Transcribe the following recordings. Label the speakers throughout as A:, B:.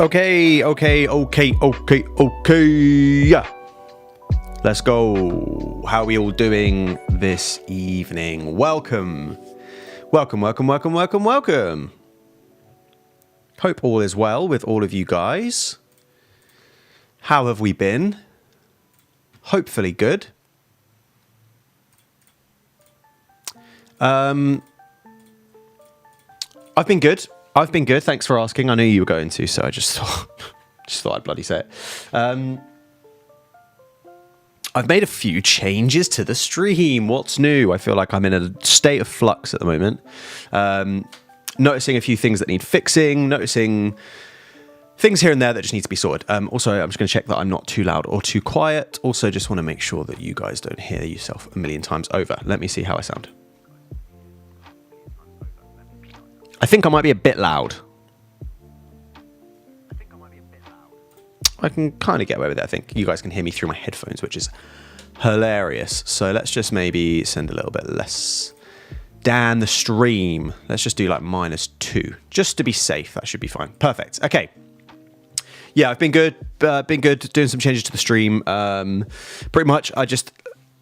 A: Okay. Yeah. Let's go. How are we all doing this evening? Welcome. Hope all is well with all of you guys. How have we been? Hopefully good. I've been good. Thanks for asking. I knew you were going to, so I just thought I'd bloody say it. I've made a few changes to the stream. What's new? I feel like I'm in a state of flux at the moment. Noticing a few things that need fixing, noticing things here and there that just need to be sorted. Also, I'm just going to check that I'm not too loud or too quiet. Also, just want to make sure that you guys don't hear yourself a million times over. Let me see how I sound. I think I might be a bit loud. I can kind of get away with it, I think. You guys can hear me through my headphones, which is hilarious. So let's just maybe send a little bit less down the stream. Let's just do like -2, just to be safe. That should be fine. Perfect. Okay. Yeah, I've been good. Doing some changes to the stream. Pretty much,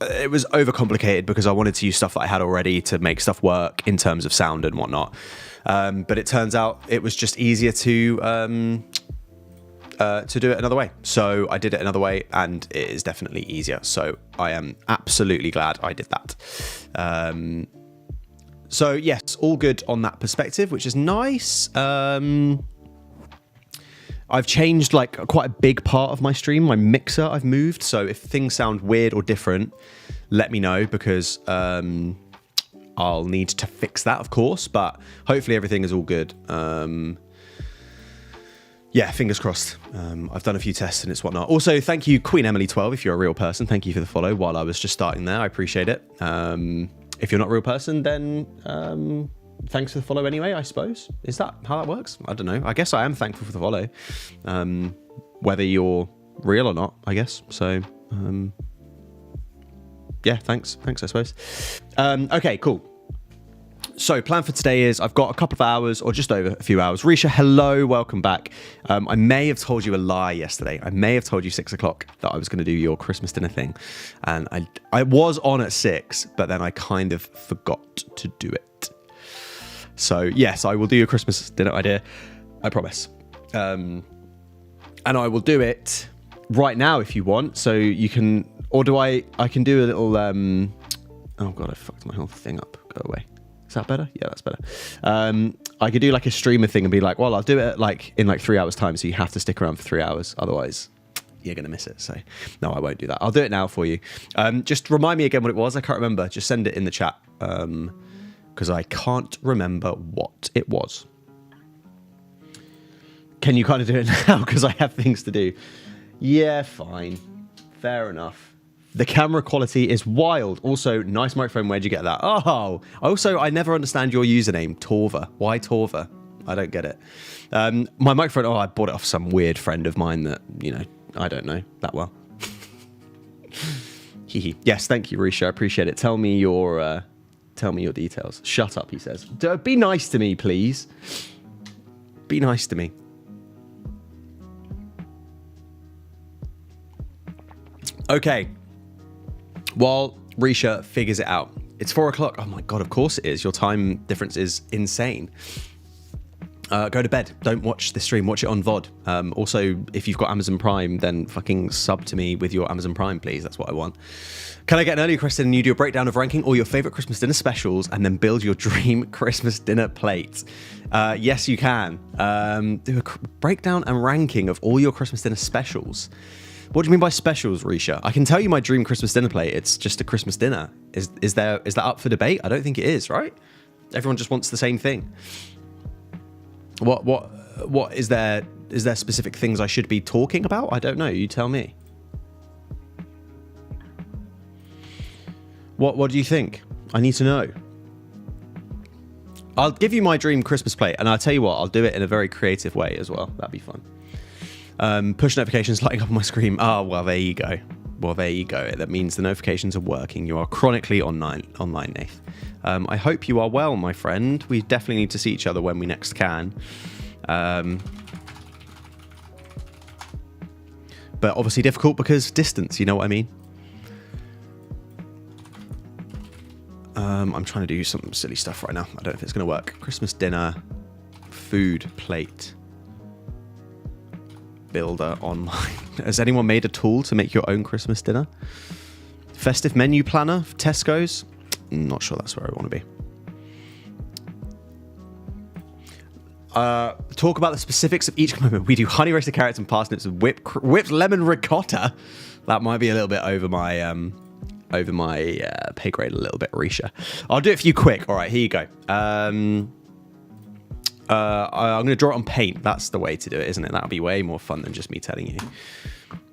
A: it was overcomplicated because I wanted to use stuff that I had already to make stuff work in terms of sound and whatnot. But it turns out it was just easier to do it another way. So I did it another way, and it is definitely easier. So I am absolutely glad I did that. So yes, all good on that perspective, which is nice. I've changed like quite a big part of my stream. My mixer I've moved. So if things sound weird or different, let me know, because I'll need to fix that, of course. But hopefully everything is all good. Yeah, fingers crossed. I've done a few tests and it's whatnot. Also, thank you, Queen Emily 12, if you're a real person. Thank you for the follow while I was just starting there. I appreciate it. If you're not a real person, then thanks for the follow anyway, I suppose. Is that how that works? I don't know. I guess I am thankful for the follow. Whether you're real or not, I guess. So, yeah, thanks, I suppose. Okay, cool. So, plan for today is I've got a couple of hours, or just over a few hours. Risha, hello, welcome back. I may have told you a lie yesterday. I may have told you 6 o'clock that I was going to do your Christmas dinner thing. And I was on at 6, but then I kind of forgot to do it. So, yes, I will do your Christmas dinner idea. I promise. And I will do it right now if you want. So you can, or do I can do a little, oh God, I fucked my whole thing up. Go away. Is that better? Yeah, that's better. I could do like a streamer thing and be like, well, I'll do it like in like 3 hours time. So you have to stick around for 3 hours. Otherwise you're going to miss it. So no, I won't do that. I'll do it now for you. Just remind me again what it was. I can't remember. Just send it in the chat. Because I can't remember what it was. Can you kind of do it now? Because I have things to do. Yeah, fine. Fair enough. The camera quality is wild. Also, nice microphone. Where'd you get that? Oh, also, I never understand your username, Torva. Why Torva? I don't get it. My microphone, I bought it off some weird friend of mine that, I don't know that well. Yes, thank you, Risha. I appreciate it. Tell me your details. Shut up, he says. Be nice to me, please. Be nice to me. Okay. While Risha figures it out. It's 4 o'clock. Oh my God, of course it is. Your time difference is insane. Go to bed. Don't watch the stream. Watch it on VOD. Also, if you've got Amazon Prime, then fucking sub to me with your Amazon Prime, please. That's what I want. Can I get an early request and you do a breakdown of ranking all your favorite Christmas dinner specials and then build your dream Christmas dinner plate? Yes, you can. Do a breakdown and ranking of all your Christmas dinner specials. What do you mean by specials, Risha? I can tell you my dream Christmas dinner plate. It's just a Christmas dinner. Is that up for debate? I don't think it is, right? Everyone just wants the same thing. What is there specific things I should be talking about? I don't know. You tell me. What do you think? I need to know. I'll give you my dream Christmas plate, and I'll tell you what, I'll do it in a very creative way as well. That'd be fun. Push notifications lighting up on my screen. Oh, well, there you go. That means the notifications are working. You are chronically online, Nath. I hope you are well, my friend. We definitely need to see each other when we next can. but obviously difficult because distance, you know what I mean? I'm trying to do some silly stuff right now. I don't know if it's going to work. Christmas dinner, food plate, builder online. Has anyone made a tool to make your own Christmas dinner? Festive menu planner, Tesco's? Not sure that's where I want to be. Talk about the specifics of each component. We do honey roasted carrots and parsnips with whipped lemon ricotta. That might be a little bit over my pay grade a little bit, Risha. I'll do it for you quick. All right, here you go. I'm going to draw it on paint. That's the way to do it, isn't it? That'll be way more fun than just me telling you.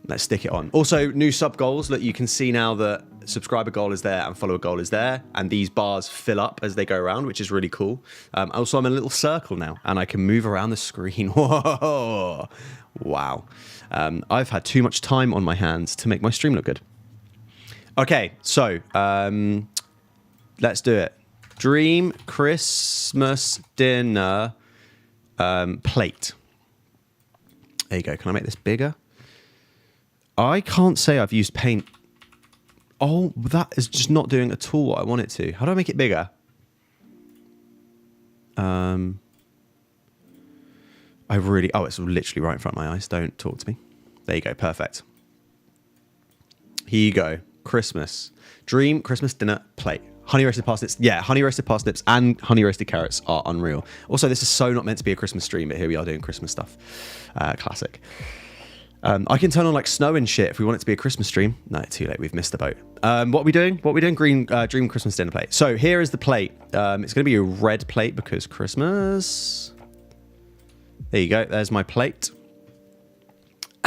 A: Let's stick it on. Also, new sub goals. Look, you can see now that subscriber goal is there and follower goal is there. And these bars fill up as they go around, which is really cool. Also, I'm in a little circle now and I can move around the screen. Whoa. Wow. I've had too much time on my hands to make my stream look good. Okay, so let's do it. Dream Christmas dinner plate. There you go. Can I make this bigger? I can't say I've used paint. Oh, that is just not doing at all what I want it to. How do I make it bigger? Oh, it's literally right in front of my eyes. Don't talk to me. There you go. Perfect. Here you go. Christmas. Dream Christmas dinner plate. Honey roasted parsnips. Yeah, honey roasted parsnips and honey roasted carrots are unreal. Also, this is so not meant to be a Christmas stream, but here we are doing Christmas stuff. Classic. I can turn on like snow and shit if we want it to be a Christmas stream. No, too late. We've missed the boat. What are we doing? Dream Christmas dinner plate. So here is the plate. It's going to be a red plate because Christmas. There you go. There's my plate.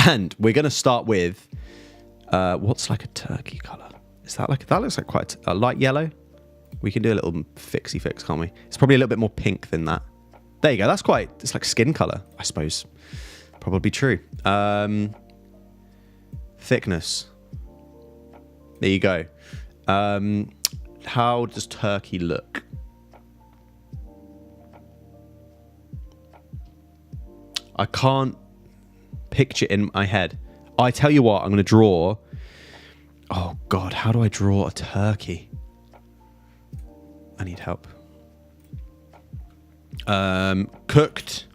A: And we're going to start with what's like a turkey color? Is that like, that looks like quite a light yellow. We can do a little fixie fix, can't we? It's probably a little bit more pink than that. There you go. That's quite, it's like skin color, I suppose. Probably true. Thickness. There you go. How does turkey look? I can't picture it in my head. I tell you what, I'm going to draw. Oh God, how do I draw a turkey? I need help. Cooked.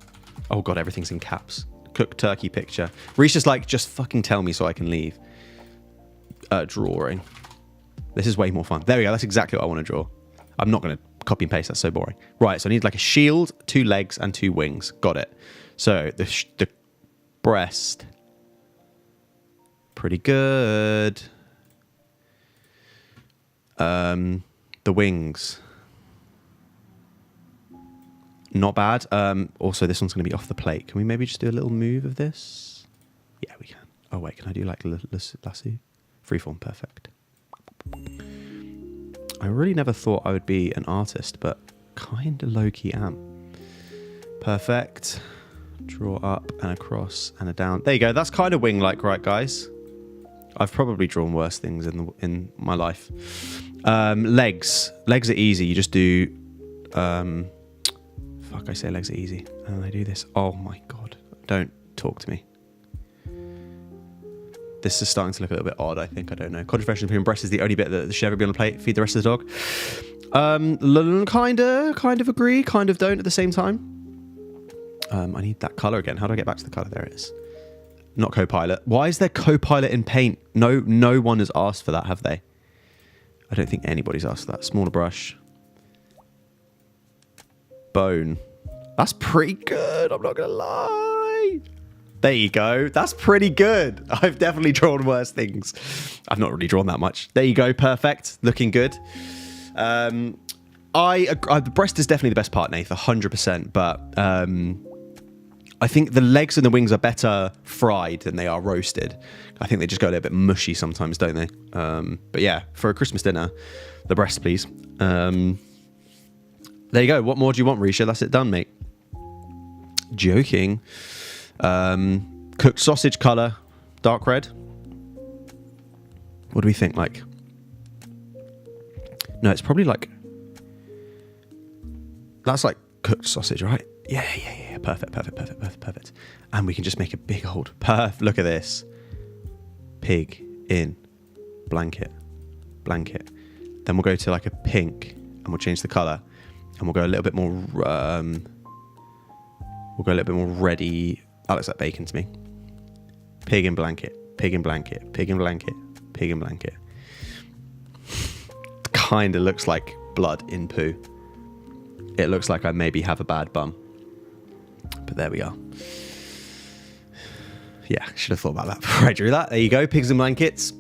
A: Oh God, everything's in caps. Cooked turkey picture. Risha's like, just fucking tell me so I can leave. Drawing. This is way more fun. There we go. That's exactly what I want to draw. I'm not going to copy and paste. That's so boring. Right. So I need like a shield, 2 legs, and 2 wings. Got it. So the breast. Pretty good. The wings. Not bad. Also, this one's going to be off the plate. Can we maybe just do a little move of this? Yeah, we can. Oh, wait. Can I do like lasso? Freeform. Perfect. I really never thought I would be an artist, but kind of low-key am. Perfect. Draw up and across and a down. There you go. That's kind of wing-like, right, guys? I've probably drawn worse things in my life. Legs. Legs are easy. You just do... Fuck, I say legs are easy. And I do this. Oh my God. Don't talk to me. This is starting to look a little bit odd, I think. I don't know. Controversial between breast is the only bit that should ever be on a plate. Feed the rest of the dog. Kind of agree. Kind of don't at the same time. I need that colour again. How do I get back to the colour? There it is. Not Copilot. Why is there Copilot in Paint? No one has asked for that, have they? I don't think anybody's asked for that. Smaller brush. Bone. That's pretty good. I'm not going to lie. There you go. That's pretty good. I've definitely drawn worse things. I've not really drawn that much. There you go. Perfect. Looking good. The breast is definitely the best part, Nath. 100%. But I think the legs and the wings are better fried than they are roasted. I think they just go a little bit mushy sometimes, don't they? But yeah, for a Christmas dinner, the breast, please. There you go. What more do you want, Risha? That's it done, mate. Joking. Cooked sausage colour, dark red. What do we think? Like, no, it's probably like, that's like cooked sausage, right? Yeah. Perfect. And we can just make a big old look at this. pig in blanket. Then we'll go to like a pink and we'll change the color and we'll go a little bit more ready. That looks like bacon to me. Pig in blanket. Kind of looks like blood in poo. It looks like I maybe have a bad bum. But there we are. Yeah, should have thought about that before I drew that. There you go, pigs in blankets.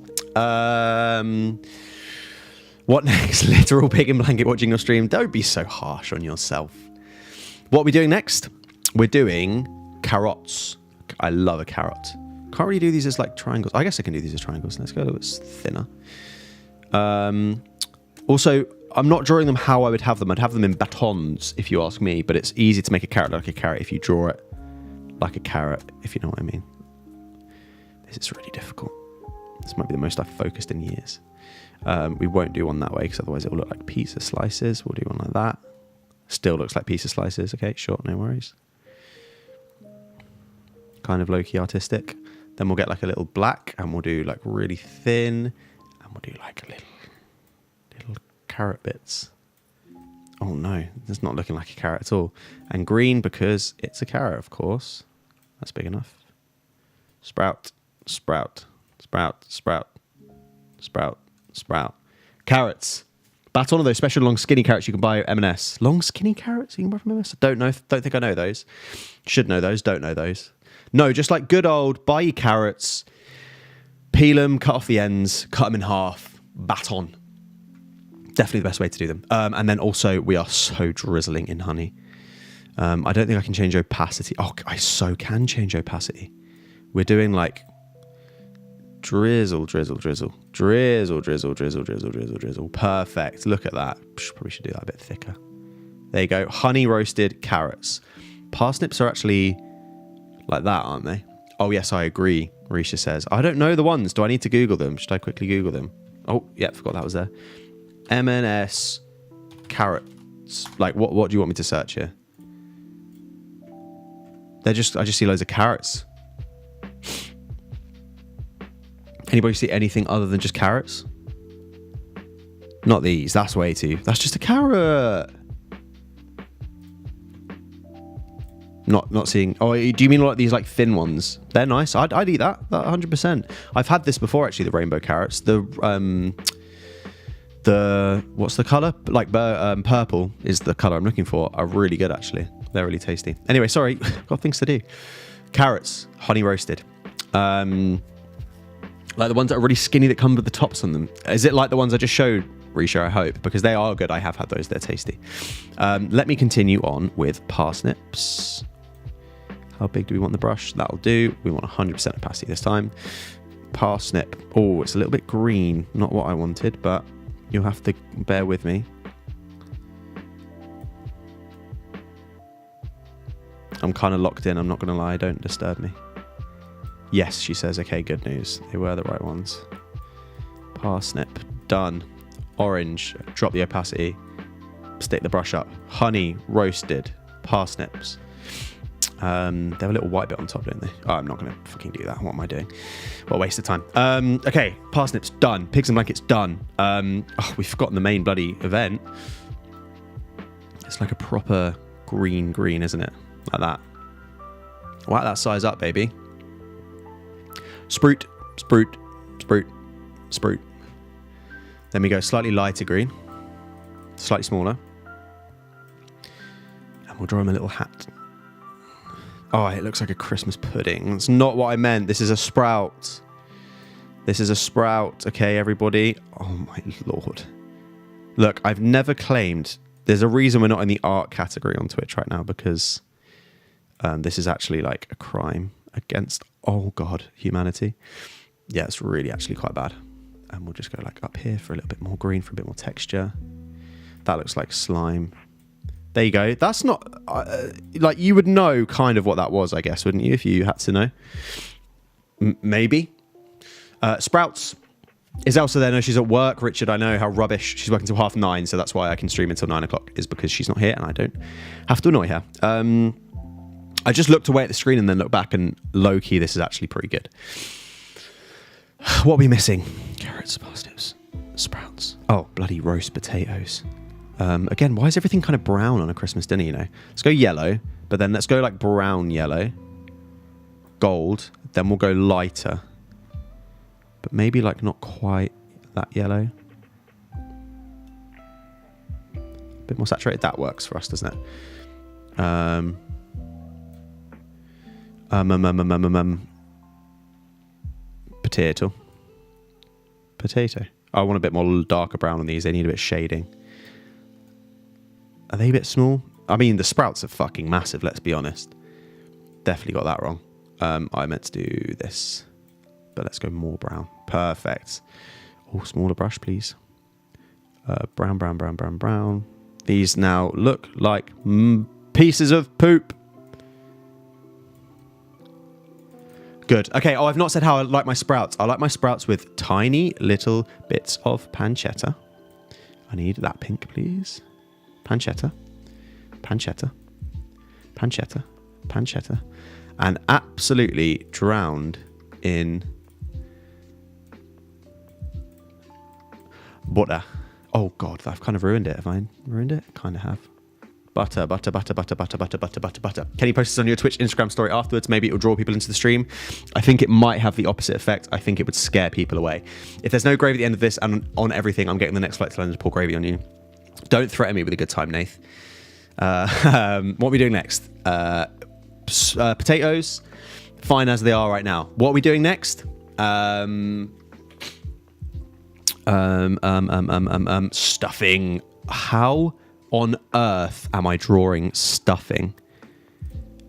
A: What next? Literal pig in blanket watching your stream. Don't be so harsh on yourself. What are we doing next? We're doing carrots. I love a carrot. Can't really do these as like triangles. I guess I can do these as triangles. Let's go a little bit thinner. Also, I'm not drawing them how I would have them. I'd have them in batons, if you ask me. But it's easy to make a carrot like a carrot if you draw it like a carrot, if you know what I mean. This is really difficult. This might be the most I've focused in years. We won't do one that way because otherwise it will look like pizza slices. We'll do one like that. Still looks like pizza slices. Okay, sure, no worries. Kind of low-key artistic. Then we'll get like a little black and we'll do like really thin and we'll do like a little carrot bits. Oh no, it's not looking like a carrot at all. And green because it's a carrot, of course. That's big enough. Sprout. Carrots. Baton are those special long skinny carrots you can buy at M&S. Long skinny carrots you can buy from M&S? Don't think I know those. Should know those, don't know those. No, just like good old buy your carrots, peel them, cut off the ends, cut them in half, baton. Definitely the best way to do them. And then also we are so drizzling in honey. I don't think I can change opacity. Oh, I so can change opacity. We're doing like drizzle. Perfect. Look at that. Probably should do that a bit thicker. There you go. Honey roasted carrots. Parsnips are actually like that, aren't they? Oh, yes, I agree, Risha says. I don't know the ones. Do I need to Google them? Should I quickly Google them? Oh, yeah, forgot that was there. M&S carrots. Like, what do you want me to search here? I just see loads of carrots. Anybody see anything other than just carrots? Not these. That's way too. That's just a carrot. Not seeing. Oh, do you mean like these like thin ones? They're nice. I'd eat that 100%. I've had this before actually. The rainbow carrots. The what's the color? Like purple is the color I'm looking for. Are really good actually. They're really tasty. Anyway, sorry, got things to do. Carrots, honey roasted. Like the ones that are really skinny that come with the tops on them. Is it like the ones I just showed, Risha? I hope, because they are good. I have had those. They're tasty. Let me continue on with parsnips. How big do we want the brush? That'll do. We want 100% opacity this time. Parsnip. Oh, it's a little bit green. Not what I wanted, but you'll have to bear with me. I'm kind of locked in. I'm not going to lie. Don't disturb me. Yes, she says. Okay, good news. They were the right ones. Parsnip. Done. Orange. Drop the opacity. Stick the brush up. Honey. Roasted. Parsnips. They have a little white bit on top, don't they? Oh, I'm not going to fucking do that. What am I doing? What a waste of time. Okay. Parsnips. Done. Pigs and blankets. Done. Oh, we've forgotten the main bloody event. It's like a proper green, isn't it? Like that. Whack that size up, baby. Spruit. Then we go slightly lighter green. Slightly smaller. And we'll draw him a little hat. Oh, it looks like a Christmas pudding. That's not what I meant. This is a sprout. Okay, everybody. Oh, my Lord. Look, I've never claimed... There's a reason we're not in the art category on Twitch right now, because this is actually like a crime against, oh God, humanity. Yeah, it's really actually quite bad. And we'll just go like up here for a little bit more green, for a bit more texture. That looks like slime. There you go. That's not... like, you would know kind of what that was, I guess, wouldn't you, if you had to know? Maybe. Sprouts. Is Elsa there? No, she's at work. Richard, I know how rubbish. She's working till 9:30, so that's why I can stream until 9 o'clock, is because she's not here and I don't have to annoy her. I just looked away at the screen and then looked back, and low-key, this is actually pretty good. What are we missing? Carrots, parsnips, sprouts. Oh, bloody roast potatoes. Again, why is everything kind of brown on a Christmas dinner, you know? Let's go yellow, but then let's go like brown yellow. Gold. Then we'll go lighter. But maybe like not quite that yellow. A bit more saturated. That works for us, doesn't it? Potato. I want a bit more darker brown on these. They need a bit of shading. Are they a bit small? I mean, the sprouts are fucking massive, let's be honest. Definitely got that wrong. I meant to do this. But let's go more brown. Perfect. Oh, smaller brush, please. Brown. These now look like pieces of poop. Good. Okay. Oh, I've not said how I like my sprouts. I like my sprouts with tiny little bits of pancetta. I need that pink, please. Pancetta. And absolutely drowned in butter. Oh God, I've kind of ruined it. Have I ruined it? Kind of have. Butter. Can you post this on your Twitch, Instagram story afterwards? Maybe it will draw people into the stream. I think it might have the opposite effect. I think it would scare people away. If there's no gravy at the end of this and on everything, I'm getting the next flight to London to pour gravy on you. Don't threaten me with a good time, Nath. What are we doing next? Potatoes, fine as they are right now. What are we doing next? Stuffing. How on earth am I drawing stuffing?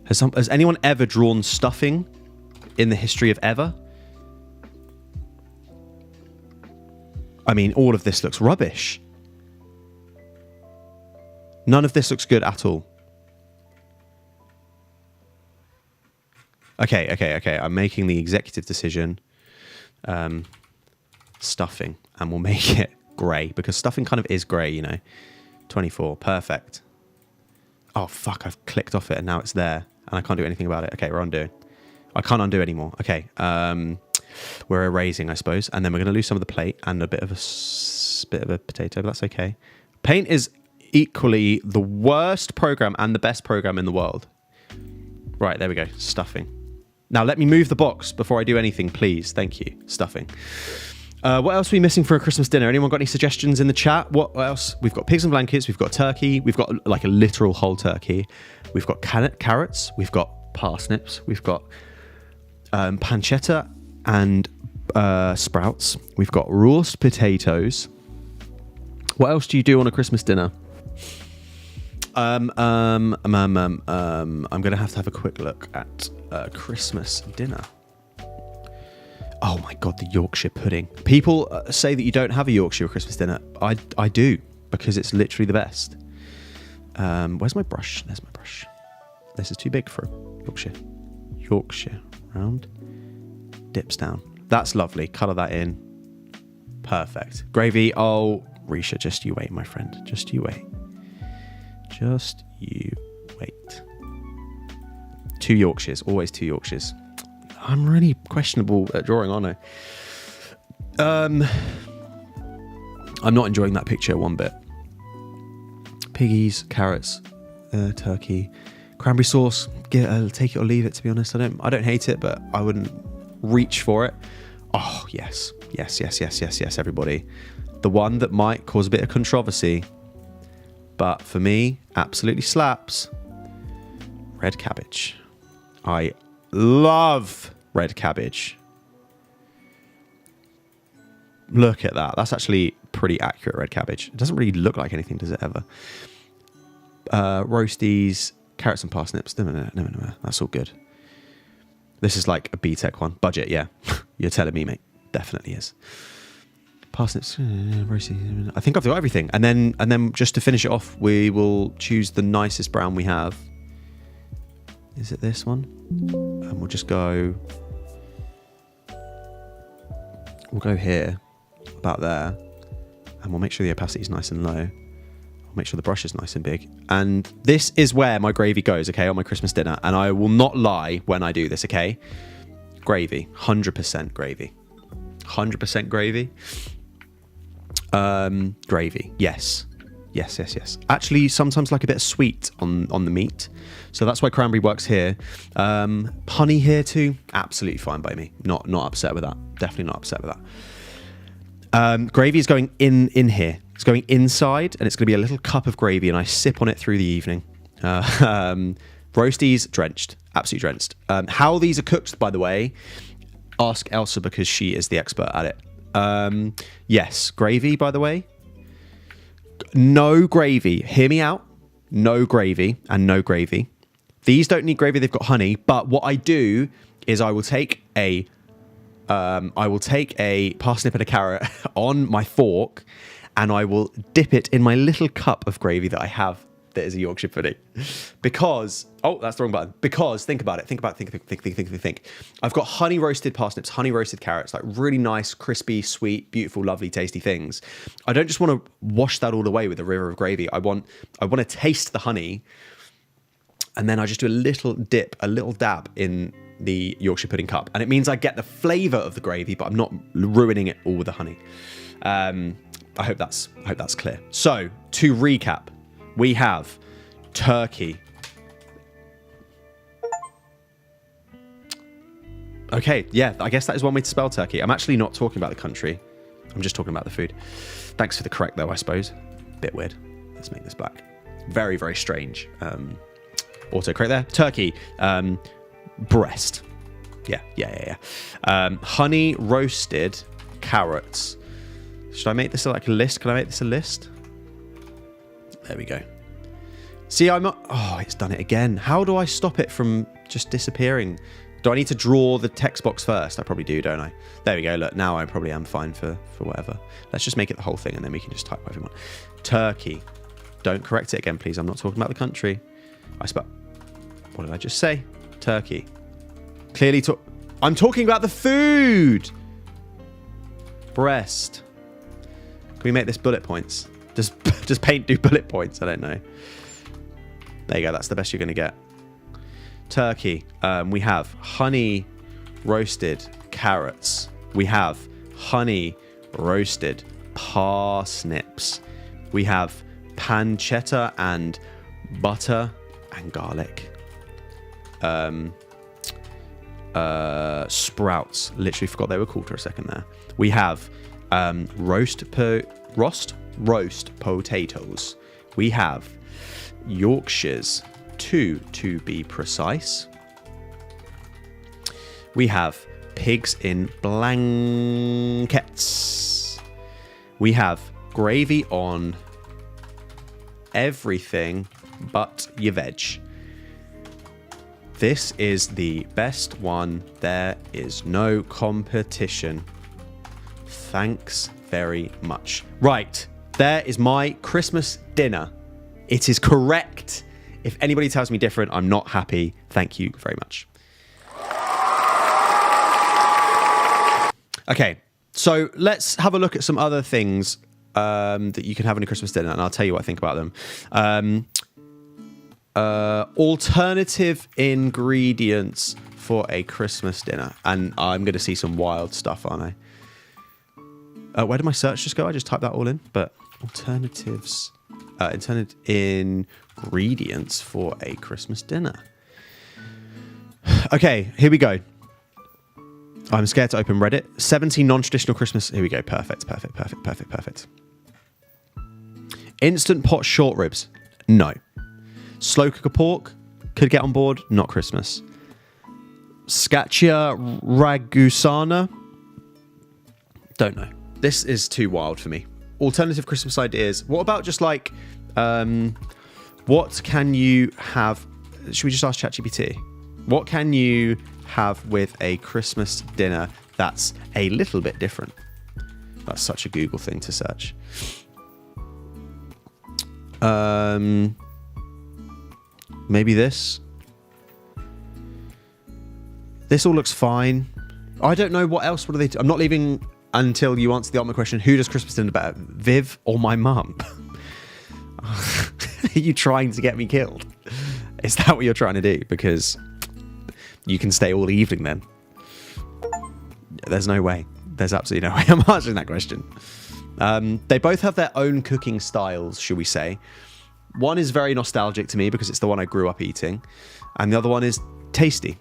A: Has anyone ever drawn stuffing in the history of ever? I mean, all of this looks rubbish. None of this looks good at all. Okay. I'm making the executive decision. Stuffing. And we'll make it grey. Because stuffing kind of is grey, you know. 24. Perfect. Oh, fuck. I've clicked off it and now it's there. And I can't do anything about it. Okay, we're undoing. I can't undo anymore. Okay. We're erasing, I suppose. And then we're going to lose some of the plate and a bit of a potato. But that's okay. Paint is equally the worst program and the best program in the world. Right, there we go. Stuffing. Now, let me move the box before I do anything, please. Thank you. Stuffing. What else are we missing for a Christmas dinner? Anyone got any suggestions in the chat? What else? We've got pigs and blankets. We've got turkey. We've got like a literal whole turkey. We've got carrots. We've got parsnips. We've got pancetta and sprouts. We've got roast potatoes. What else do you do on a Christmas dinner? I'm going to have a quick look at Christmas dinner. Oh my God, the Yorkshire pudding. People say that you don't have a Yorkshire Christmas dinner. I do, because it's literally the best. Where's my brush? There's my brush. This is too big for Yorkshire. Yorkshire, round, dips down. That's lovely. Colour that in. Perfect. Gravy. Oh, Risha, just you wait, my friend. Just you wait. Just you wait. 2 Yorkshires. Always 2 Yorkshires. I'm really questionable at drawing, aren't I? I'm not enjoying that picture one bit. Piggies, carrots, turkey, cranberry sauce. Take it or leave it, to be honest. I don't hate it, but I wouldn't reach for it. Oh, yes, everybody. The one that might cause a bit of controversy, but for me, absolutely slaps. Red cabbage. I love red cabbage. Look at that. That's actually pretty accurate red cabbage. It doesn't really look like anything, does it ever? Roasties, carrots and parsnips. No. That's all good. This is like a BTEC one. Budget, yeah. You're telling me, mate. Definitely is. Parsnips, roasties. I think I've got everything. And then just to finish it off, we will choose the nicest brown we have. Is it this one? And we'll just go... We'll go here, about there. And we'll make sure the opacity is nice and low. I'll make sure the brush is nice and big. And this is where my gravy goes, okay, on my Christmas dinner. And I will not lie when I do this, okay? Gravy. 100% gravy. 100% gravy. Gravy, yes. Yes. Actually, sometimes like a bit of sweet on the meat. So that's why cranberry works here. Honey here too, absolutely fine by me. Not upset with that. Definitely not upset with that. Gravy is going in here. It's going inside, and it's going to be a little cup of gravy, and I sip on it through the evening. Roasties drenched, absolutely drenched. How these are cooked, by the way, ask Elsa because she is the expert at it. Yes, gravy, by the way. No gravy. Hear me out. No gravy and no gravy. These don't need gravy. They've got honey. But what I do is I will take a parsnip and a carrot on my fork, and I will dip it in my little cup of gravy that I have that is a Yorkshire pudding. Because, oh, that's the wrong button. Because, think about it. Think. I've got honey roasted parsnips, honey roasted carrots, like really nice, crispy, sweet, beautiful, lovely, tasty things. I don't just want to wash that all away with a river of gravy. I want to taste the honey, and then I just do a little dip, a little dab in the Yorkshire pudding cup. And it means I get the flavour of the gravy, but I'm not ruining it all with the honey. I hope that's clear. So, to recap, we have turkey. Okay, yeah, I guess that is one way to spell turkey. I'm actually not talking about the country. I'm just talking about the food. Thanks for the correct, though, I suppose. Bit weird. Let's make this black. Very, very strange. Autocorrect there. Turkey. Breast. Yeah. Honey roasted carrots. Should I make this like a list? Can I make this a list? There we go. See, it's done it again. How do I stop it from just disappearing? Do I need to draw the text box first? I probably do, don't I? There we go. Look, now I probably am fine for whatever. Let's just make it the whole thing, and then we can just type whatever we want. Turkey. Don't correct it again, please. I'm not talking about the country. What did I just say? Turkey. Clearly, I'm talking about the food. Breast. Can we make this bullet points? Does paint do bullet points? I don't know. There you go. That's the best you're going to get. Turkey. We have honey roasted carrots. We have honey roasted parsnips. We have pancetta and butter and garlic. Sprouts. Literally forgot they were called for a second there. We have roast potatoes. We have Yorkshires, 2 to be precise. We have pigs in blankets. We have gravy on everything but your veg. This is the best one. There is no competition. Thanks very much. Right, there is my Christmas dinner. It is correct. If anybody tells me different, I'm not happy. Thank you very much. Okay, so let's have a look at some other things that you can have in a Christmas dinner, and I'll tell you what I think about them. Alternative ingredients for a Christmas dinner, and I'm going to see some wild stuff, aren't I? Where did my search just go? I just typed that all in, but alternatives, intended ingredients for a Christmas dinner. Okay, here we go. I'm scared to open Reddit. 17 non-traditional Christmas. Here we go. Perfect. Instant pot short ribs. No. Slow cooker pork. Could get on board. Not Christmas. Scaccia ragusana. Don't know. This is too wild for me. Alternative Christmas ideas. What about just like, what can you have? Should we just ask ChatGPT? What can you have with a Christmas dinner that's a little bit different? That's such a Google thing to search. Maybe this. This all looks fine. I don't know what else. What do they do? I'm not leaving until you answer the ultimate question. Who does Christmas dinner better, Viv or my mum? Are you trying to get me killed? Is that what you're trying to do? Because you can stay all evening then. There's no way. There's absolutely no way I'm answering that question. They both have their own cooking styles, should we say. One is very nostalgic to me because it's the one I grew up eating, and the other one is tasty.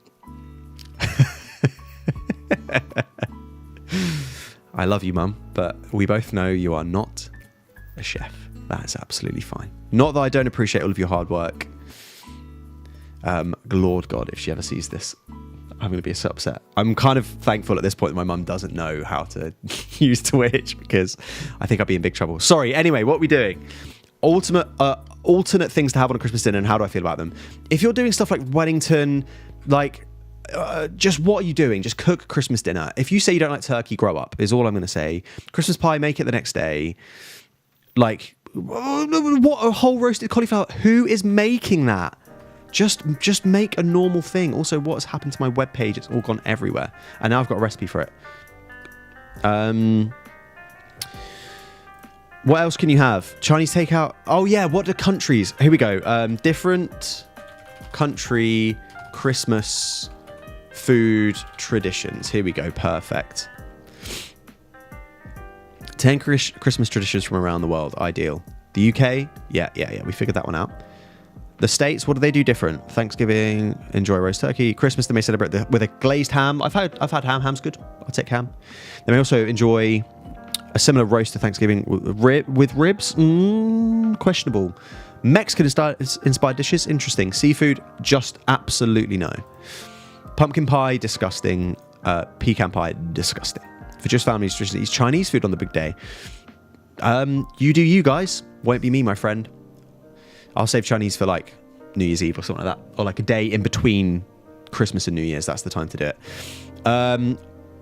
A: I love you, Mum, but we both know you are not a chef. That is absolutely fine. Not that I don't appreciate all of your hard work. Lord God, if she ever sees this, I'm going to be so upset. I'm kind of thankful at this point that my mum doesn't know how to use Twitch, because I think I'd be in big trouble. Sorry. Anyway, what are we doing? Alternate things to have on a Christmas dinner, and how do I feel about them? If you're doing stuff like Wellington, like just what are you doing? Just cook Christmas dinner. If you say you don't like turkey, grow up, is all I'm going to say. Christmas pie, make it the next day. Like, what, a whole roasted cauliflower? Who is making that? Just make a normal thing. Also, what's happened to my webpage? It's all gone everywhere. And now I've got a recipe for it. What else can you have? Chinese takeout. Oh, yeah. What are countries? Here we go. Different country Christmas food traditions. Here we go. Perfect. 10 Christmas traditions from around the world. Ideal. The UK. Yeah. We figured that one out. The States, what do they do different? Thanksgiving, enjoy roast turkey. Christmas, they may celebrate with a glazed ham. I've had ham. Ham's good. I'll take ham. They may also enjoy a similar roast to Thanksgiving with ribs. Questionable. Mexican-inspired dishes, interesting. Seafood, just absolutely no. Pumpkin pie, disgusting. Pecan pie, disgusting. For just families, just eat Chinese food on the big day. You do you, guys. Won't be me, my friend. I'll save Chinese for like New Year's Eve or something like that. Or like a day in between Christmas and New Year's. That's the time to do it.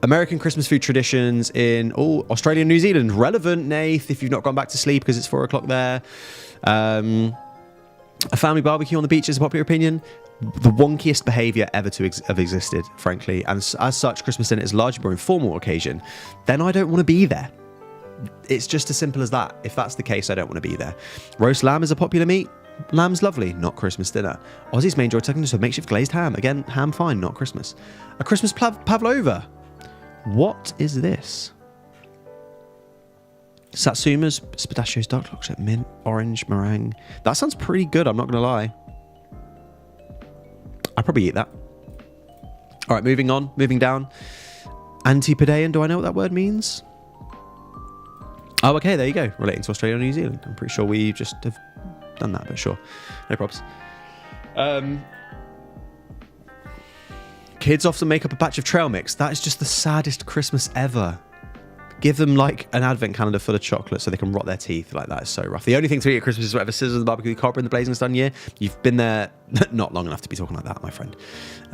A: American Christmas food traditions in Australia and New Zealand. Relevant, Nath, if you've not gone back to sleep because it's 4 o'clock there. A family barbecue on the beach is a popular opinion. The wonkiest behaviour ever to have existed, frankly. And as such, Christmas dinner is largely more informal occasion. Then I don't want to be there. It's just as simple as that. If that's the case, I don't want to be there. Roast lamb is a popular meat. Lamb's lovely, not Christmas dinner. Aussies may enjoy turkey to a makeshift glazed ham. Again, ham fine, not Christmas. A Christmas pavlova. What is this? Satsumas, pistachios, dark chocolate, mint, orange, meringue. That sounds pretty good, I'm not going to lie. I'd probably eat that. All right, moving down. Antipodean, do I know what that word means? Oh, okay, there you go. Relating to Australia and New Zealand. I'm pretty sure we just have done that, but sure. No props. Kids often make up a batch of trail mix. That is just the saddest Christmas ever. Give them like an advent calendar full of chocolate so they can rot their teeth. Like, that is so rough. The only thing to eat at Christmas is whatever scissors, the barbecue, copper, and the blazing stun year. You've been there not long enough to be talking like that, my friend.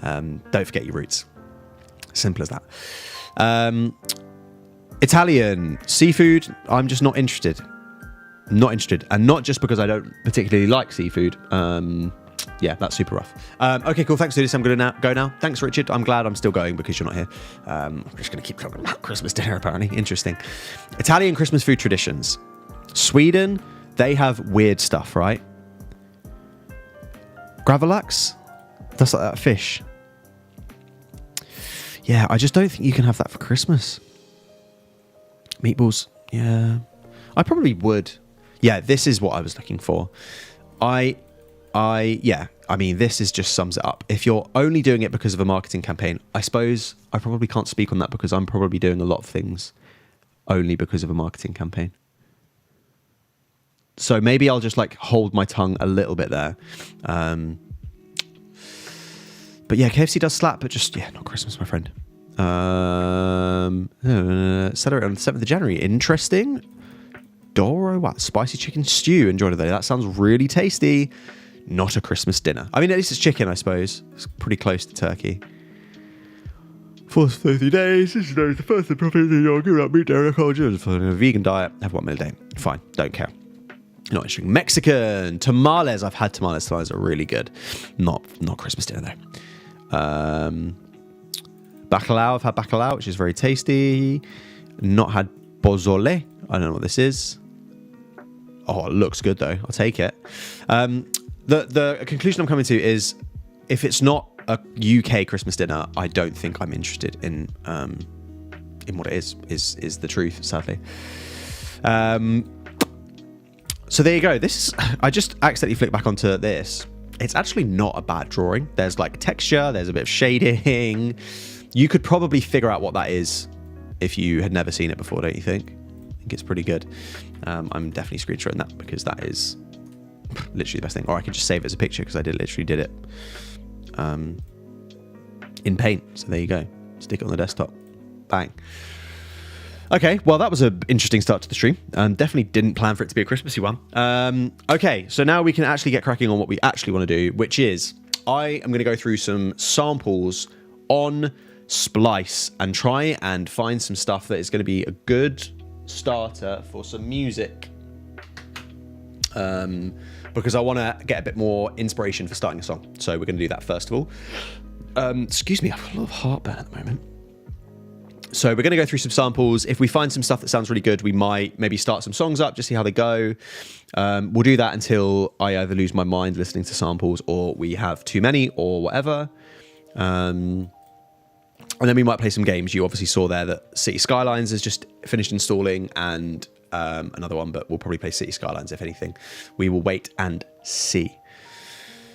A: Don't forget your roots. Simple as that. Italian seafood, I'm just not interested. Not interested. And not just because I don't particularly like seafood. Yeah, that's super rough. Okay, cool. Thanks, Ludus. I'm going to go now. Thanks, Richard. I'm glad I'm still going because you're not here. I'm just going to keep talking about Christmas dinner, apparently. Interesting. Italian Christmas food traditions. Sweden, they have weird stuff, right? Gravlax? That's like that fish. Yeah, I just don't think you can have that for Christmas. Meatballs. Yeah. I probably would. Yeah, this is what I was looking for. Yeah, I mean, this is just sums it up. If you're only doing it because of a marketing campaign, I suppose I probably can't speak on that because I'm probably doing a lot of things only because of a marketing campaign. So maybe I'll just like hold my tongue a little bit there. But yeah, KFC does slap, but just, yeah, not Christmas, my friend. Celebrate on the 7th of January. Interesting. Doro, what? Spicy chicken stew. Enjoy today. That sounds really tasty. Not a Christmas dinner. I mean, at least it's chicken, I suppose. It's pretty close to turkey. First 30 days. This is the first profit of your give up meat, dairy, collagen. For a vegan diet, have 1 meal a day. Fine, don't care. Not interesting. Mexican tamales. I've had tamales. Tamales are really good. Not Christmas dinner though. Bacalao. I've had bacalao, which is very tasty. Not had pozole. I don't know what this is. Oh, it looks good though. I'll take it. The conclusion I'm coming to is, if it's not a UK Christmas dinner, I don't think I'm interested in in what it is the truth, sadly. So there you go. I just accidentally flicked back onto this. It's actually not a bad drawing. There's like texture, there's a bit of shading. You could probably figure out what that is if you had never seen it before, don't you think? I think it's pretty good. I'm definitely screenshotting that because that is literally the best thing. Or I could just save it as a picture because I literally did it in Paint. So there you go. Stick it on the desktop. Bang. Okay, well, that was an interesting start to the stream. Definitely didn't plan for it to be a Christmassy one. Okay, so now we can actually get cracking on what we actually want to do, which is I am going to go through some samples on Splice and try and find some stuff that is going to be a good starter for some music. Because I want to get a bit more inspiration for starting a song. So we're going to do that first of all. Excuse me, I've got a lot of heartburn at the moment. So we're going to go through some samples. If we find some stuff that sounds really good, we might maybe start some songs up, just see how they go. We'll do that until I either lose my mind listening to samples or we have too many or whatever. And then we might play some games. You obviously saw there that City Skylines has just finished installing and another one, but we'll probably play City Skylines if anything. We will wait and see.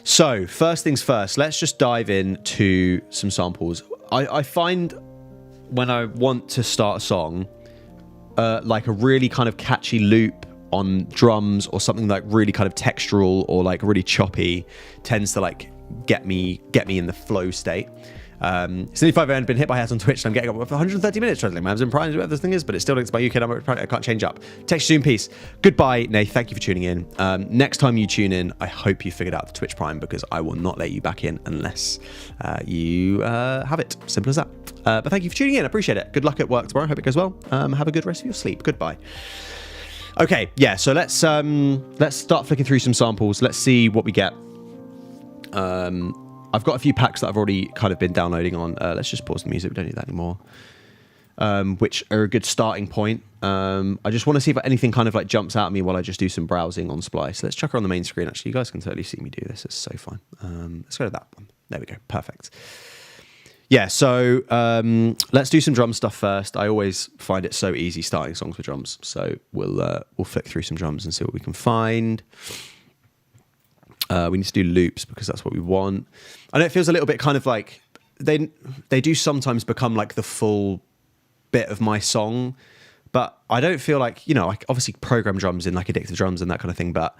A: So first things first, let's just dive into some samples. I find when I want to start a song, like a really kind of catchy loop on drums or something like really kind of textural or like really choppy tends to like get me in the flow state. Since if I've been hit by hats on Twitch and I'm getting up for 130 minutes translating Amazon Prime, whatever this thing is, but it still links my UK number. I can't change up. Text Zoom piece. Goodbye, Nay. Thank you for tuning in. Next time you tune in, I hope you figured out the Twitch Prime because I will not let you back in unless you have it. Simple as that. But thank you for tuning in. I appreciate it. Good luck at work tomorrow. Hope it goes well. Have a good rest of your sleep. Goodbye. Okay, yeah. So let's start flicking through some samples. Let's see what we get. I've got a few packs that I've already kind of been downloading on. Let's just pause the music. We don't need that anymore. Which are a good starting point. I just want to see if anything kind of like jumps out at me while I just do some browsing on Splice. Let's chuck her on the main screen. Actually, you guys can totally see me do this. It's so fun. Let's go to that one. There we go. Perfect. Yeah, so let's do some drum stuff first. I always find it so easy starting songs with drums. So we'll flick through some drums and see what we can find. We need to do loops because that's what we want. I know it feels a little bit kind of like they do sometimes become like the full bit of my song, but I don't feel like, you know, like obviously program drums in like Addictive Drums and that kind of thing, but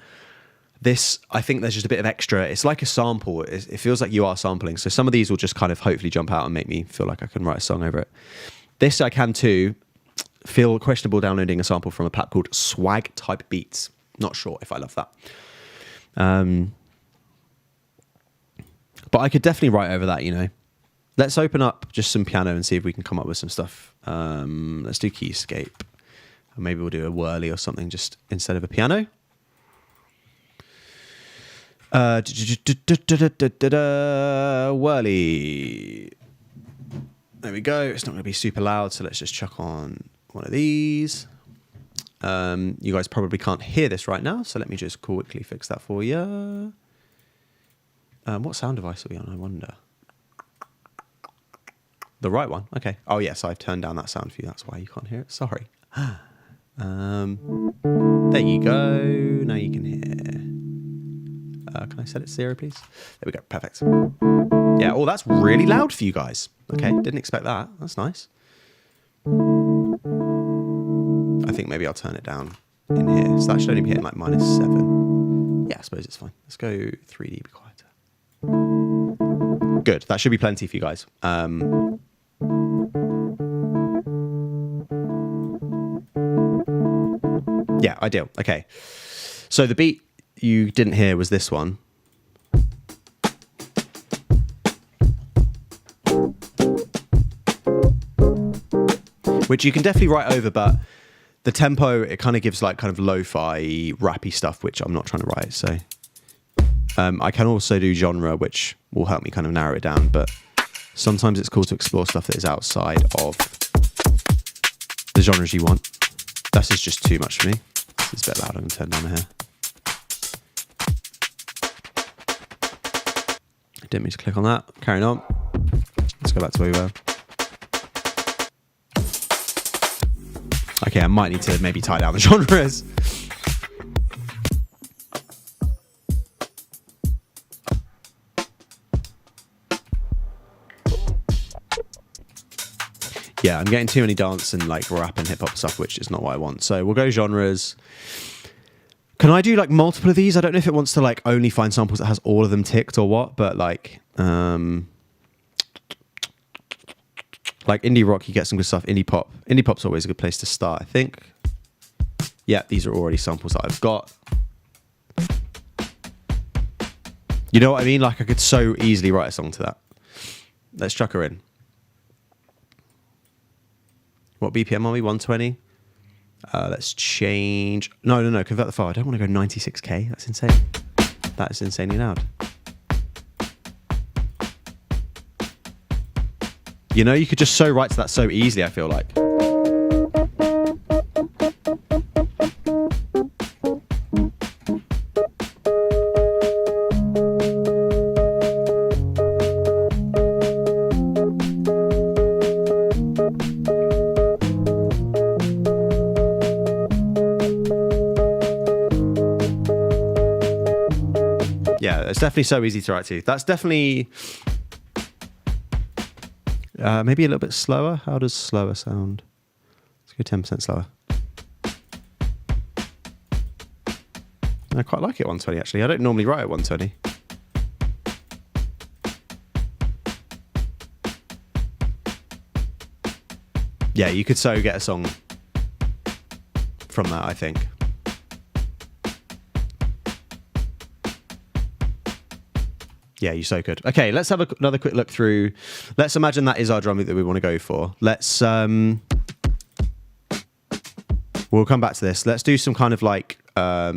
A: this, I think there's just a bit of extra. It's like a sample. It feels like you are sampling. So some of these will just kind of hopefully jump out and make me feel like I can write a song over it. This I can too. Feel questionable downloading a sample from a pack called Swag Type Beats. Not sure if I love that. But I could definitely write over that, you know. Let's open up just some piano and see if we can come up with some stuff. Let's do Keyscape. Or maybe we'll do a whirly or something just instead of a piano. Whirly. There we go. It's not going to be super loud, so let's just chuck on one of these. You guys probably can't hear this right now, so let me just quickly fix that for you. What sound device are we on, I wonder? The right one. Okay. Oh, yes, I've turned down that sound for you. That's why you can't hear it. Sorry. There you go. Now you can hear. Can I set it to 0, please? There we go. Perfect. Yeah. Oh, that's really loud for you guys. Okay. Didn't expect that. That's nice. I think maybe I'll turn it down in here. So that should only be hitting like -7. Yeah, I suppose it's fine. Let's go 3 dB quieter. Good. That should be plenty for you guys. Yeah, ideal. Okay. So the beat you didn't hear was this one. Which you can definitely write over, but the tempo, it kind of gives like kind of lo-fi, rappy stuff, which I'm not trying to write. So I can also do genre, which will help me kind of narrow it down. But sometimes it's cool to explore stuff that is outside of the genres you want. This is just too much for me. This is a bit loud. I'm going to turn down here. I didn't mean to click on that. Carrying on. Let's go back to where we were. Okay, I might need to maybe tie down the genres. Yeah, I'm getting too many dance and like rap and hip hop stuff, which is not what I want. So we'll go genres. Can I do like multiple of these? I don't know if it wants to like only find samples that has all of them ticked or what, but like indie rock, you get some good stuff. Indie pop. Indie pop's always a good place to start, I think. Yeah, these are already samples that I've got. You know what I mean? Like I could so easily write a song to that. Let's chuck her in. What BPM are we? 120? Let's change. No, convert the file. I don't want to go 96k. That's insane. That is insanely loud. You know, you could just so write to that so easily, I feel like. Yeah, it's definitely so easy to write to. That's definitely maybe a little bit slower. How does slower sound? Let's go 10% slower. I quite like it 120 actually. I don't normally write at 120. Yeah, you could so get a song from that, I think. Yeah, you so could. Okay, let's have another quick look through. Let's imagine that is our drum loop that we want to go for. Let's we'll come back to this. Let's do some kind of like what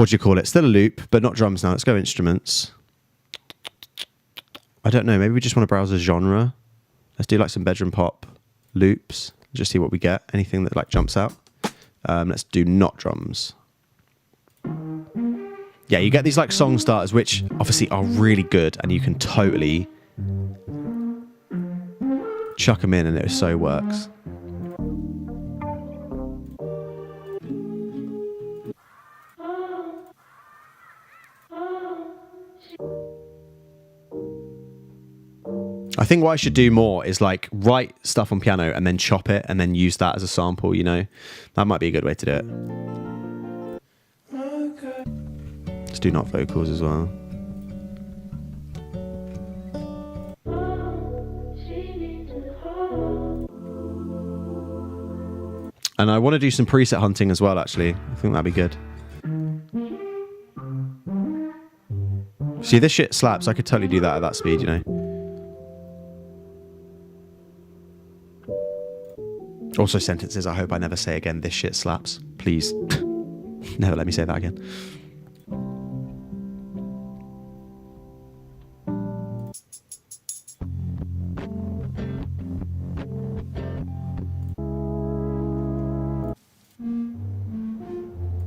A: do you call it? Still a loop, but not drums now. Let's go instruments. I don't know. Maybe we just want to browse a genre. Let's do like some bedroom pop loops. Just see what we get. Anything that like jumps out. Let's do not drums. Yeah, you get these like song starters, which obviously are really good, and you can totally chuck them in, and it so works. I think what I should do more is like write stuff on piano and then chop it and then use that as a sample, you know? That might be a good way to do it. Let's do not vocals as well. And I want to do some preset hunting as well, actually. I think that'd be good. See, this shit slaps. I could totally do that at that speed, you know? Also sentences, I hope I never say again, this shit slaps. Please. Never let me say that again.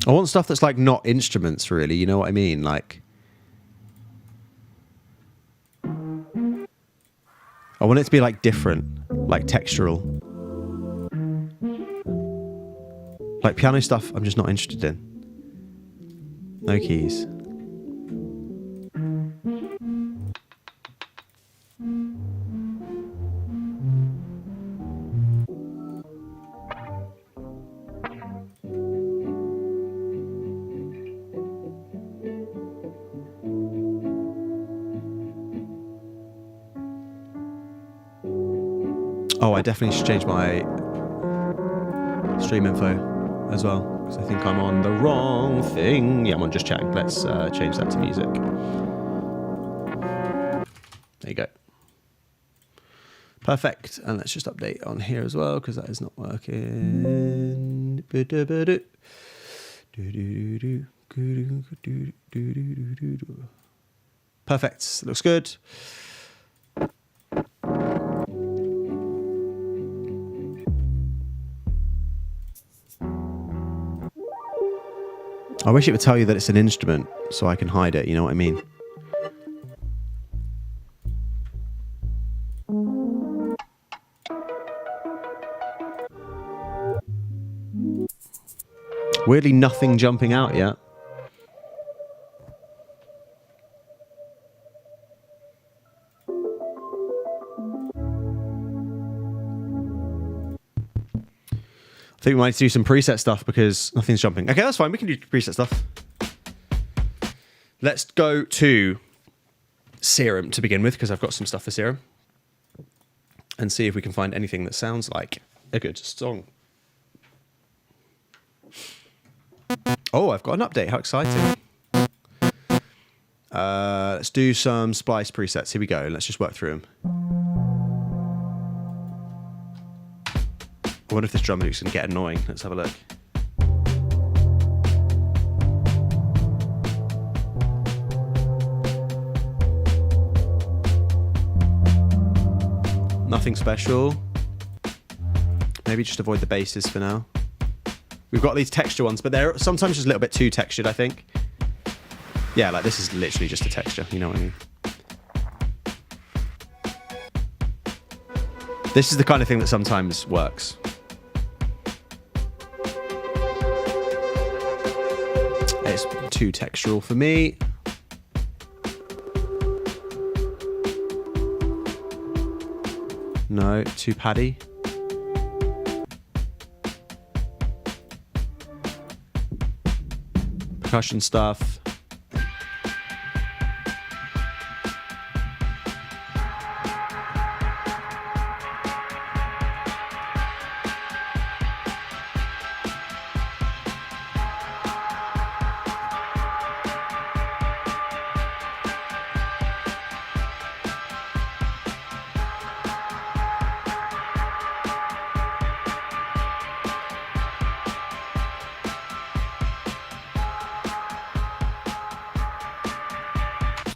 A: I want stuff that's like not instruments, really. You know what I mean? Like, I want it to be like different, like textural. Like piano stuff, I'm just not interested in. No keys. Oh, I definitely should change my stream info as well, because I think I'm on the wrong thing. Yeah, I'm on just chatting. Let's change that to music. There you go. Perfect. And let's just update on here as well, because that is not working. Perfect. Looks good. I wish it would tell you that it's an instrument so I can hide it, you know what I mean? Weirdly, nothing jumping out yet. I think we might do some preset stuff because nothing's jumping. Okay, that's fine. We can do preset stuff. Let's go to Serum to begin with because I've got some stuff for Serum. And see if we can find anything that sounds like a good song. Oh, I've got an update. How exciting. Let's do some splice presets. Here we go. Let's just work through them. I wonder if this drum loop's going to get annoying. Let's have a look. Nothing special. Maybe just avoid the basses for now. We've got these texture ones, but they're sometimes just a little bit too textured, I think. Yeah, like this is literally just a texture, you know what I mean? This is the kind of thing that sometimes works. It's too textural for me. No, too paddy. Percussion stuff.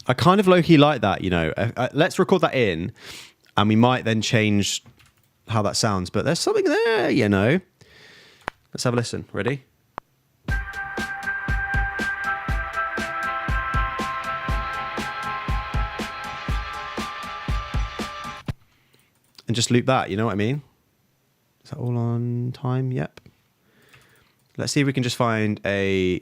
A: I kind of low-key like that, you know. Let's record that in, and we might then change how that sounds. But there's something there, you know. Let's have a listen. Ready? And just loop that, you know what I mean? Is that all on time? Yep. Let's see if we can just find a...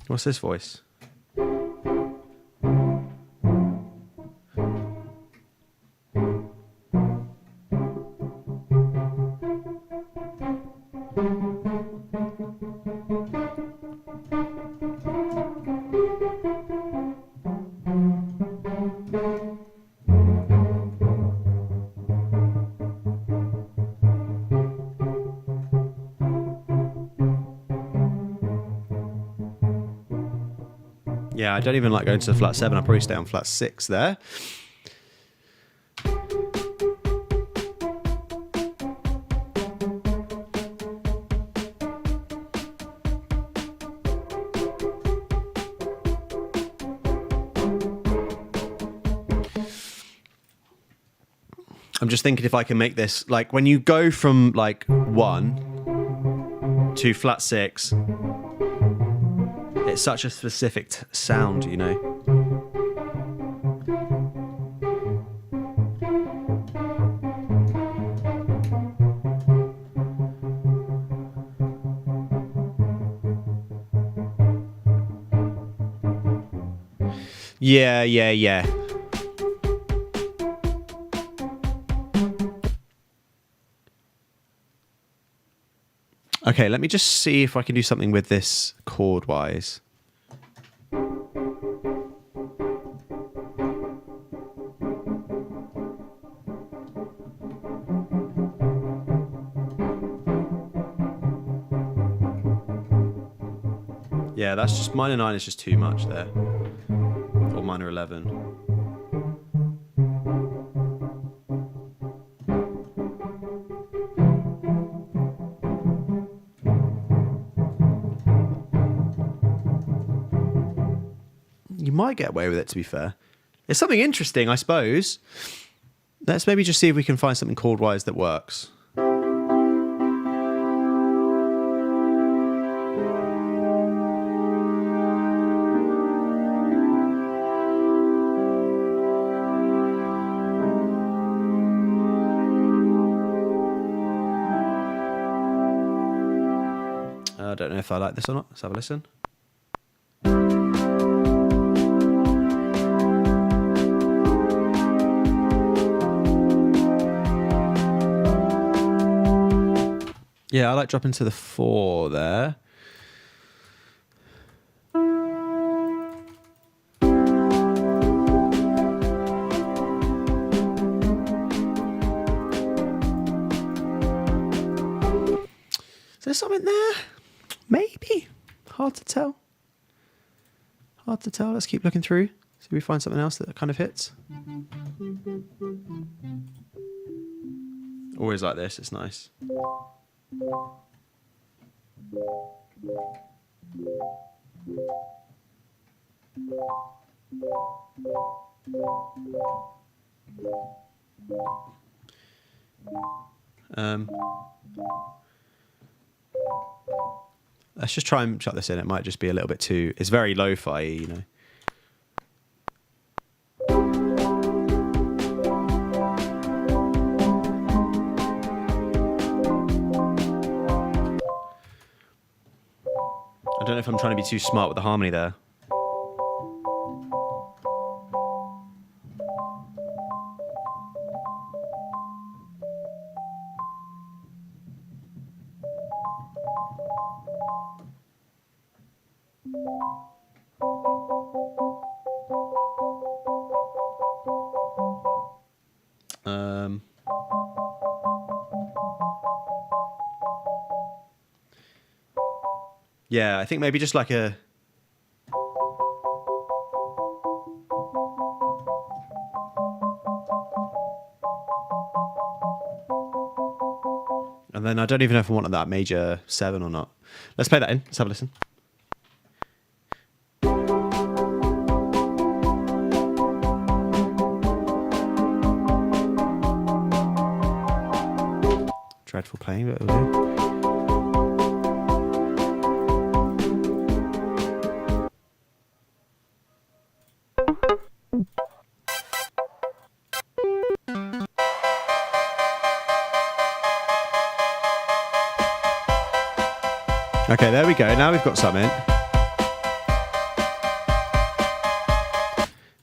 A: What's this voice? Yeah, I don't even like going to the flat 7. I'll probably stay on flat 6 there. I'm just thinking if I can make this, like when you go from like 1 to flat 6, it's such a specific sound, you know. Yeah. Okay, let me just see if I can do something with this chord-wise. Yeah, that's just minor 9 is just too much there. Or minor 11. You might get away with it, to be fair. It's something interesting, I suppose. Let's maybe just see if we can find something chord-wise that works. I don't know if I like this or not. Let's have a listen. Yeah, I like dropping to the 4 there. Is there something there? Maybe. Hard to tell. Hard to tell. Let's keep looking through. See if we find something else that kind of hits. Always like this. It's nice. Let's just try and chuck this in. It might just be a little bit too... It's very lo-fi, you know. I don't know if I'm trying to be too smart with the harmony there. Yeah, I think maybe just like a... And then I don't even know if I wanted that major 7 or not. Let's play that in. Let's have a listen. Dreadful playing, but it'll do. Okay, there we go. Now we've got something.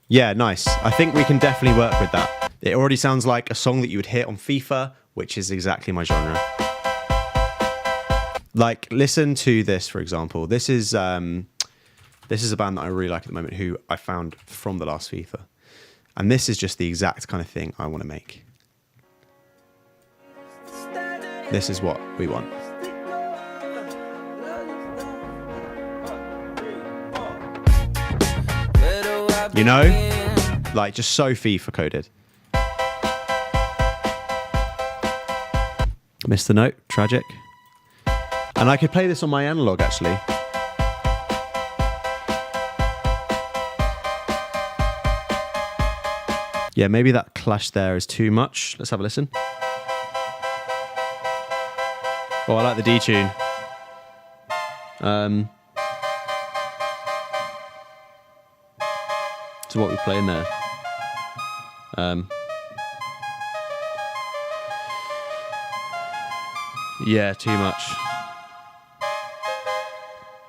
A: Yeah, nice. I think we can definitely work with that. It already sounds like a song that you would hit on FIFA, which is exactly my genre. Like, listen to this, for example. This is a band that I really like at the moment, who I found from the last FIFA. And this is just the exact kind of thing I want to make. This is what we want. You know? Like, just so FIFA coded. Missed the note. Tragic. And I could play this on my analog, actually. Yeah, maybe that clash there is too much. Let's have a listen. Oh, I like the D-tune. So what we playing there? Yeah, too much.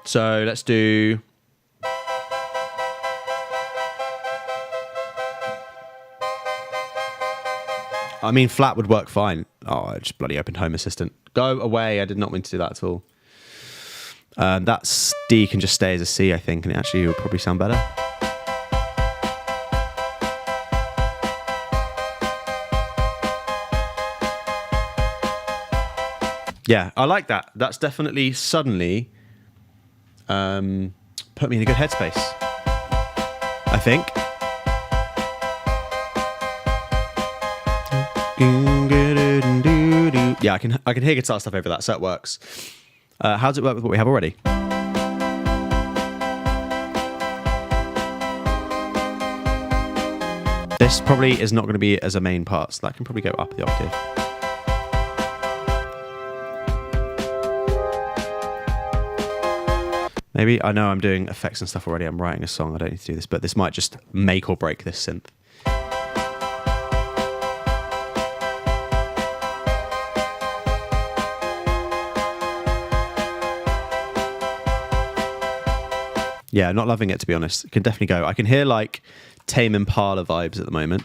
A: So let's do... I mean, flat would work fine. Oh, I just bloody opened Home Assistant. Go away. I did not mean to do that at all. That D can just stay as a C, I think, and it actually would probably sound better. Yeah, I like that. That's definitely suddenly put me in a good headspace, I think. Yeah, I can hear guitar stuff over that, so it works. How does it work with what we have already? This probably is not going to be as a main part, so that can probably go up the octave. Maybe, I know I'm doing effects and stuff already, I'm writing a song, I don't need to do this, but this might just make or break this synth. Yeah, not loving it, to be honest. It can definitely go. I can hear like Tame Impala vibes at the moment.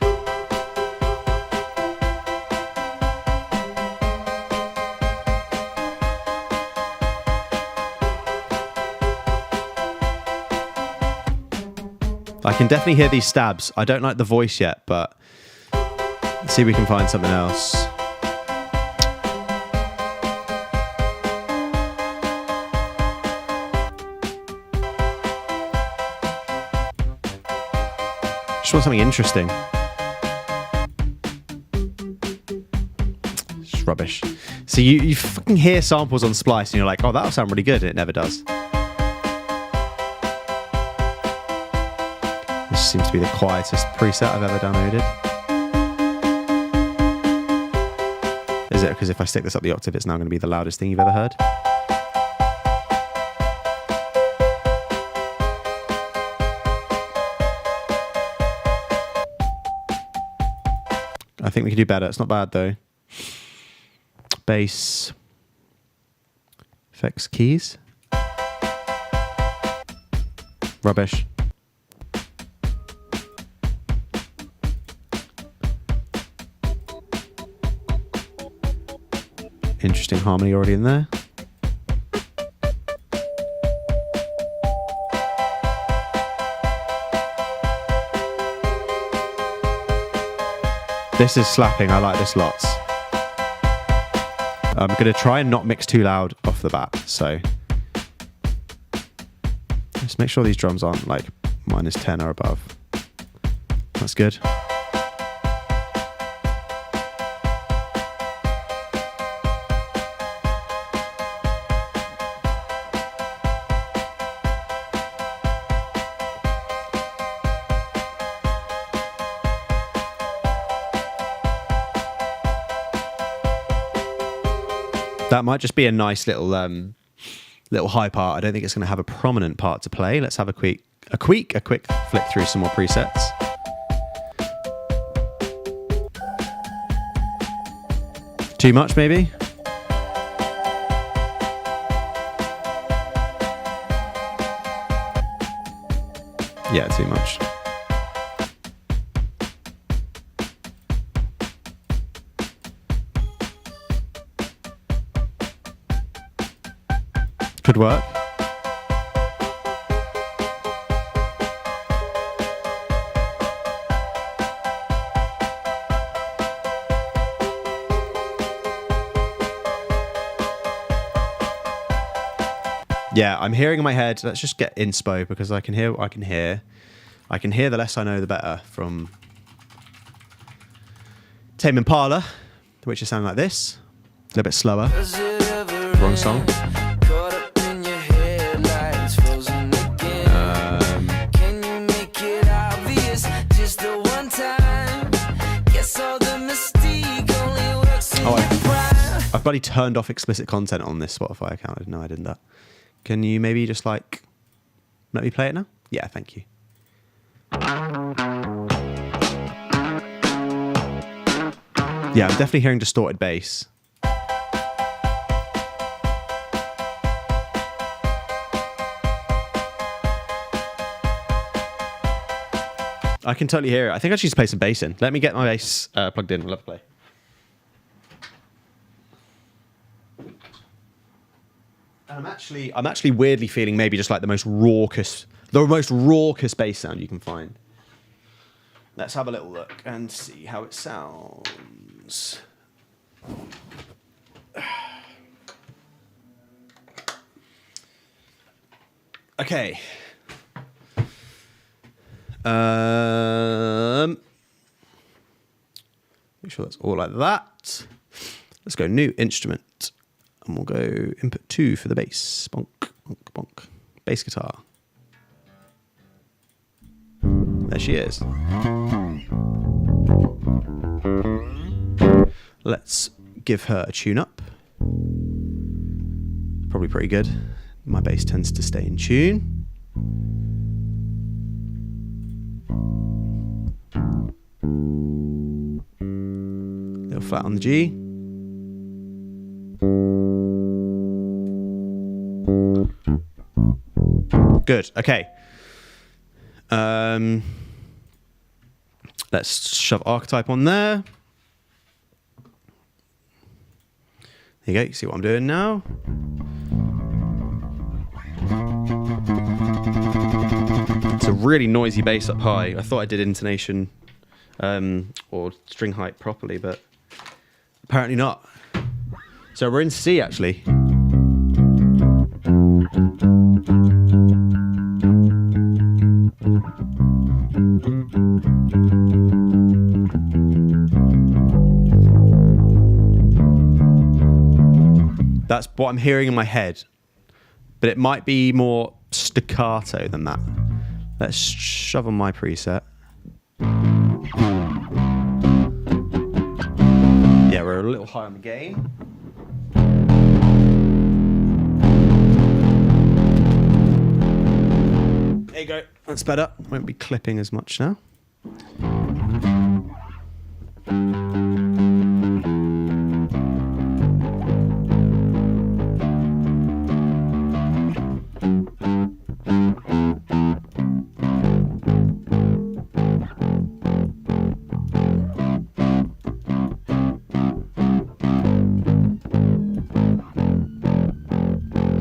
A: I can definitely hear these stabs. I don't like the voice yet, but let's see if we can find something else. Just want something interesting. It's rubbish. So you fucking hear samples on Splice and you're like, oh, that'll sound really good. And it never does. This seems to be the quietest preset I've ever downloaded. Is it because if I stick this up the octave, it's now going to be the loudest thing you've ever heard? I think we can do better. It's not bad though. Bass. Effects keys. Rubbish. Interesting harmony already in there. This is slapping. I like this lots. I'm going to try and not mix too loud off the bat. So just make sure these drums aren't like -10 or above. That's good. That might just be a nice little little high part. I don't think it's going to have a prominent part to play. Let's have a quick flick through some more presets. Too much, maybe? Yeah, too much. Could work. Yeah, I'm hearing in my head. Let's just get inspo because I can hear what I can hear. I can hear the less I know, the better from Tame Impala, which is sounding like this. A little bit slower. Wrong song. I've bloody turned off explicit content on this Spotify account. I didn't know I did that. Can you maybe just like let me play it now? Yeah, thank you. Yeah, I'm definitely hearing distorted bass. I can totally hear it. I think I should just play some bass in. Let me get my bass plugged in. We'll have to play. And I'm actually weirdly feeling maybe just like the most raucous bass sound you can find. Let's have a little look and see how it sounds. Okay. Make sure that's all like that. Let's go new instrument. And we'll go input 2 for the bass. Bonk, bonk, bonk. Bass guitar. There she is. Let's give her a tune up. Probably pretty good. My bass tends to stay in tune. Little flat on the G. Good. Okay. Let's shove archetype on there. There you go. You see what I'm doing now? It's a really noisy bass up high. I thought I did intonation or string height properly, but apparently not. So we're in C actually. That's what I'm hearing in my head, but it might be more staccato than that. Let's shove on my preset. Yeah, we're a little high on the gain. There you go. That's better. Won't be clipping as much now.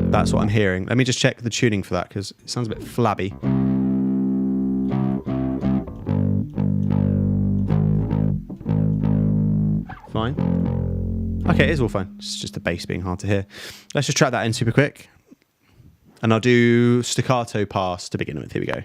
A: That's what I'm hearing. Let me just check the tuning for that because it sounds a bit flabby. Fine. Okay, it is all fine. It's just the bass being hard to hear. Let's just track that in super quick. And I'll do staccato pass to begin with. Here we go.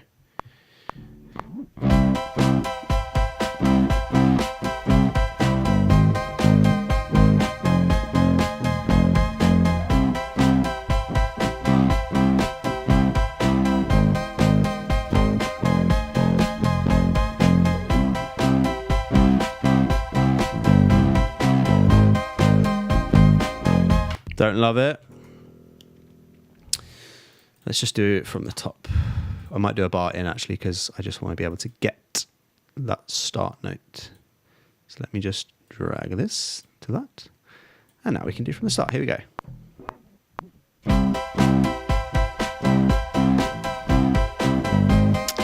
A: Don't love it. Let's just do it from the top. I might do a bar in actually because I just want to be able to get that start note. So let me just drag this to that. And now we can do from the start. Here we go.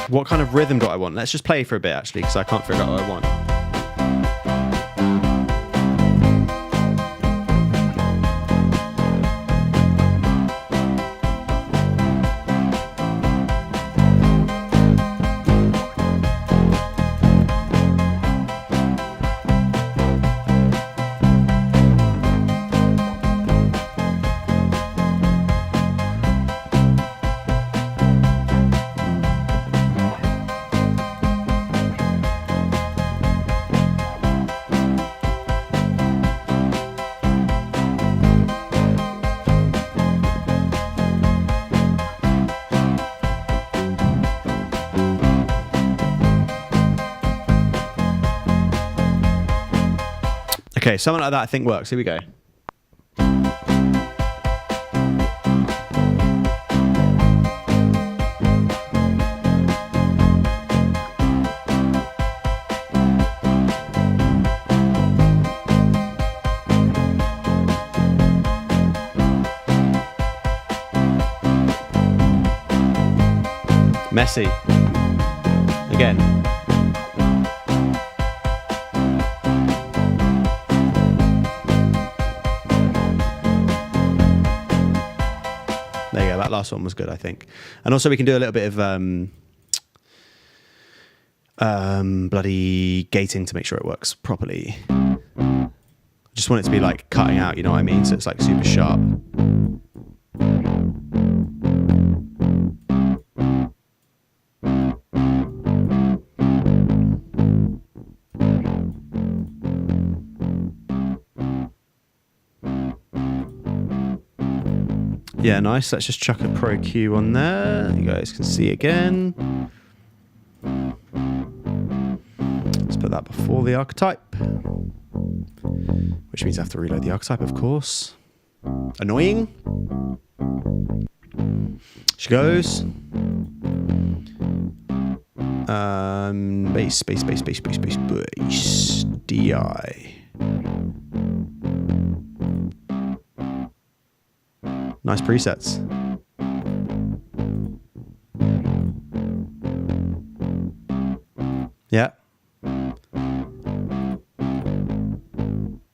A: What kind of rhythm do I want? Let's just play for a bit actually because I can't figure out what I want. Okay, something like that I think works. Here we go. Messy. Again. There you go, that last one was good, I think. And also we can do a little bit of bloody gating to make sure it works properly. I just want it to be like cutting out, you know what I mean? So it's like super sharp. Yeah, nice. Let's just chuck a Pro Q on there. You guys can see again. Let's put that before the archetype. Which means I have to reload the archetype, of course. Annoying. She goes. Bass, bass, bass, bass, bass, bass, bass. DI. Nice presets. Yeah.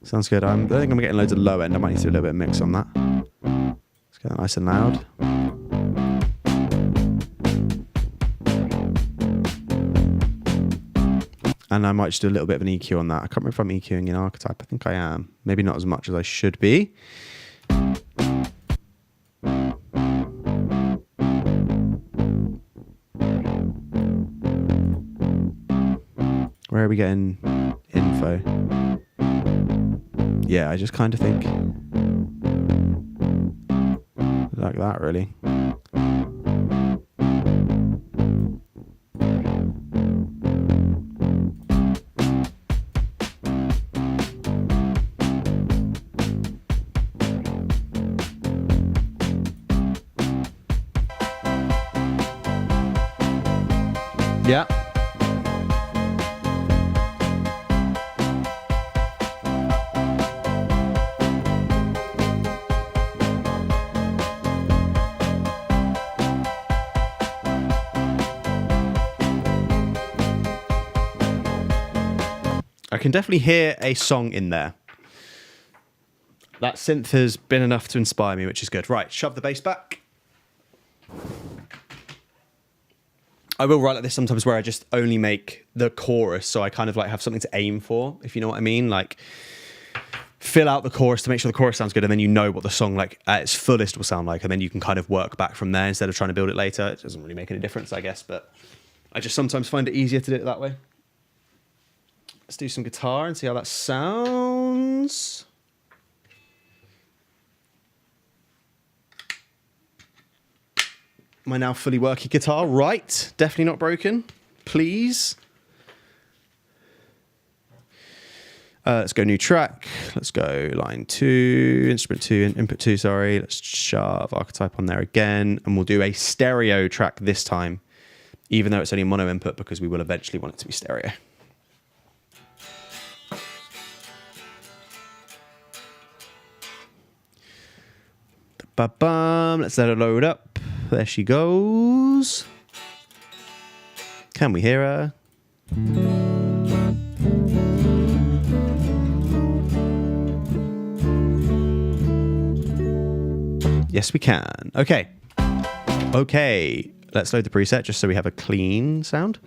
A: Sounds good. I think I'm getting loads of low end. I might need to do a little bit of mix on that. Let's get that nice and loud. And I might just do a little bit of an EQ on that. I can't remember if I'm EQing in Archetype. I think I am. Maybe not as much as I should be. Where are we getting info? Yeah, I just kind of think like that, really. Yeah. I can definitely hear a song in there. That synth has been enough to inspire me, which is good. Right, shove the bass back. I will write like this sometimes where I just only make the chorus, so I kind of like have something to aim for, if you know what I mean. Like, fill out the chorus to make sure the chorus sounds good, and then you know what the song like at its fullest will sound like, and then you can kind of work back from there instead of trying to build it later. It doesn't really make any difference, I guess, but I just sometimes find it easier to do it that way. Let's do some guitar and see how that sounds. My now fully working guitar, right? Definitely not broken. Please. Let's go new track. Let's go line 2, instrument 2, and input 2, sorry. Let's shove Archetype on there again. And we'll do a stereo track this time, even though it's only mono input, because we will eventually want it to be stereo. Ba-bum. Let's let her load up. There she goes. Can we hear her? Yes, we can. Okay. Okay. Let's load the preset just so we have a clean sound.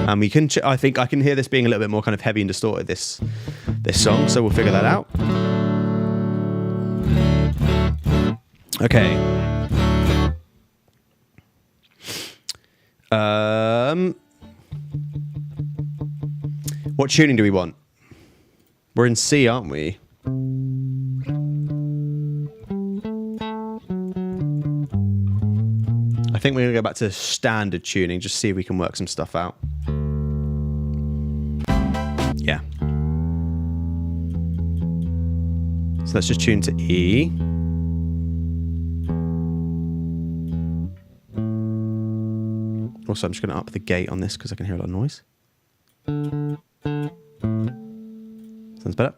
A: And we can, I think I can hear this being a little bit more kind of heavy and distorted, this song, so we'll figure that out. Okay. What tuning do we want? We're in C, aren't we? I think we're going to go back to standard tuning, just see if we can work some stuff out. Yeah. So let's just tune to E. Also, I'm just going to up the gate on this because I can hear a lot of noise. Sounds better.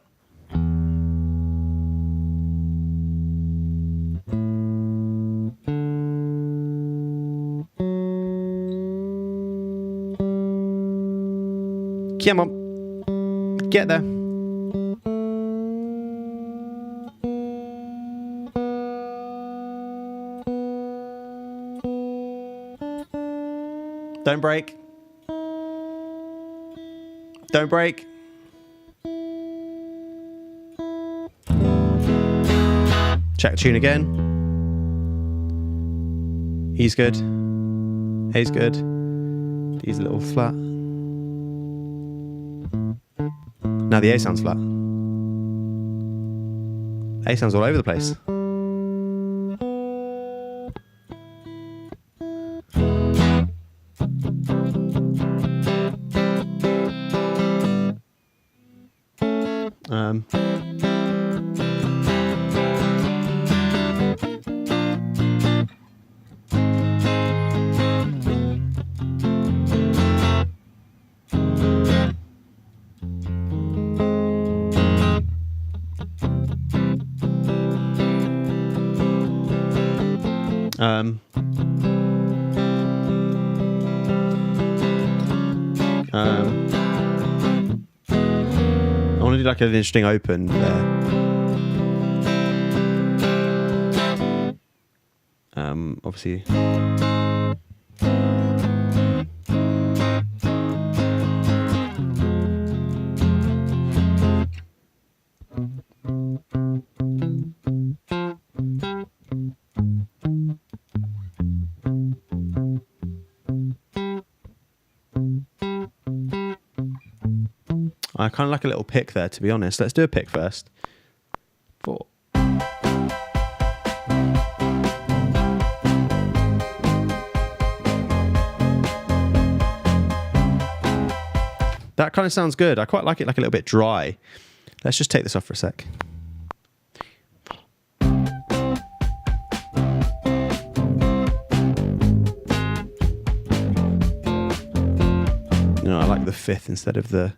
A: Come on. Get there. Don't break. Don't break. Check tune again. E's good. A's good. D's a little flat. Now the A sounds flat. A sounds all over the place. really like an interesting open there. Obviously. I kind of like a little pick there, to be honest. Let's do a pick first. 4. That kind of sounds good. I quite like it like a little bit dry. Let's just take this off for a sec. No, I like the 5th instead of the...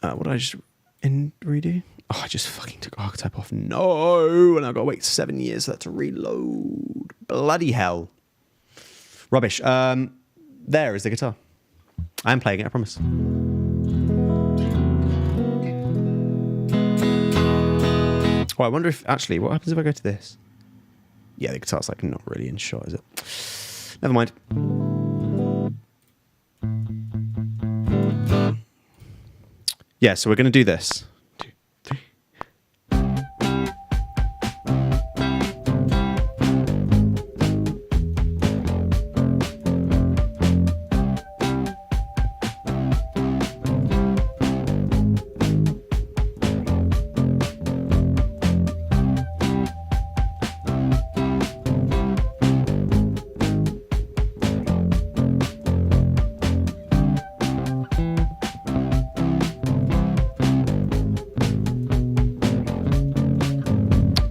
A: what did I just redo? Oh, I just fucking took archetype off. No! And I've got to wait 7 years for that to reload. Bloody hell. Rubbish. There is the guitar. I am playing it, I promise. Oh, I wonder if... Actually, what happens if I go to this? Yeah, the guitar's like not really in shot, is it? Never mind. Yeah, so we're going to do this. 2, 3.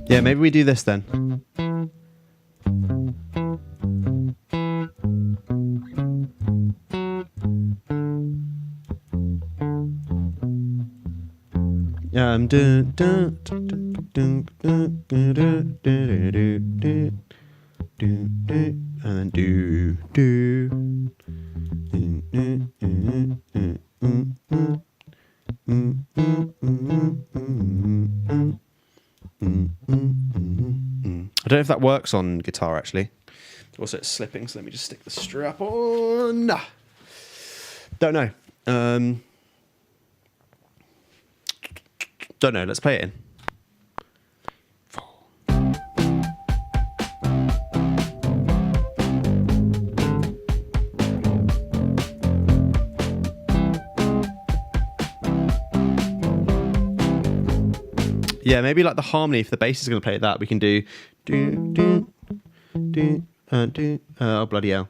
A: Yeah, maybe we do this then. And then do. I don't know if that works on guitar actually. Also, it's slipping, so let me just stick the strap on. Don't know. Don't know. Let's play it in. 4. Yeah, maybe like the harmony. If the bass is going to play that, we can do oh bloody hell.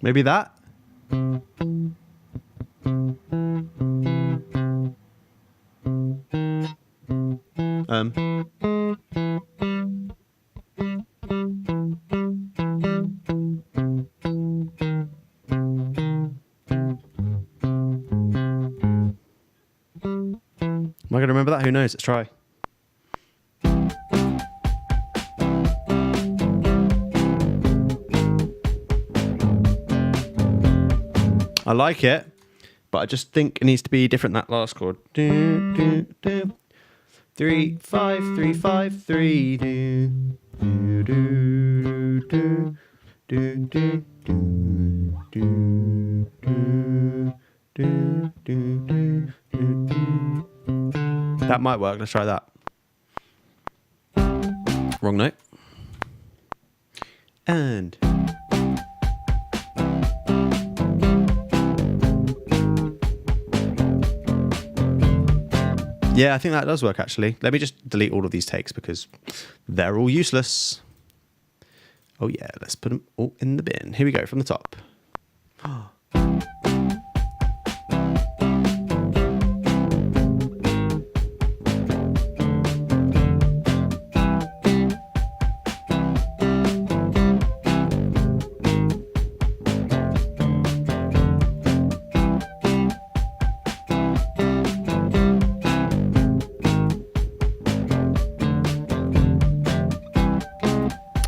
A: Maybe that. Am I going to remember that? Who knows? Let's try. I like it, but I just think it needs to be different, that last chord. 3 5 3 5 3 That might work. Let's try that. Wrong note. And yeah, I think that does work actually. Let me just delete all of these takes because they're all useless. Oh yeah, let's put them all in the bin. Here we go from the top.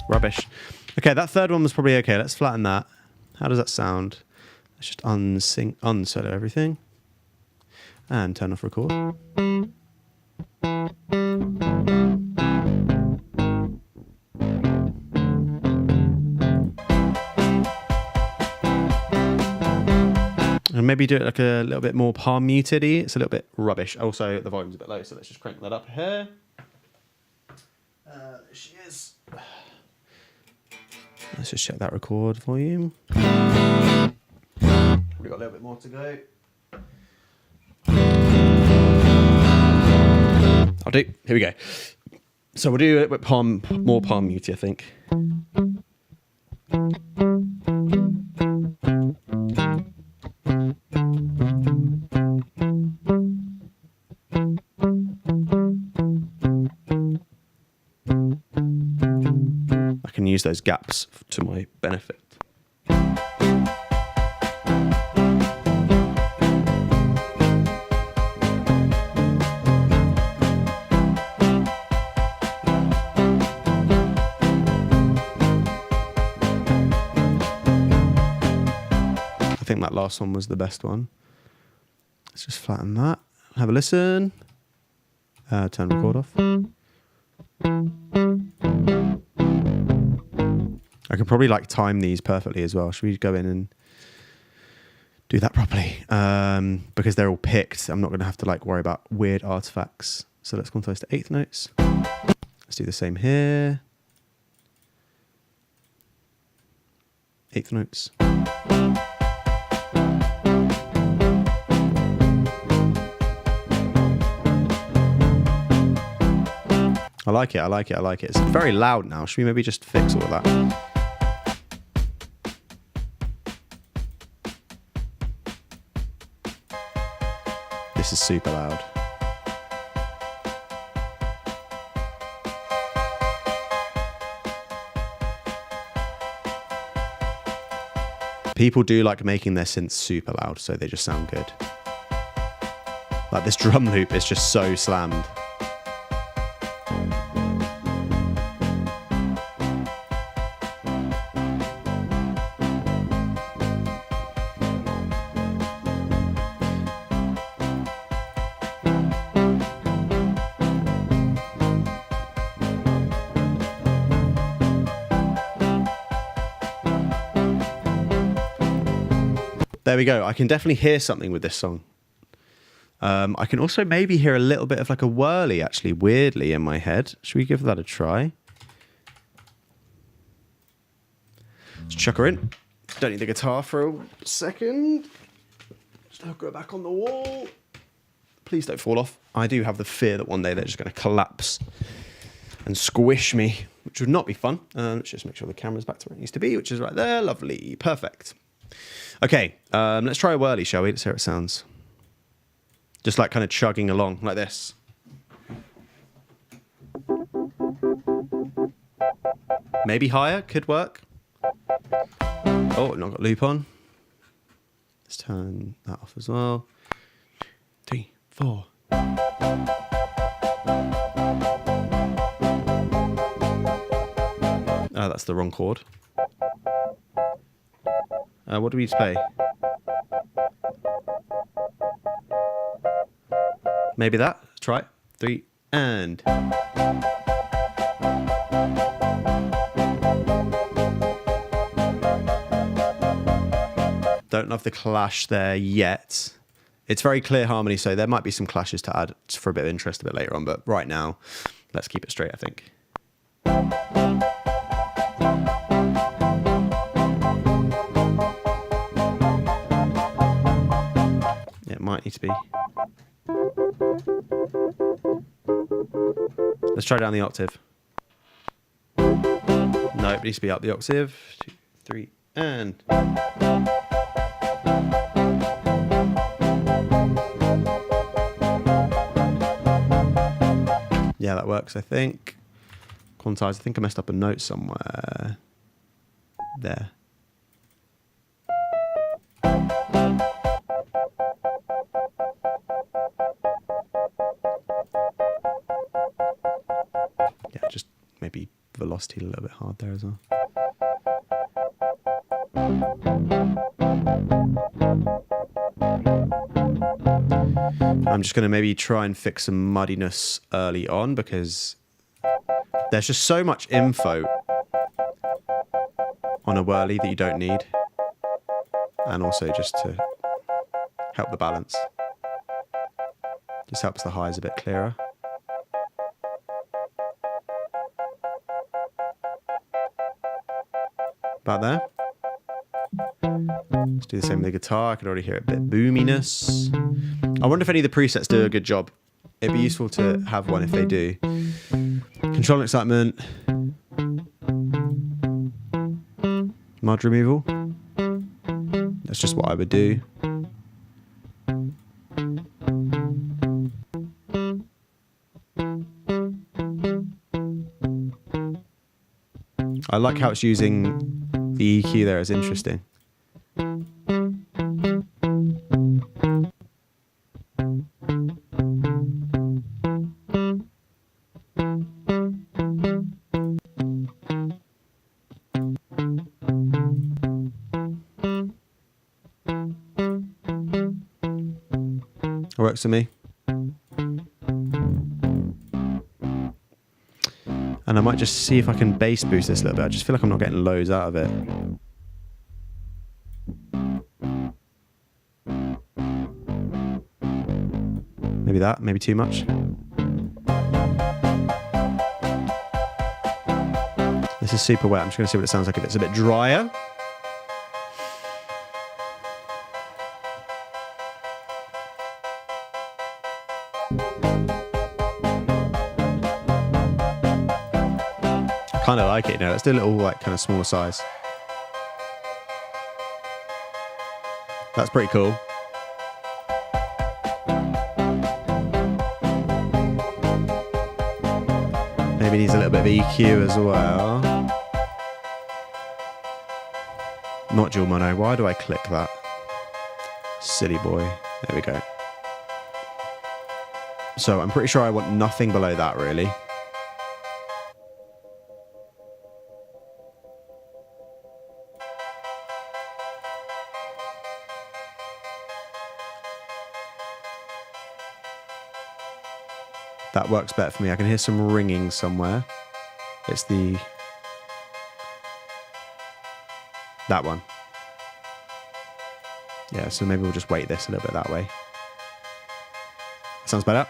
A: Rubbish. Okay, that third one was probably okay. Let's flatten that. How does that sound? Let's just unsolo everything. And turn off record. And maybe do it like a little bit more palm muted-y. It's a little bit rubbish. Also, the volume's a bit low, so let's just crank that up here. There she is. Let's just check that record volume. We've got a little bit more to go. I'll do. Here we go. So we'll do it with more palm muted, I think. I can use those gaps to my benefit. I think that last one was the best one. Let's just flatten that. Have a listen. Turn record off. I could probably like time these perfectly as well. Should we go in and do that properly? Because they're all picked, I'm not going to have to like worry about weird artifacts. So let's quantize to eighth notes. Let's do the same here. Eighth notes. I like it, I like it, I like it. It's very loud now. Should we maybe just fix all of that? This is super loud. People do like making their synths super loud, so they just sound good. Like this drum loop is just so slammed. There we go. I can definitely hear something with this song. I can also maybe hear a little bit of like a whirly, actually, weirdly in my head. Should we give that a try? Let's chuck her in. Don't need the guitar for a second. Just hook her back on the wall. Please don't fall off. I do have the fear that one day they're just going to collapse and squish me, which would not be fun. Let's just make sure the camera's back to where it needs to be, which is right there. Lovely. Perfect. Okay, let's try a whirly, shall we? Let's hear how it sounds. Just like kind of chugging along, like this. Maybe higher, could work. Oh, not got loop on. Let's turn that off as well. 3, 4. Oh, that's the wrong chord. What do we play? Maybe that. Let's try it. 3 and. Don't love the clash there yet. It's very clear harmony, so there might be some clashes to add for a bit of interest a bit later on, but right now, let's keep it straight, I think. It might need to be. Let's try down the octave. No, it needs to be up the octave. 2, 3, and... Yeah, that works, I think. Quantize, I think I messed up a note somewhere. There. Yeah, just maybe velocity a little bit hard there as well. I'm just going to maybe try and fix some muddiness early on because there's just so much info on a whirly that you don't need. And also just to help the balance. Just helps the highs a bit clearer. About there. Let's do the same with the guitar. I can already hear a bit boominess. I wonder if any of the presets do a good job. It'd be useful to have one if they do. Control and excitement. Mud removal. That's just what I would do. I like how it's using the EQ there. It's interesting. Works for me. And I might just see if I can bass boost this a little bit. I just feel like I'm not getting loads out of it. Maybe that, maybe too much. This is super wet. I'm just going to see what it sounds like if it's a bit drier. Kind of like it, you know. Let's do a little, like, kind of smaller size. That's pretty cool. Maybe needs a little bit of EQ as well. Not dual mono. Why do I click that? Silly boy. There we go. So I'm pretty sure I want nothing below that, really. That works better for me. I can hear some ringing somewhere. It's that one. Yeah, so maybe we'll just weight this a little bit that way. Sounds better.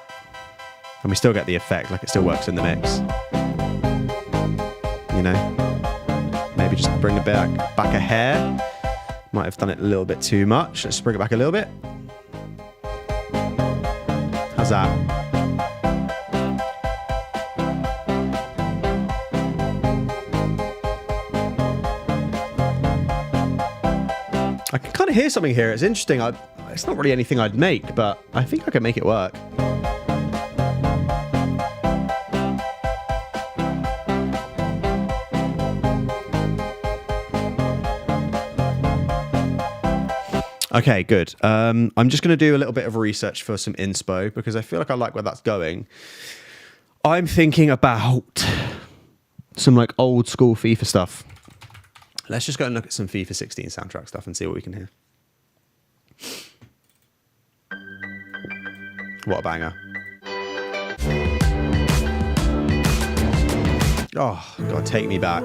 A: And we still get the effect, like it still works in the mix. You know? Maybe just bring it back a hair. Might have done it a little bit too much. Let's bring it back a little bit. How's that? I can kind of hear something here. It's interesting. It's not really anything I'd make, but I think I can make it work. Okay, good. I'm just going to do a little bit of research for some inspo because I feel like I like where that's going. I'm thinking about some like old school FIFA stuff. Let's just go and look at some FIFA 16 soundtrack stuff and see what we can hear. What a banger. Oh, God, take me back.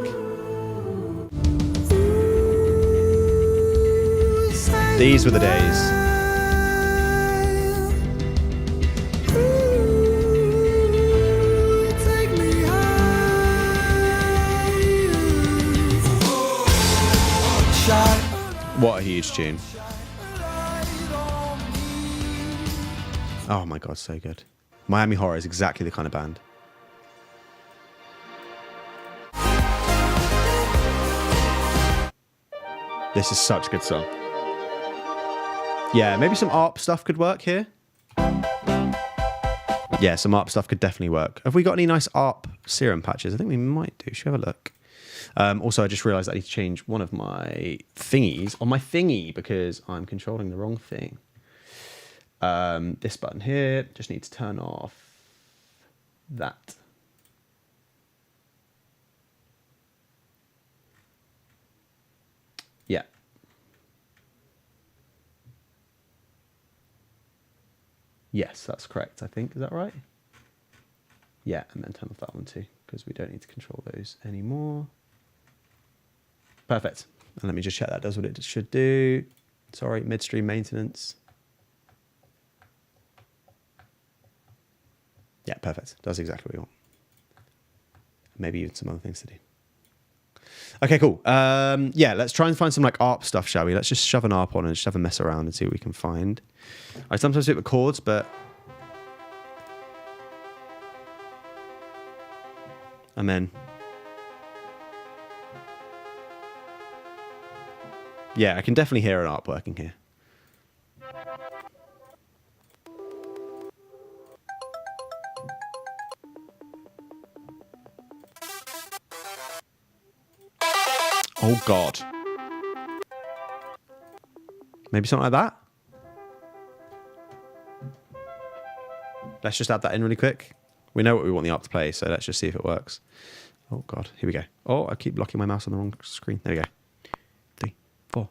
A: These were the days. What a huge tune. Oh my God, so good. Miami Horror is exactly the kind of band. This is such a good song. Yeah, maybe some ARP stuff could work here. Yeah, some ARP stuff could definitely work. Have we got any nice ARP serum patches? I think we might do. Should we have a look? Also, I just realized I need to change one of my thingies on my thingy because I'm controlling the wrong thing. This button here, just need to turn off that. Yeah. Yes, that's correct, I think. Is that right? Yeah, and then turn off that one too, because we don't need to control those anymore. Perfect. And let me just check that does what it should do. Sorry, midstream maintenance. Yeah, perfect. Does exactly what we want. Maybe even some other things to do. Okay, cool. Yeah, let's try and find some like ARP stuff, shall we? Let's just shove an ARP on and just have a mess around and see what we can find. I sometimes do it with chords, but... And then... Yeah, I can definitely hear an ARP working here. Oh, God. Maybe something like that? Let's just add that in really quick. We know what we want the ARP to play, so let's just see if it works. Oh, God. Here we go. Oh, I keep locking my mouse on the wrong screen. There we go. 3, 4.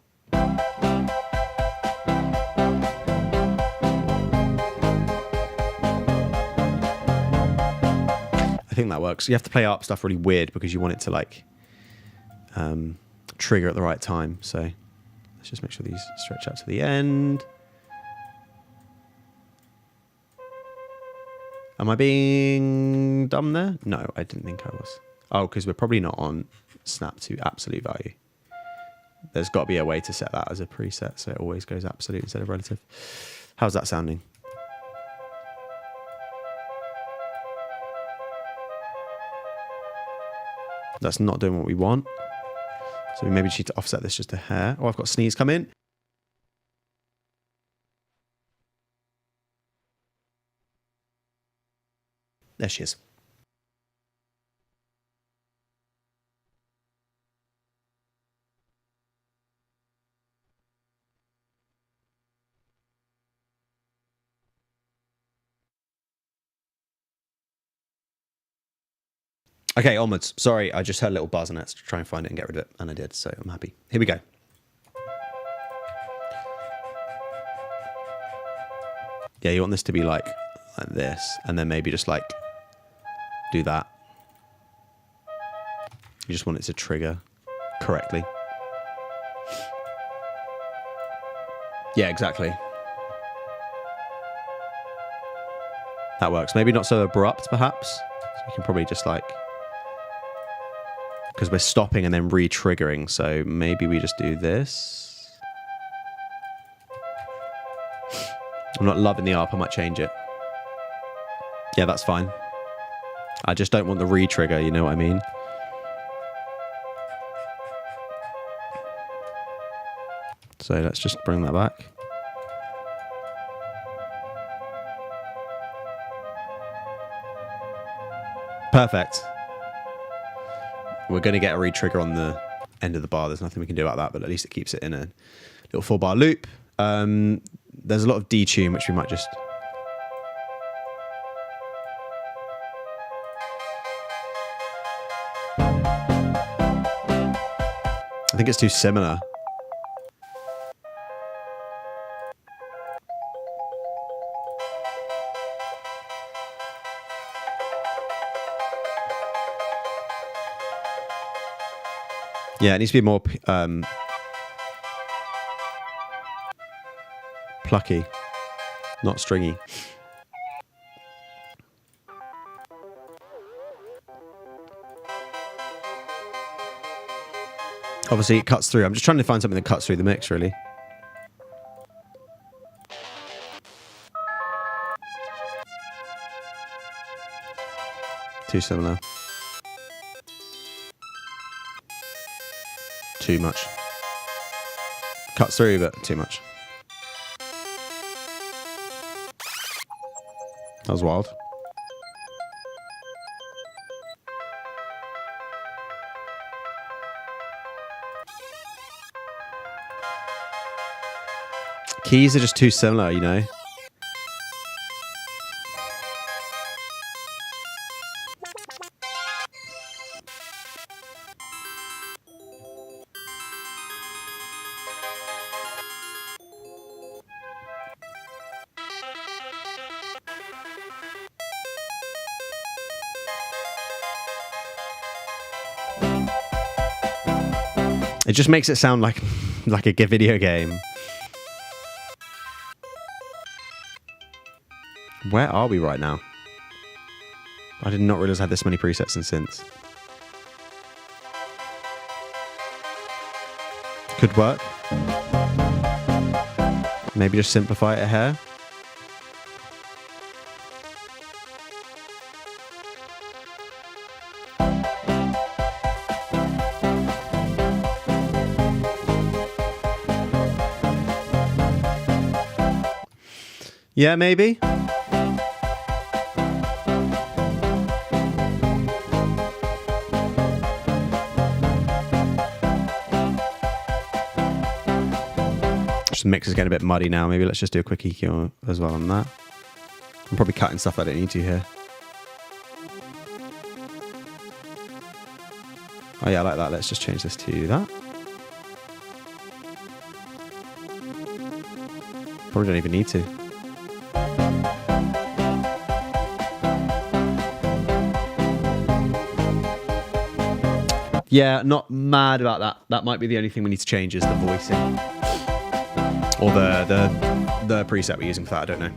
A: I think that works. You have to play ARP stuff really weird because you want it to, like, trigger at the right time. So let's just make sure these stretch out to the end. Am I being dumb there? No, I didn't think I was. Oh, because we're probably not on snap to absolute value. There's got to be a way to set that as a preset so it always goes absolute instead of relative. How's that sounding? That's not doing what we want. So we maybe just need to offset this just a hair. Oh, I've got Sneeze come in. There she is. Okay, onwards. Sorry, I just heard a little buzz and I had to try and find it and get rid of it. And I did, so I'm happy. Here we go. Yeah, you want this to be like this. And then maybe just like do that. You just want it to trigger correctly. Yeah, exactly. That works. Maybe not so abrupt, perhaps. So we can probably just like... Because we're stopping and then re-triggering, so maybe we just do this. I'm not loving the ARP, I might change it. Yeah, that's fine. I just don't want the re-trigger, you know what I mean? So let's just bring that back. Perfect. We're going to get a re-trigger on the end of the bar. There's nothing we can do about that, but at least it keeps it in a little 4-bar loop. There's a lot of detune, which we might just... I think it's too similar. Yeah, it needs to be more plucky, not stringy. Obviously, it cuts through. I'm just trying to find something that cuts through the mix, really. Too similar. Too much. Cuts through, but too much. That was wild. Keys are just too similar, you know? It just makes it sound like a video game. Where are we right now? I did not realize I had this many presets and synths. Could work. Maybe just simplify it a hair. Yeah, maybe. Just the mix is getting a bit muddy now. Maybe let's just do a quick EQ as well on that. I'm probably cutting stuff I don't need to here. Oh yeah, I like that. Let's just change this to that. Probably don't even need to. Yeah, not mad about that. That might be the only thing we need to change is the voicing. Or the preset we're using for that, I don't know.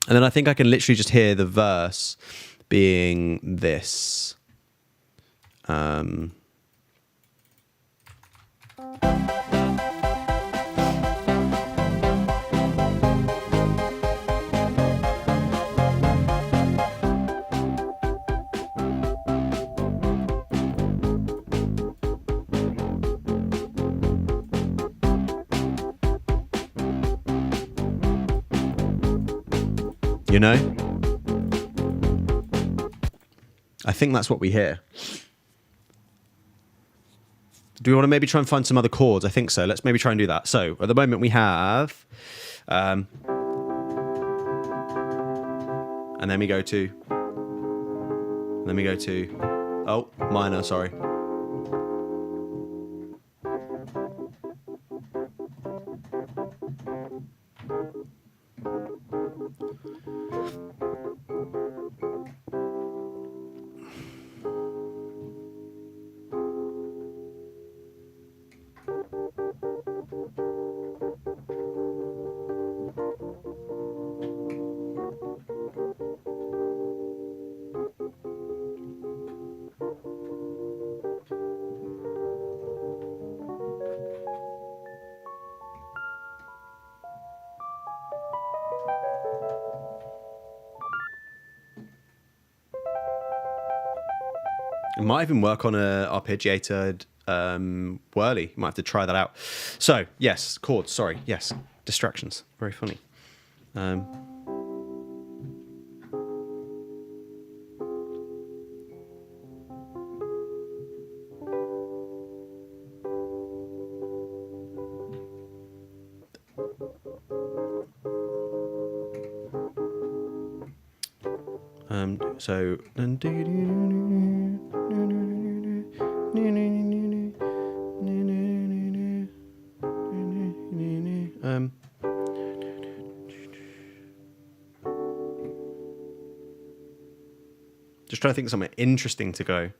A: And then I think I can literally just hear the verse being this. You know? I think that's what we hear. Do we want to maybe try and find some other chords? I think so. Let's maybe try and do that. So at the moment we have... and then we go to... Oh, minor, sorry. It might even work on a arpeggiated whirly. You might have to try that out. So, yes, chords, sorry. Yes, distractions. Very funny. So... just trying to think of something interesting to go.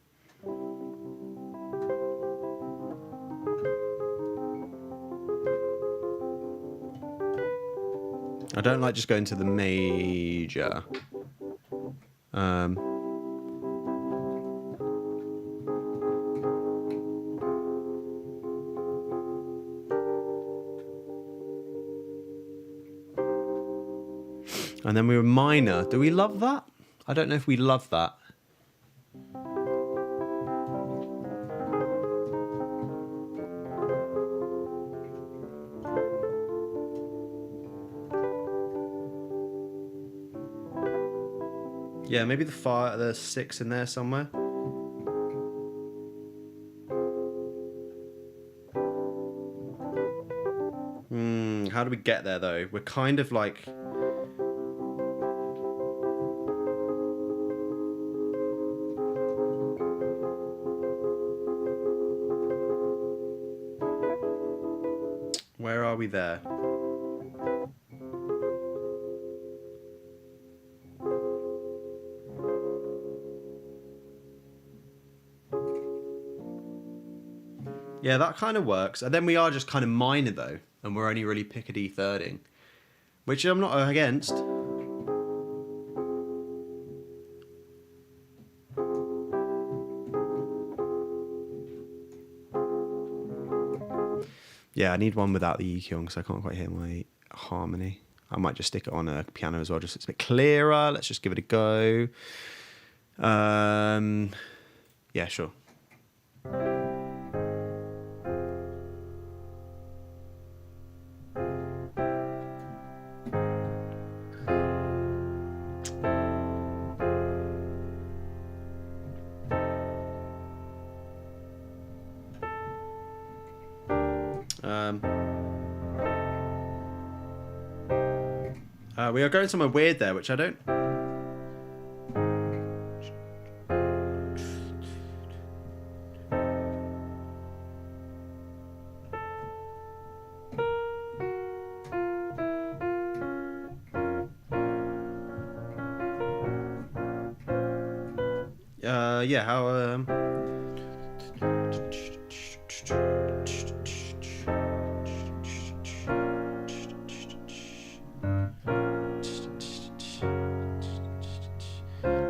A: I don't like just going to the major. And then we were minor. Do we love that? I don't know if we love that. Yeah, maybe the 6 in there somewhere. How do we get there though? We're kind of like... Where are we there? Yeah, that kind of works. And then we are just kind of minor though, and we're only really pickety thirding, which I'm not against. Yeah, I need one without the EQ on because I can't quite hear my harmony. I might just stick it on a piano as well, just so it's a bit clearer. Let's just give it a go. Yeah, sure. We are going somewhere weird there, which I don't... Yeah, how...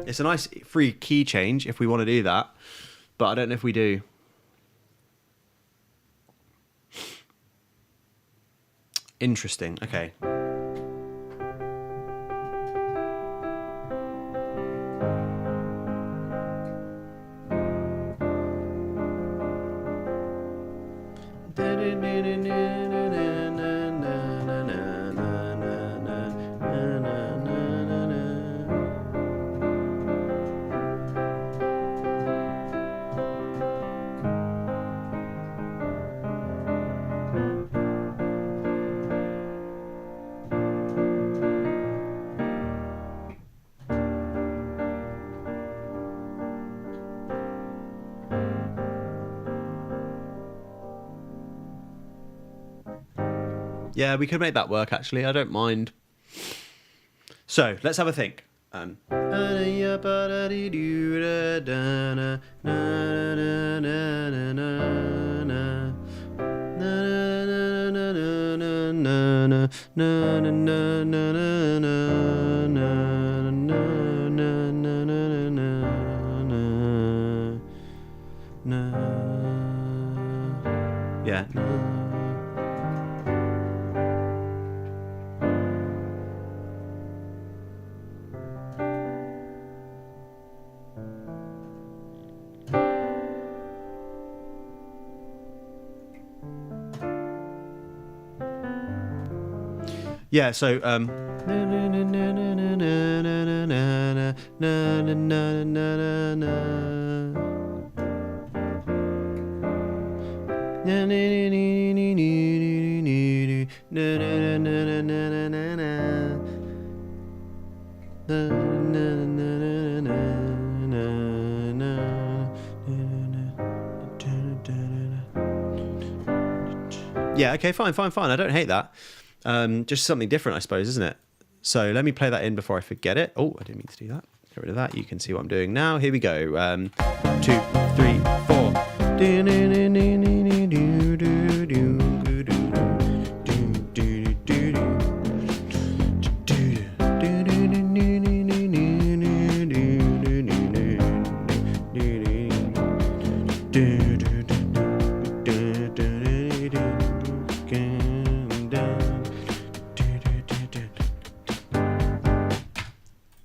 A: It's a nice free key change if we want to do that, but I don't know if we do. Interesting. Okay. Yeah, we could make that work, actually. I don't mind. So, let's have a think. Yeah. Yeah, so yeah, okay, fine. I don't hate that. Just something different, I suppose, isn't it? So let me play that in before I forget it. Oh, I didn't mean to do that. Get rid of that. You can see what I'm doing now. Here we go. 2, 3, 4.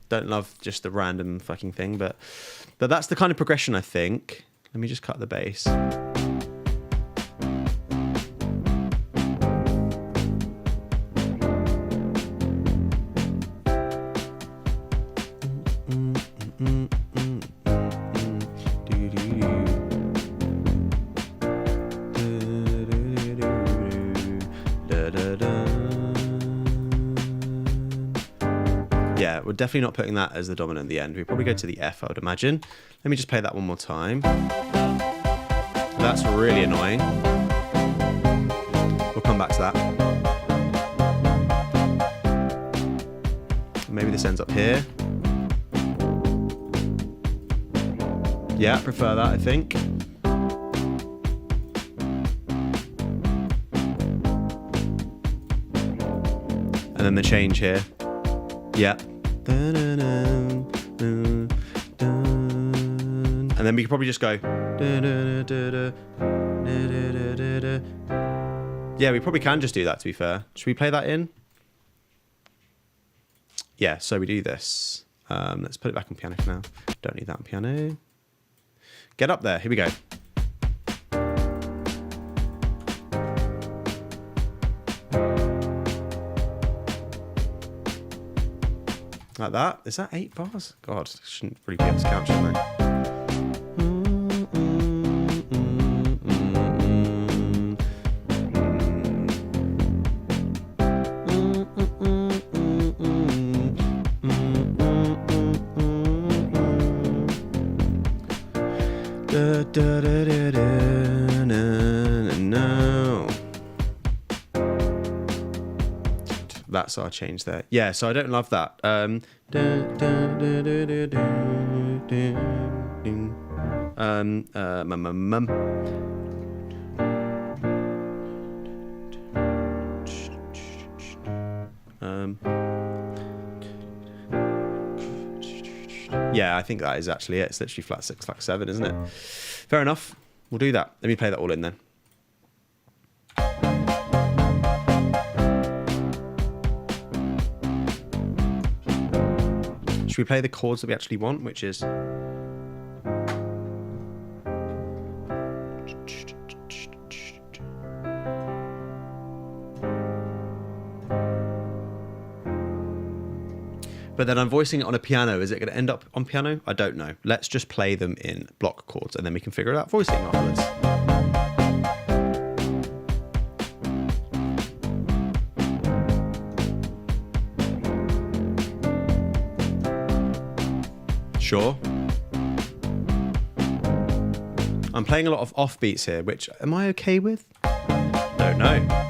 A: Don't love just the random fucking thing, but that's the kind of progression, I think. Let me just cut the bass. we're definitely not putting that as the dominant at the end. We probably go to the F, I would imagine. Let me just play that one more time. That's really annoying. We'll come back to that. Maybe this ends up here. Yeah, prefer that, I think. And then the change here. Yeah. And then we could probably just go. Yeah, we probably can just do that, to be fair. Should we play that in? Yeah, so we do this. Let's put it back on piano for now. Don't need that on piano. Get up there. Here we go. Like that. Is that 8 bars? God, shouldn't really be able to count, shouldn't I? No. That's our change there. Yeah, so I don't love that. Yeah, I think that is actually it. It's literally flat 6, flat 7, isn't it? Fair enough. We'll do that. Let me play that all in then. Should we play the chords that we actually want, which is... But then I'm voicing it on a piano. Is it going to end up on piano? I don't know. Let's just play them in block chords and then we can figure it out voicing afterwards. Sure. I'm playing a lot of offbeats here, which am I okay with? Don't know.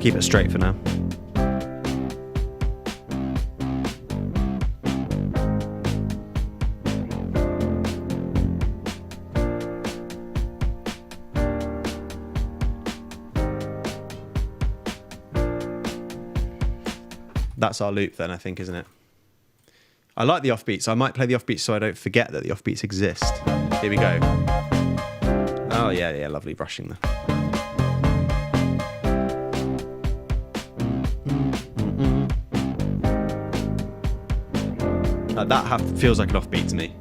A: Keep it straight for now. That's our loop then, I think, isn't it? I like the offbeats. I might play the offbeats so I don't forget that the offbeats exist. Here we go. Oh, yeah, lovely brushing there. That feels like an offbeat to me.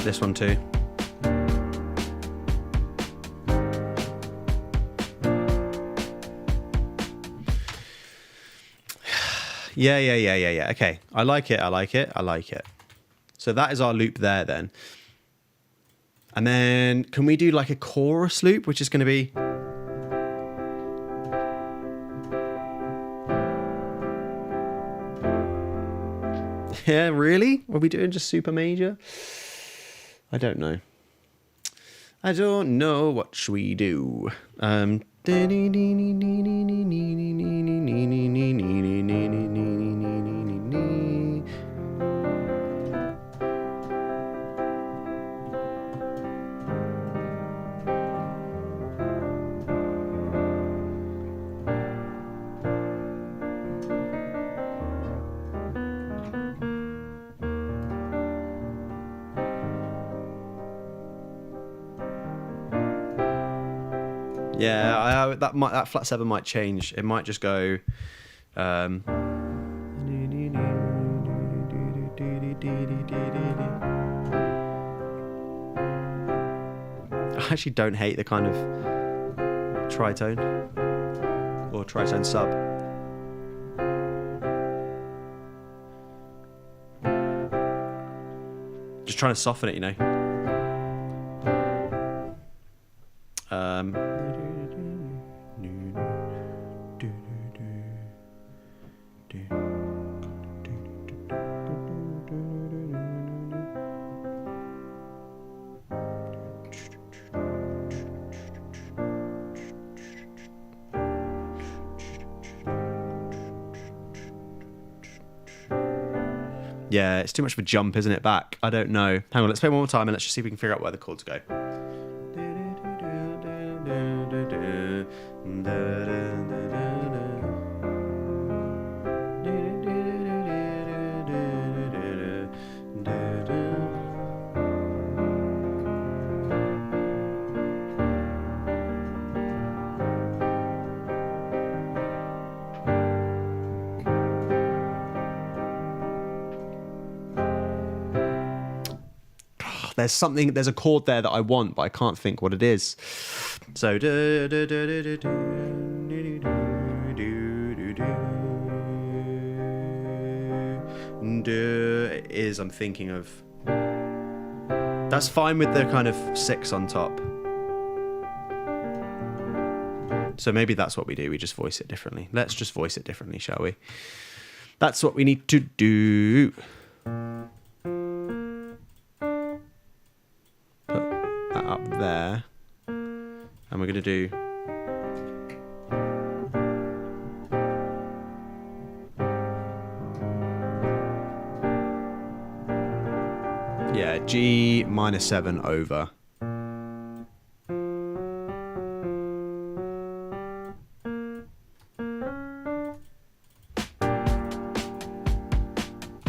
A: This one too. Yeah. Okay. I like it. So that is our loop there then. And then can we do like a chorus loop, which is going to be... Yeah, really? Are we doing just super major? I don't know. What should we do? Yeah, that flat 7 might change. It might just go. I actually don't hate the kind of tritone or tritone sub. trying to soften it, you know. Yeah, it's too much of a jump, isn't it, back? I don't know. Hang on, let's play one more time and let's just see if we can figure out where the chords go. There's a chord there that I want, but I can't think what it is. So is I'm thinking of. That's fine with the kind of 6 on top. So maybe that's what we do. We just voice it differently. Let's just voice it differently, shall we? That's what we need to do. Up there, and we're going to do G minor 7 over.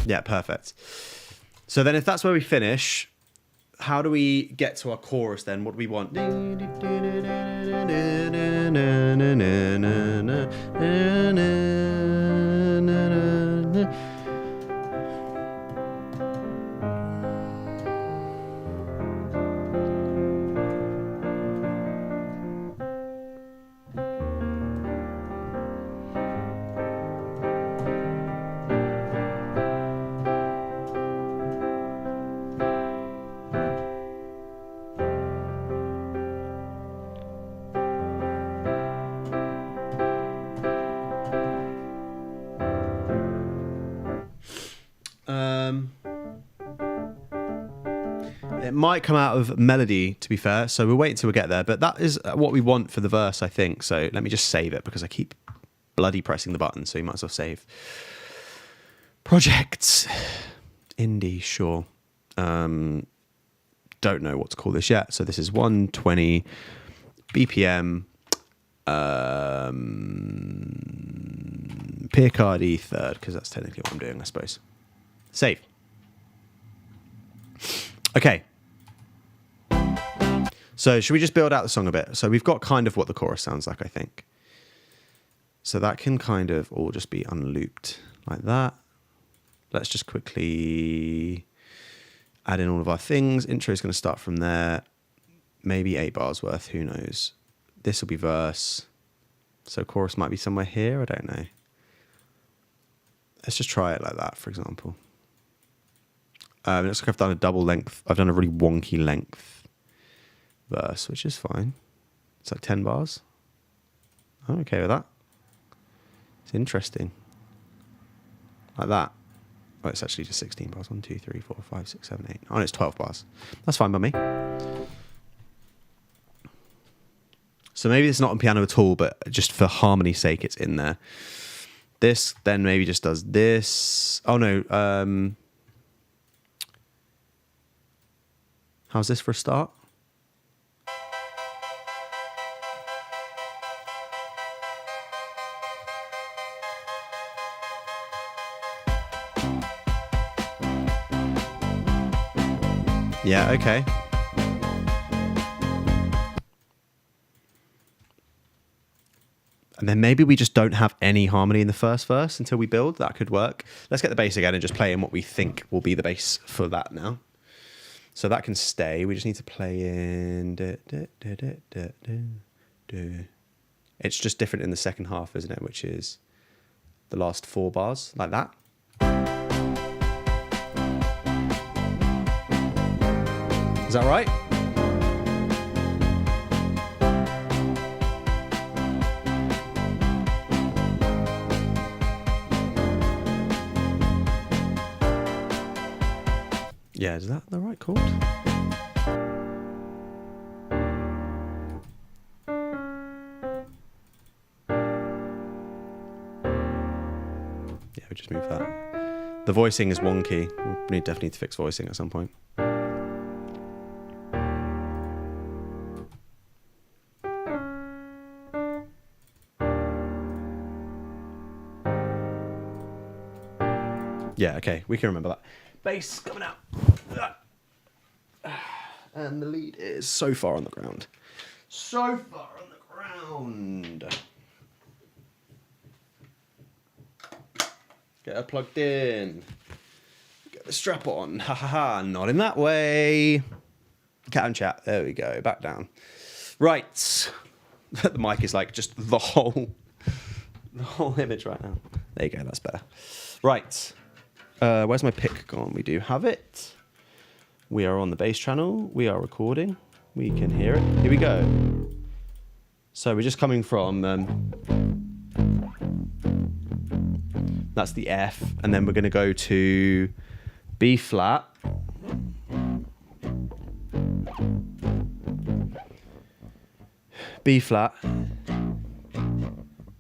A: Yeah, perfect. So then if that's where we finish, how do we get to our chorus then? What do we want? It might come out of melody, to be fair, so we'll wait until we get there, but that is what we want for the verse, I think. So let me just save it, because I keep bloody pressing the button, so you might as well save. Projects. Indie, sure. Don't know what to call this yet. So this is 120 BPM. Picardy third, because that's technically what I'm doing, I suppose. Save. Okay. So should we just build out the song a bit? So we've got kind of what the chorus sounds like, I think. So that can kind of all just be unlooped like that. Let's just quickly add in all of our things. Intro is going to start from there. Maybe 8 bars worth, who knows. This will be verse. So chorus might be somewhere here, I don't know. Let's just try it like that, for example. It looks like I've done a double length. I've done a really wonky length verse, which is fine. It's like 10 bars. I'm okay with that. It's interesting. Like that. Oh, it's actually just 16 bars. 1, 2, 3, 4, 5, 6, 7, 8. Oh, no, it's 12 bars. That's fine by me. So maybe it's not on piano at all, but just for harmony's sake, it's in there. This then maybe just does this. Oh, no. How's this for a start? Yeah, okay. And then maybe we just don't have any harmony in the first verse until we build. That could work. Let's get the bass again and just play in what we think will be the bass for that now. So that can stay. We just need to play in... It's just different in the second half, isn't it? Which is the last 4 bars, like that. Is that right? Yeah, is that the right chord? Yeah, we just move that. The voicing is wonky. We definitely need to fix voicing at some point. Yeah, okay, we can remember that. Bass coming out. And the lead is so far on the ground. So far on the ground. Get her plugged in. Get the strap on. Ha ha ha. Not in that way. Cat and chat. There we go. Back down. Right. The mic is like just the whole image right now. There you go. That's better. Right. Where's my pick gone? We do have it. We are on the bass channel. We are recording. We can hear it. Here we go. So we're just coming from... that's the F. And then we're going to go to B flat. B flat.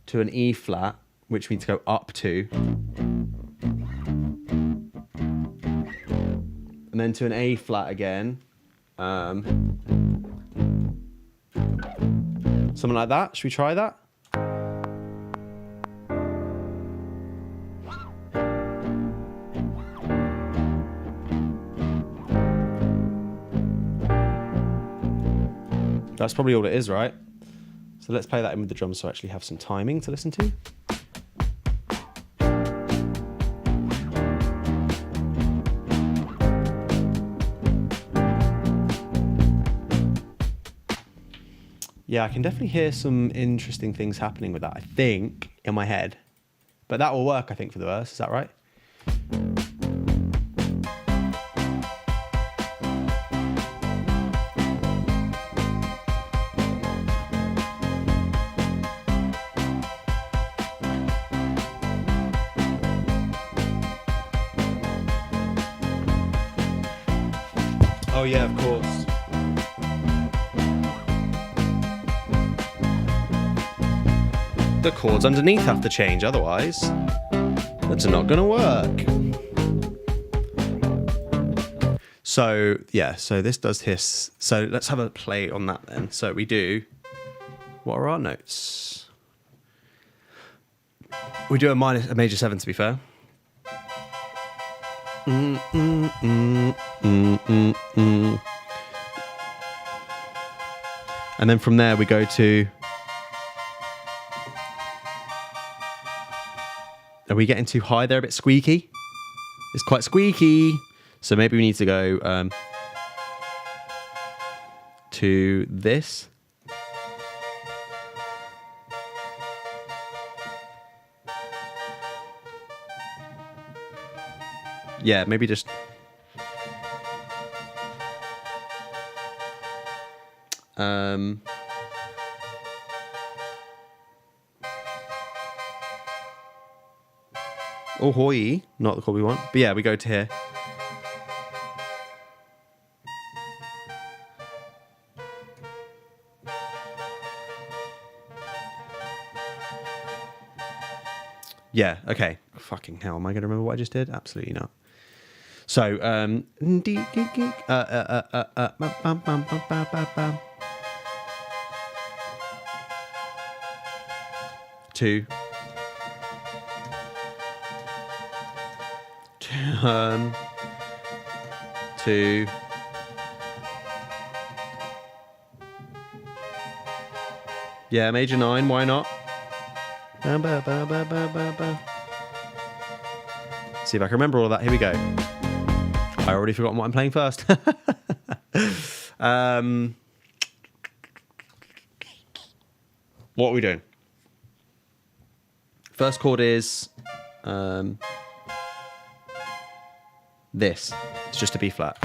A: To an E flat, which we need to go up to. And then to an A flat again. Something like that. Should we try that? That's probably all it is, right? So let's play that in with the drums so I actually have some timing to listen to. Yeah, I can definitely hear some interesting things happening with that, I think, in my head. But that will work, I think, for the verse. Is that right? Oh, yeah, of course. The chords underneath have to change, otherwise that's not going to work. So, yeah, so this does hiss. So let's have a play on that then. So we do, what are our notes? We do a major 7 to be fair. And then from there we go to... Are we getting too high there? A bit squeaky? It's quite squeaky. So maybe we need to go to this. Yeah, maybe just... Oh, hoi, not the chord we want. But yeah, we go to here. Yeah, okay. Fucking hell, am I going to remember what I just did? Absolutely not. So, two. Turn. Two. Yeah, major 9, why not? See if I can remember all of that. Here we go. I already forgotten what I'm playing first. What are we doing? First chord is this. It's just a B flat.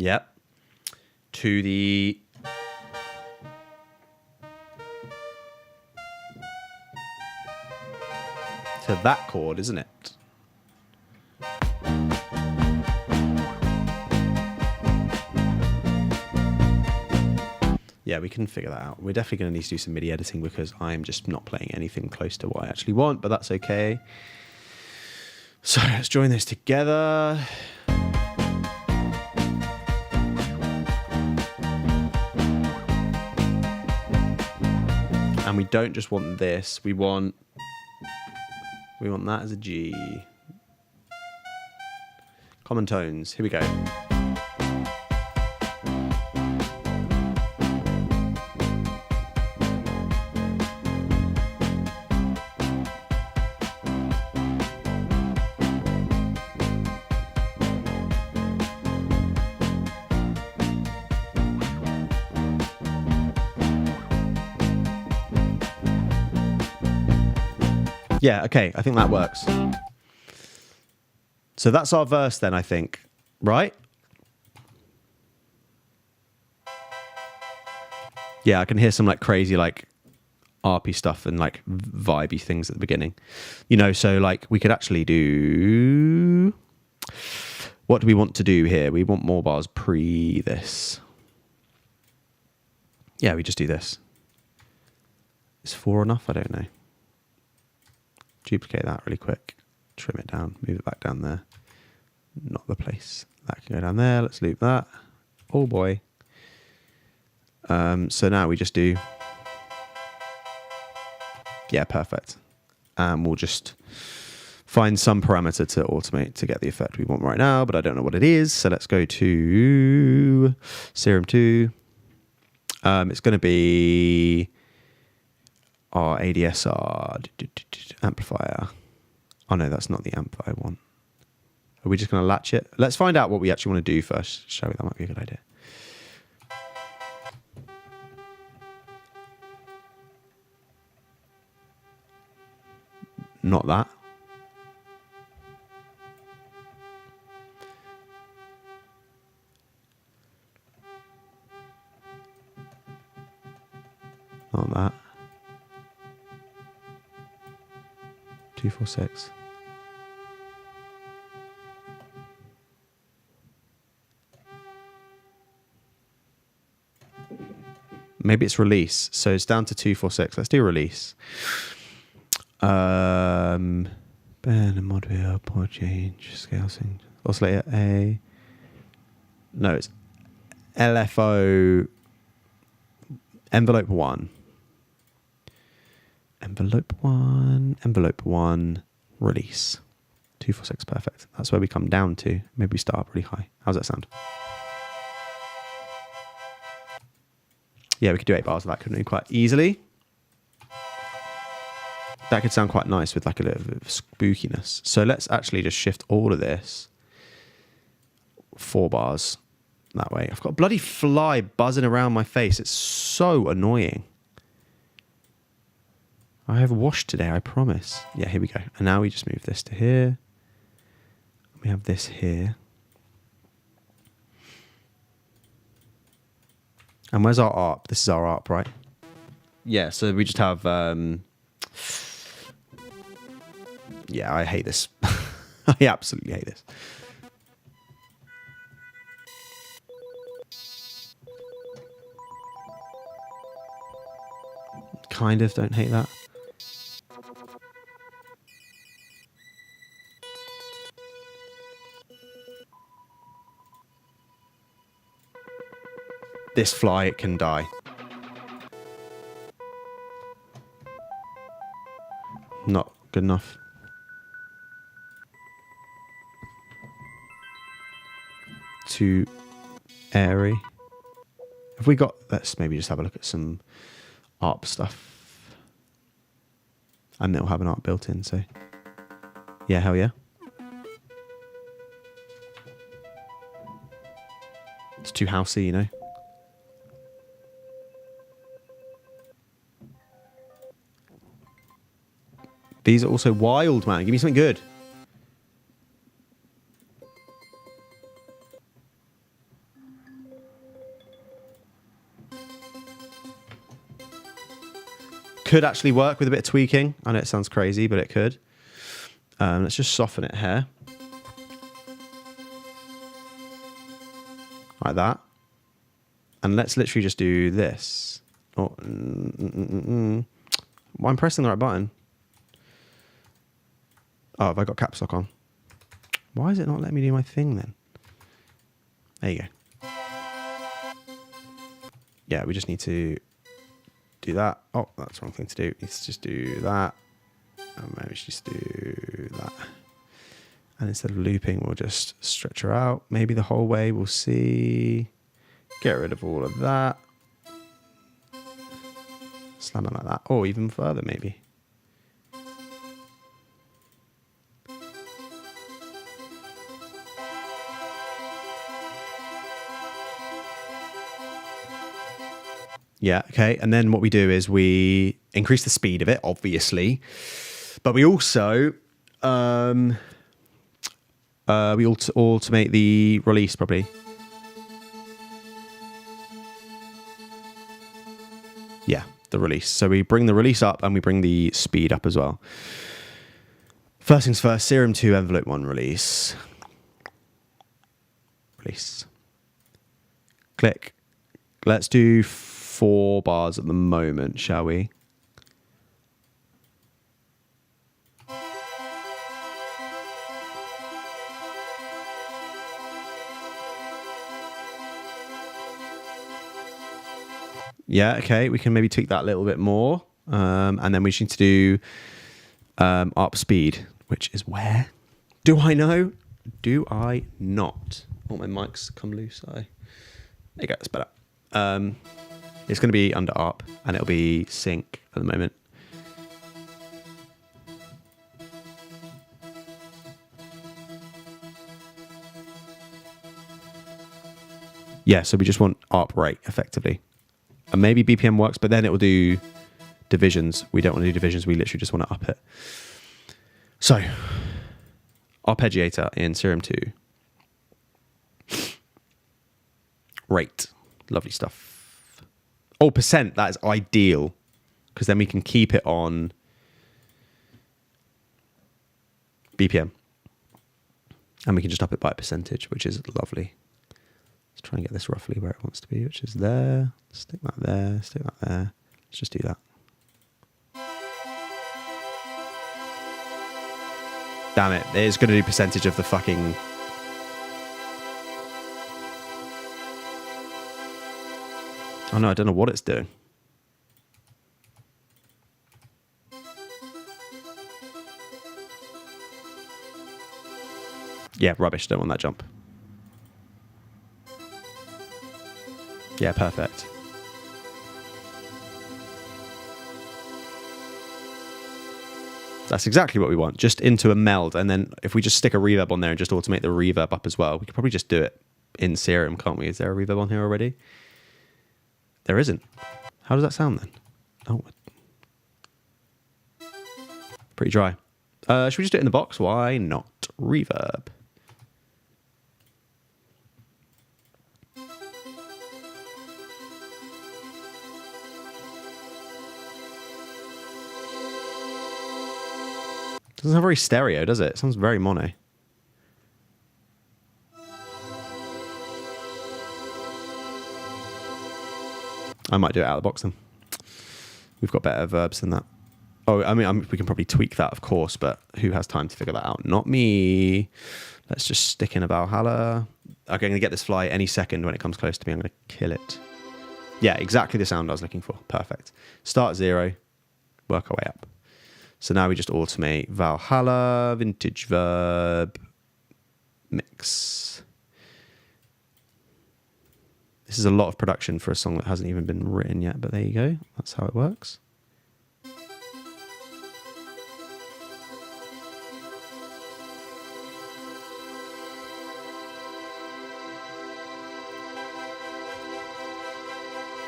A: Yep. To the... to that chord, isn't it? Yeah, we can figure that out. We're definitely going to need to do some MIDI editing because I'm just not playing anything close to what I actually want, but that's okay. So let's join this together. And we don't just want this, we want that as a G. Common tones, here we go. Yeah, okay, I think that works. So that's our verse then, I think, right? Yeah, I can hear some like crazy like ARPy stuff and like vibey things at the beginning. You know, so like we could actually do... What do we want to do here? We want more bars pre this. Yeah, we just do this. Is 4 enough? I don't know. Duplicate that really quick, trim it down, move it back down there. Not the place. That can go down there. Let's loop that. Oh boy. So now we just do... Yeah, perfect. And we'll just find some parameter to automate to get the effect we want right now, but I don't know what it is. So let's go to Serum 2. It's going to be... our ADSR amplifier. Oh no, that's not the amp I want. Are we just going to latch it? Let's find out what we actually want to do first, shall we? That might be a good idea. Not that. Not that. 246. Maybe it's release. So it's down to 246. Let's do release. Bend and mod wheel, port change, scale sync, oscillator A. No, it's LFO envelope 1. Envelope 1, release. 246, perfect. That's where we come down to. Maybe we start up really high. How's that sound? Yeah, we could do 8 bars of that, couldn't we? Quite easily. That could sound quite nice with like a little bit of spookiness. So let's actually just shift all of this 4 bars that way. I've got a bloody fly buzzing around my face. It's so annoying. I have washed today, I promise. Yeah, here we go. And now we just move this to here. We have this here. And where's our ARP? This is our ARP, right? Yeah, so we just have... Yeah, I hate this. I absolutely hate this. Kind of don't hate that. This fly, it can die. Not good enough. Too airy. Have we got... Let's maybe just have a look at some ARP stuff. And it'll have an ARP built in, so... Yeah, hell yeah. It's too housey, you know? These are also wild, man. Give me something good. Could actually work with a bit of tweaking. I know it sounds crazy, but it could. Let's just soften it here. Like that. And let's literally just do this. Oh, well, I'm pressing the right button. Oh, have I got caps lock on? Why is it not letting me do my thing then? There you go. Yeah, we just need to do that. Oh, that's the wrong thing to do. Let's just do that. And maybe just do that. And instead of looping, we'll just stretch her out. Maybe the whole way, we'll see. Get rid of all of that. Slam it like that. Or even further, maybe. Yeah, okay. And then what we do is we increase the speed of it, obviously. But we also automate the release, probably. Yeah, the release. So we bring the release up and we bring the speed up as well. First things first, Serum 2, Envelope 1 release. Release. Click. Let's do 4 bars at the moment, shall we? Yeah, okay, we can maybe tweak that a little bit more. And then we just need to do up speed, which is where? Do I know? Do I not? Oh, my mic's come loose. There you go, it's better. It's going to be under ARP, and it'll be sync at the moment. Yeah, so we just want ARP rate, effectively. And maybe BPM works, but then it will do divisions. We don't want to do divisions. We literally just want to up it. So, arpeggiator in Serum 2. Rate. Lovely stuff. Oh, percent. That is ideal. Because then we can keep it on BPM. And we can just up it by a percentage, which is lovely. Let's try and get this roughly where it wants to be, which is there. Stick that there. Stick that there. Let's just do that. Damn it. It's going to do percentage of the fucking... Oh no, I don't know what it's doing. Yeah, rubbish. Don't want that jump. Yeah, perfect. That's exactly what we want. Just into a meld. And then if we just stick a reverb on there and just automate the reverb up as well, we could probably just do it in Serum, can't we? Is there a reverb on here already? There isn't. How does that sound then? Oh. Pretty dry. Should we just do it in the box? Why not? Reverb. Doesn't sound very stereo, does it? It sounds very mono. I might do it out of the box then. We've got better verbs than that. Oh, I mean, we can probably tweak that, of course, but who has time to figure that out? Not me. Let's just stick in a Valhalla. Okay, I'm going to get this fly any second when it comes close to me. I'm going to kill it. Yeah, exactly the sound I was looking for. Perfect. Start at 0, work our way up. So now we just automate Valhalla, vintage verb, mix. This is a lot of production for a song that hasn't even been written yet, but there you go. That's how it works.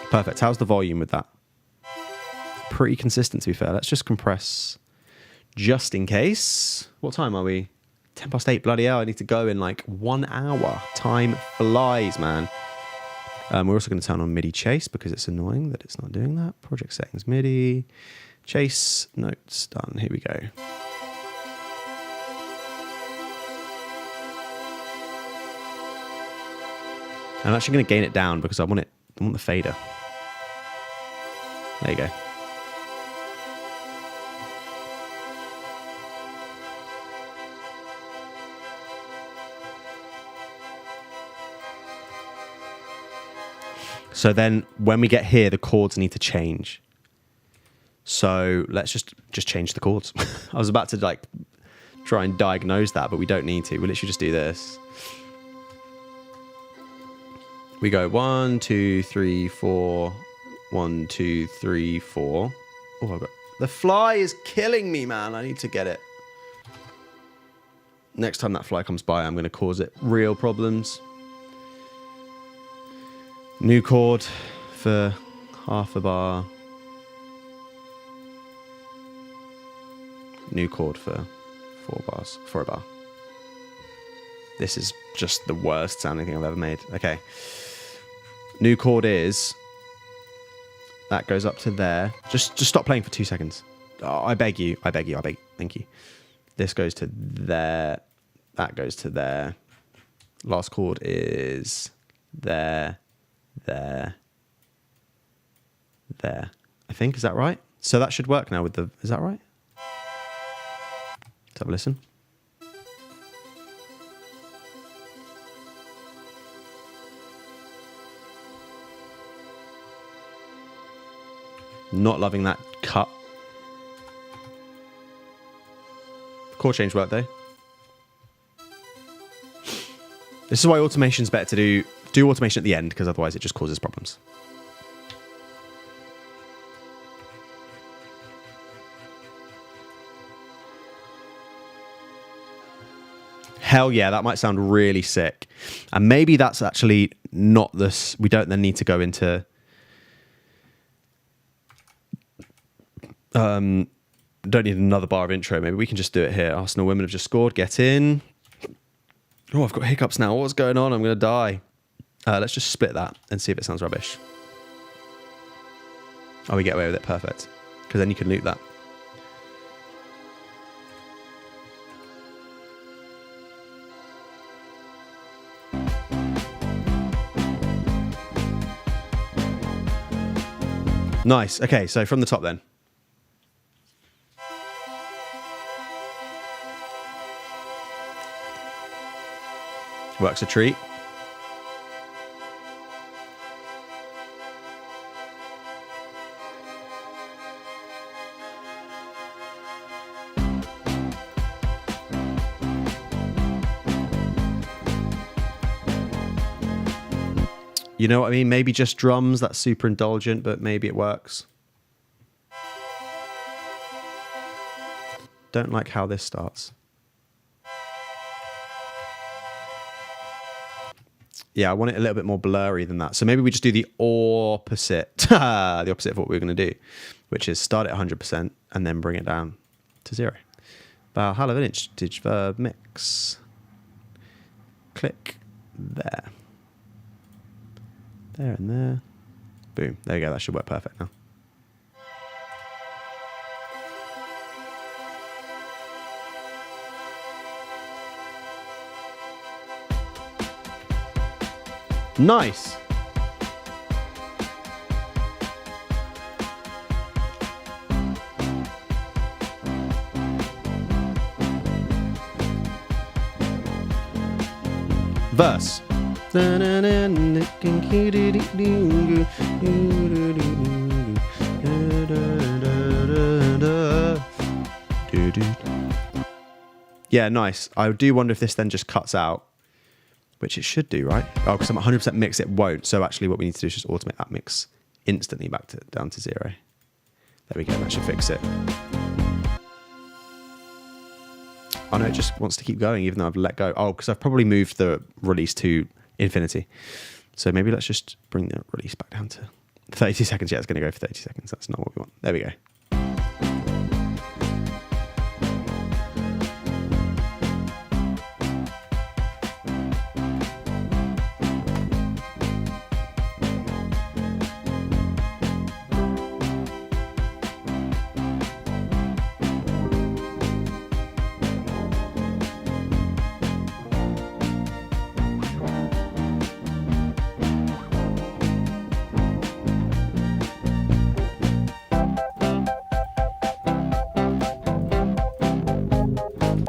A: Perfect. How's the volume with that? Pretty consistent, to be fair. Let's just compress just in case. What time are we? 8:10. Bloody hell. I need to go in like 1 hour. Time flies, man. We're also going to turn on MIDI chase because it's annoying that it's not doing that. Project settings, MIDI, chase, notes, done. Here we go. I'm actually going to gain it down because I want the fader. There you go. So then when we get here, the chords need to change. So let's just change the chords. I was about to like try and diagnose that, but we don't need to. We'll literally just do this. We go 1, 2, 3, 4. 1, 2, 3, 4. Oh, I've got... The fly is killing me, man. I need to get it. Next time that fly comes by, I'm going to cause it real problems. New chord for half a bar. New chord for 4 bars, for a bar. This is just the worst sounding thing I've ever made. Okay. New chord is... That goes up to there. Just stop playing for 2 seconds. Oh, I beg you. I beg you. I beg. Thank you. This goes to there. That goes to there. Last chord is there. There. There. I think. Is that right? So that should work now with the... Is that right? Let's have a listen. Not loving that cut. Chord change worked though. This is why automation's better to do automation at the end, because otherwise it just causes problems. Hell yeah, that might sound really sick. And maybe that's actually not this. We don't then need to go into... don't need another bar of intro. Maybe we can just do it here. Arsenal women have just scored. Get in. Oh, I've got hiccups now. What's going on? I'm going to die. Let's just split that and see if it sounds rubbish. Oh, we get away with it. Perfect. Because then you can loop that. Nice. Okay, so from the top then. Works a treat. You know what I mean? Maybe just drums, that's super indulgent, but maybe it works. Don't like how this starts. Yeah, I want it a little bit more blurry than that. So maybe we just do the opposite. The opposite of what we're going to do, which is start at 100% and then bring it down to 0. Valhalla Vintage verb mix. Click there. There and there. Boom. There you go. That should work perfect now. Nice. Verse. Yeah, nice. I do wonder if this then just cuts out. Which it should do, right? Oh, because I'm 100% mix, it won't. So actually what we need to do is just automate that mix instantly back to down to 0. There we go, that should fix it. Oh no, it just wants to keep going even though I've let go. Oh, because I've probably moved the release to infinity. So maybe let's just bring the release back down to 32 seconds. Yeah, it's going to go for 30 seconds. That's not what we want. There we go.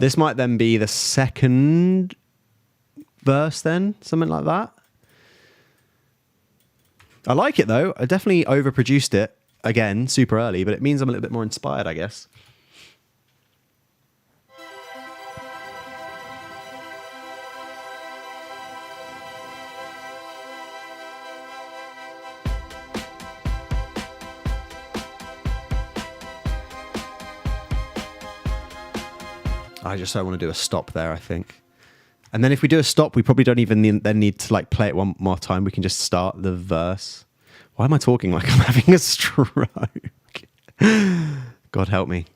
A: This might then be the second verse then, something like that. I like it though. I definitely overproduced it again, super early, but it means I'm a little bit more inspired, I guess. I just don't want to do a stop there, I think. And then if we do a stop, we probably don't even need to like play it one more time. We can just start the verse. Why am I talking like I'm having a stroke? God help me.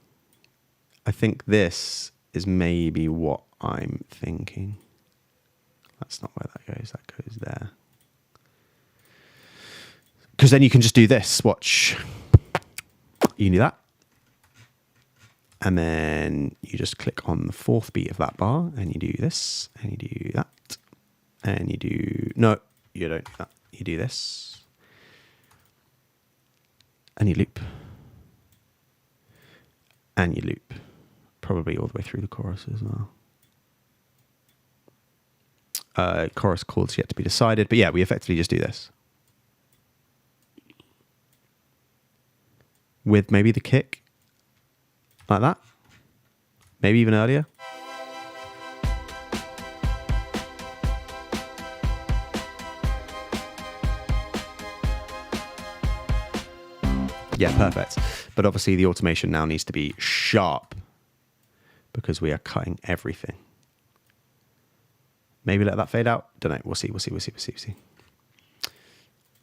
A: I think this is maybe what I'm thinking. That's not where that goes. That goes there. Because then you can just do this. Watch. You can do that. And then you just click on the fourth beat of that bar and you do this and you do that and you do, no, you don't do that. You do this and you loop and you loop, probably all the way through the chorus as well. Chorus chords yet to be decided, but yeah, we effectively just do this. With maybe the kick. Like that. Maybe even earlier. Yeah, perfect. But obviously the automation now needs to be sharp because we are cutting everything. Maybe let that fade out. Don't know. We'll see.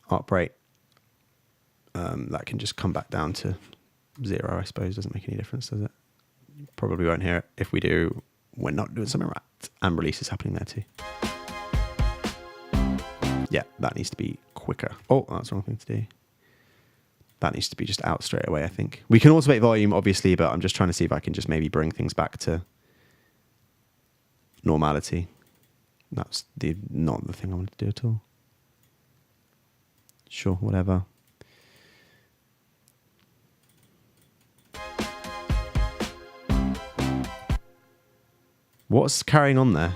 A: Art break. That can just come back down to 0, I suppose. Doesn't make any difference, does it? Probably won't hear it. If we do, we're not doing something right. And release is happening there too. Yeah, that needs to be quicker. Oh, that's the wrong thing to do. That needs to be just out straight away, I think. We can automate volume, obviously, but I'm just trying to see if I can just maybe bring things back to normality. That's not the thing I want to do at all. Sure, whatever. What's carrying on there?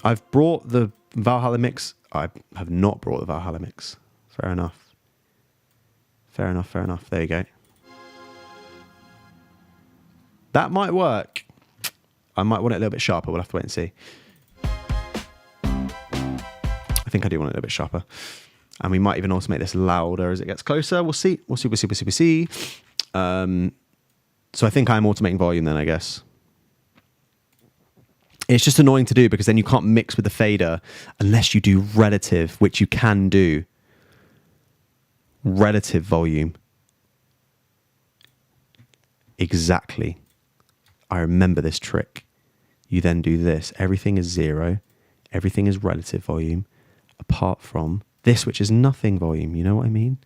A: I've brought the Valhalla mix. I have not brought the Valhalla mix. Fair enough. Fair enough. There you go. That might work. I might want it a little bit sharper. We'll have to wait and see. I think I do want it a little bit sharper. And we might even automate this louder as it gets closer. We'll see. We'll see. So I think I'm automating volume then, I guess. It's just annoying to do because then you can't mix with the fader unless you do relative, which you can do. Relative volume. Exactly. I remember this trick. You then do this. Everything is 0. Everything is relative volume apart from this, which is nothing volume. You know what I mean?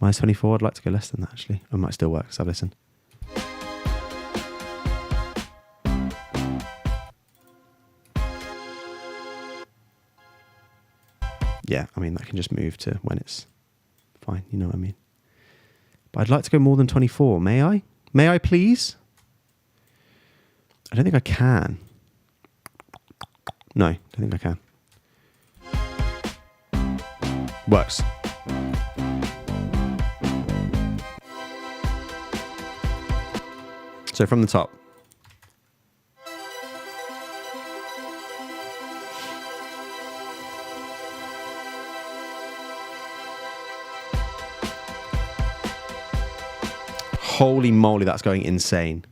A: Minus 24. I'd like to go less than that, actually. It might still work. Let's have a listen. Yeah, I mean, that can just move to when it's fine. You know what I mean? But I'd like to go more than 24. May I? May I, please? I don't think I can. No, I don't think I can. Works. So from the top. Holy moly, that's going insane.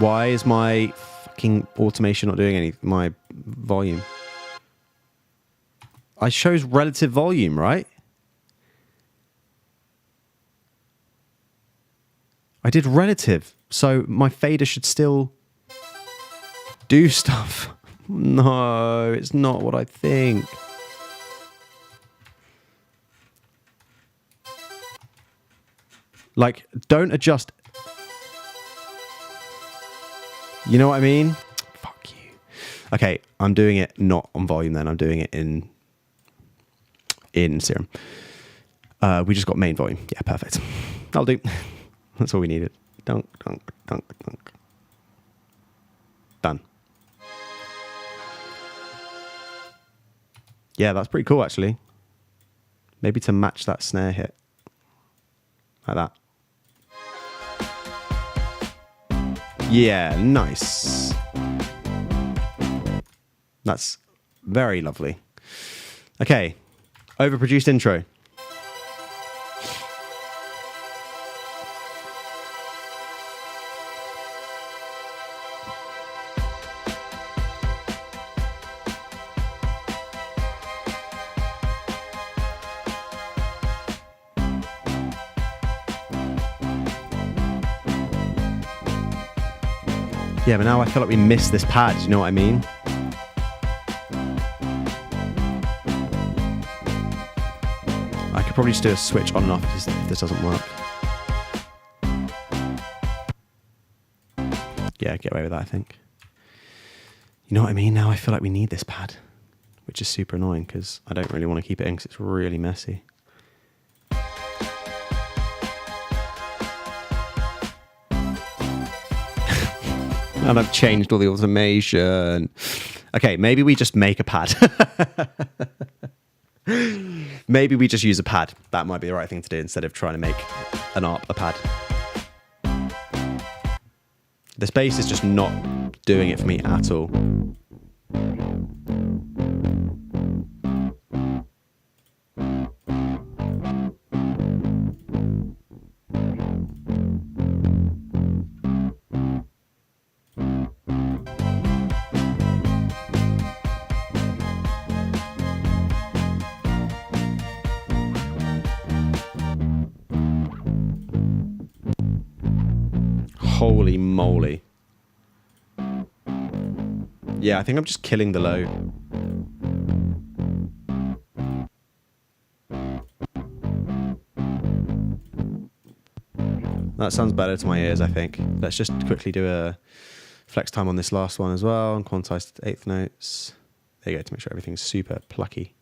A: Why is my fucking automation not doing anything? My volume. I chose relative volume, right? I did relative, so my fader should still do stuff. No, it's not what I think. Like, don't adjust. You know what I mean? Fuck you. Okay, I'm doing it not on volume then. I'm doing it in Serum. We just got main volume. Yeah, perfect. That'll do. That's all we needed. Dunk, dunk, dunk, dunk. Done. Yeah, that's pretty cool, actually. Maybe to match that snare hit. Like that. Yeah, nice. That's very lovely. Okay, overproduced intro. Yeah, but now I feel like we missed this pad, you know what I mean? I could probably just do a switch on and off if this doesn't work. Yeah, get away with that, I think. You know what I mean? Now I feel like we need this pad, which is super annoying because I don't really want to keep it in because it's really messy. And I've changed all the automation. Okay, maybe we just make a pad. Maybe we just use a pad. That might be the right thing to do instead of trying to make an ARP a pad. This bass is just not doing it for me at all. Holy moly. Yeah, I think I'm just killing the low. That sounds better to my ears, I think. Let's just quickly do a flex time on this last one as well and quantize to eighth notes. There you go, to make sure everything's super plucky.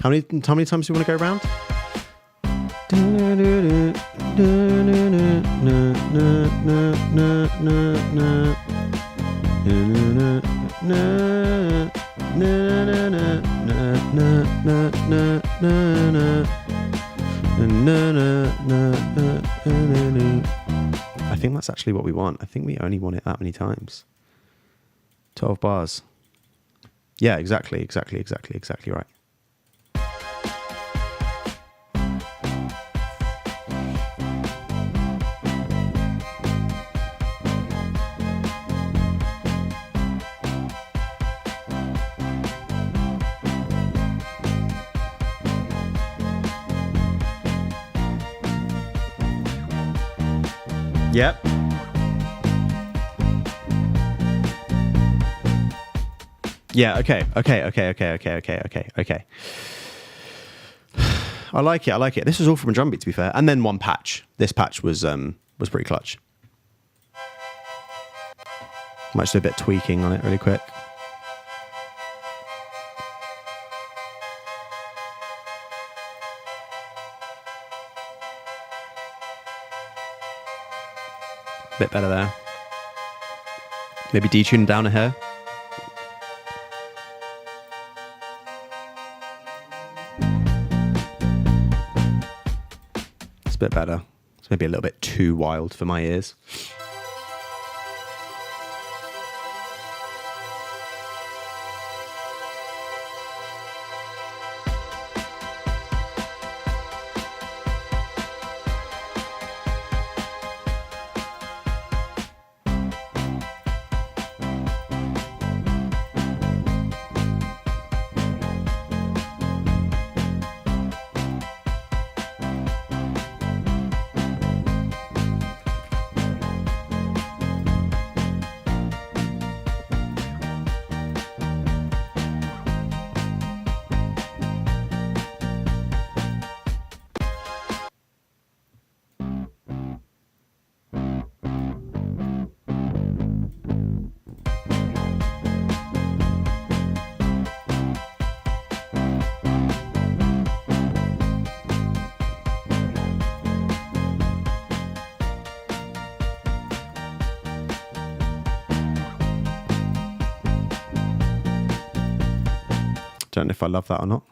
A: How many times do you want to go around? I think that's actually what we want. I think we only want it that many times. 12 bars. Yeah, exactly right. Yep. Yeah, okay. I like it. This was all from a drum beat, to be fair. And then one patch. This patch was pretty clutch. Might just do a bit of tweaking on it really quick. Bit better there. Maybe detune down a hair. It's a bit better. It's maybe a little bit too wild for my ears. Don't know if I love that or not.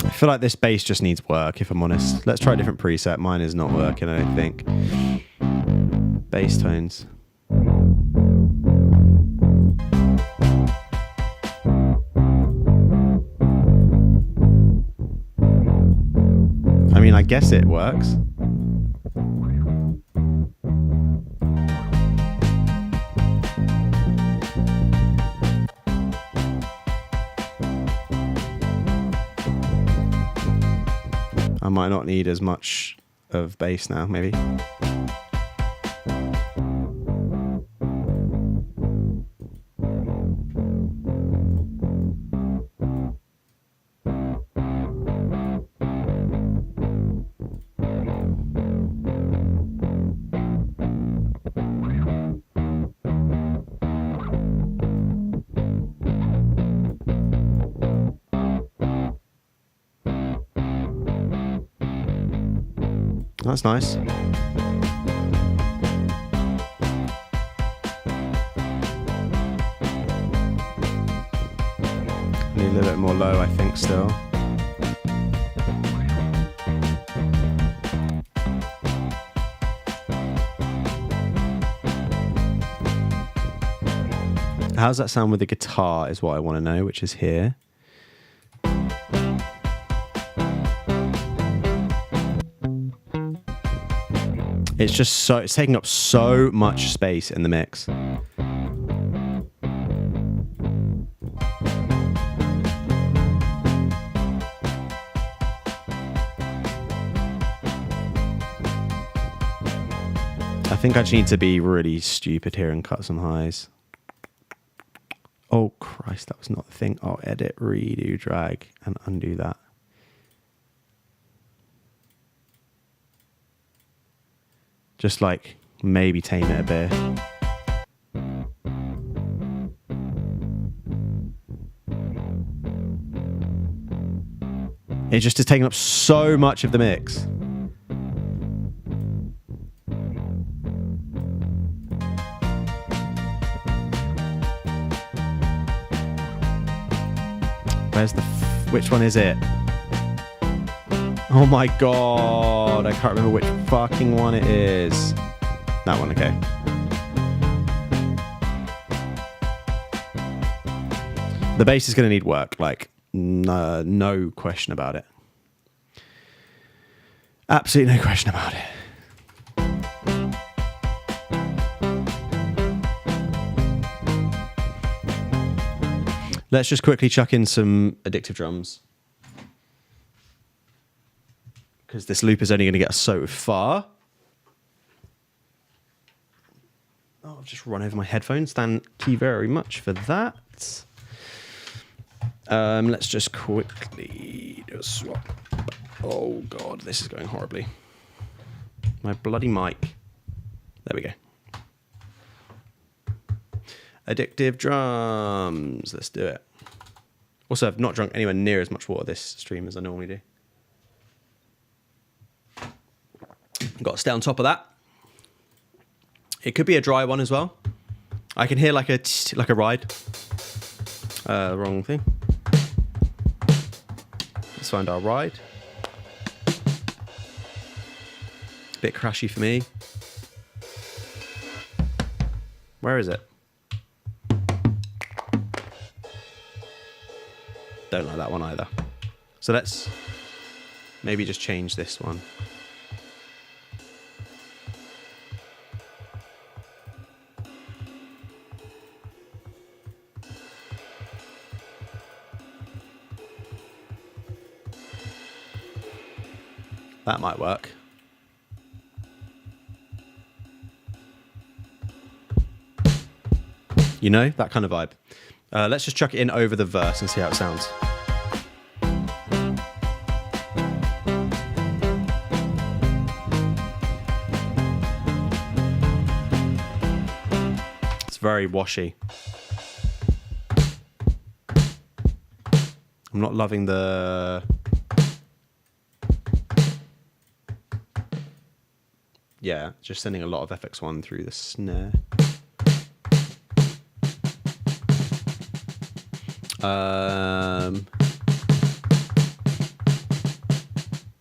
A: I feel like this bass just needs work, if I'm honest. Let's try a different preset. Mine is not working, I don't think. Bass tones. I mean, I guess it works. I might not need as much of bass now, maybe. That's nice. Need a little bit more low, I think, still. How's that sound with the guitar is what I want to know, which is here. It's just so, it's taking up so much space in the mix. I think I just need to be really stupid here and cut some highs. Oh Christ, that was not the thing. I'll edit, redo, drag, and undo that. Just like maybe tame it a bit. It just is taking up so much of the mix. Where's the... which one is it? Oh my god, I can't remember which fucking one it is. That one, okay. The bass is going to need work, like, no question about it. Absolutely no question about it. Let's just quickly chuck in some addictive drums. Because this loop is only going to get us so far. Oh, I've just run over my headphones. Thank you very much for that. Let's just quickly do a swap. Oh god, this is going horribly. My bloody mic. There we go. Addictive drums. Let's do it. Also, I've not drunk anywhere near as much water this stream as I normally do. Got to stay on top of that. It could be a dry one as well. I can hear like a ride. Wrong thing. Let's find our ride. Bit crashy for me. Where is it? Don't like that one either. So let's maybe just change this one. That might work. You know, that kind of vibe. Let's just chuck it in over the verse and see how it sounds. It's very washy. I'm not loving the... Yeah, just sending a lot of FX1 through the snare.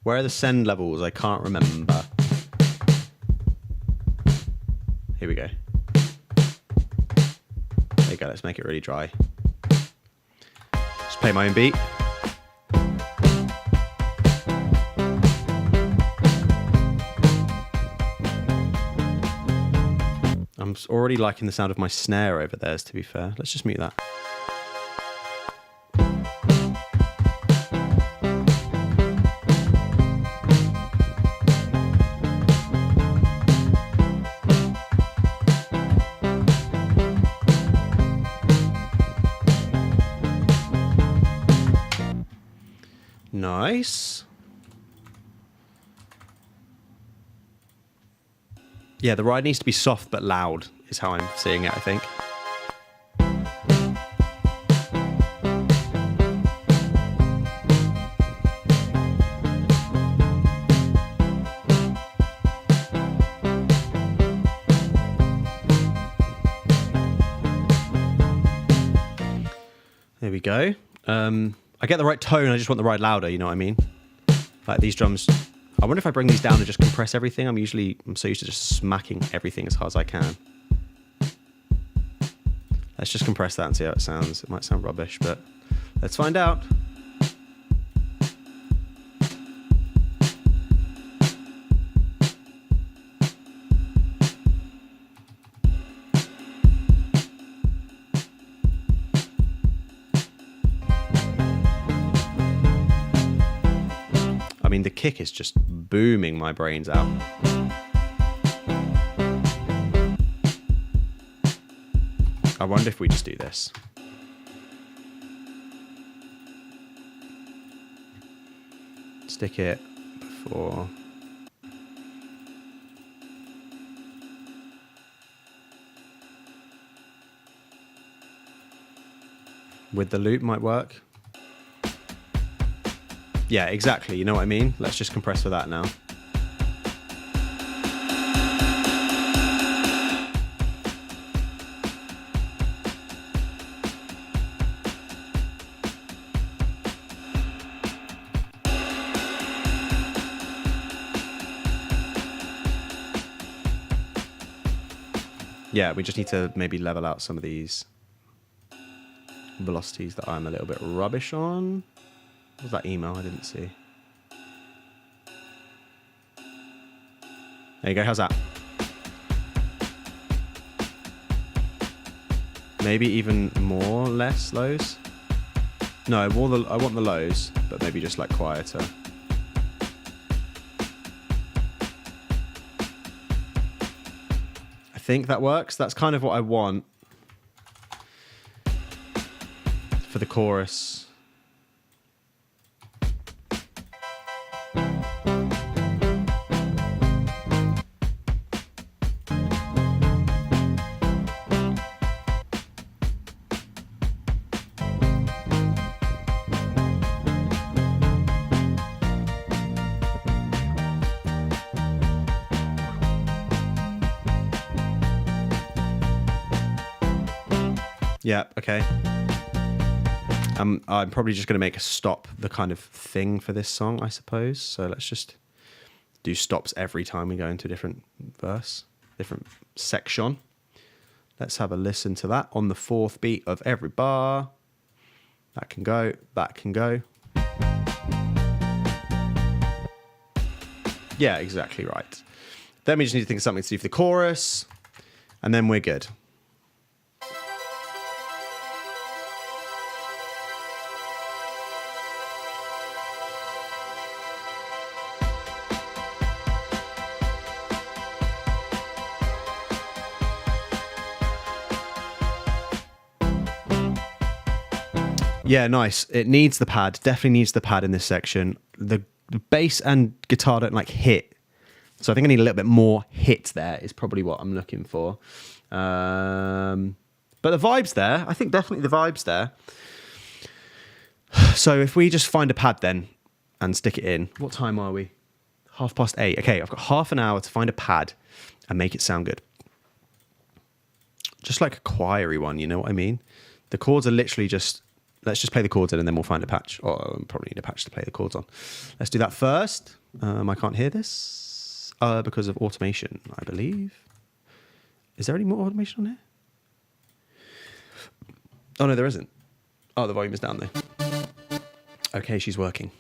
A: Where are the send levels? I can't remember. Here we go. There you go. Let's make it really dry. Just play my own beat. I'm already liking the sound of my snare over there, to be fair. Let's just mute that. Nice. Yeah, the ride needs to be soft but loud, is how I'm seeing it, I think. There we go. I get the right tone, I just want the ride louder, you know what I mean? Like these drums, I wonder if I bring these down and just compress everything. I'm so used to just smacking everything as hard as I can. Let's just compress that and see how it sounds. It might sound rubbish, but let's find out. I mean, the kick is just booming my brains out. I wonder if we just do this. Stick it before. With the loop might work. Yeah, exactly. You know what I mean? Let's just compress for that now. Yeah, we just need to maybe level out some of these velocities that I'm a little bit rubbish on. What was that email? I didn't see. There you go. How's that? Maybe even more, less lows? No, I want the lows, but maybe just like quieter. I think that works. That's kind of what I want for the chorus. Yeah, okay. I'm probably just going to make a stop the kind of thing for this song, I suppose. So let's just do stops every time we go into a different verse, different section. Let's have a listen to that on the fourth beat of every bar. That can go, that can go. Yeah, exactly right. Then we just need to think of something to do for the chorus, and then we're good. Yeah, nice. It needs the pad. Definitely needs the pad in this section. The bass and guitar don't like hit. So I think I need a little bit more hit there is probably what I'm looking for. But the vibe's there. I think definitely the vibe's there. So if we just find a pad then and stick it in. What time are we? 8:30. Okay, I've got half an hour to find a pad and make it sound good. Just like a choiry one, you know what I mean? The chords are literally just let's just play the chords in and then we'll find a patch. Or we'll probably need a patch to play the chords on. Let's do that first. I can't hear this because of automation, I believe. Is there any more automation on here? Oh, no, there isn't. Oh, the volume is down there. Okay, she's working.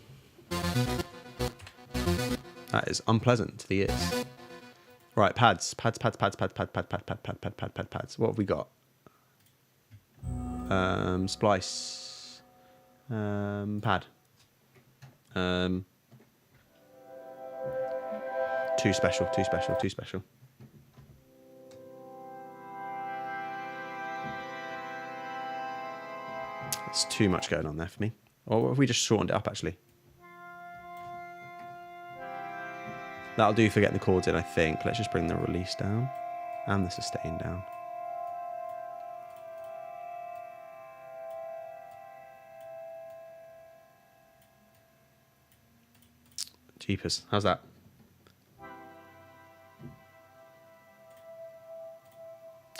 A: That is unpleasant to the ears. Right, pads. Pads. What have we got? Splice. Pad. Too special. It's too much going on there for me. Or what if we just shortened it up, actually? That'll do for getting the chords in, I think. Let's just bring the release down and the sustain down. Jeepers. How's that?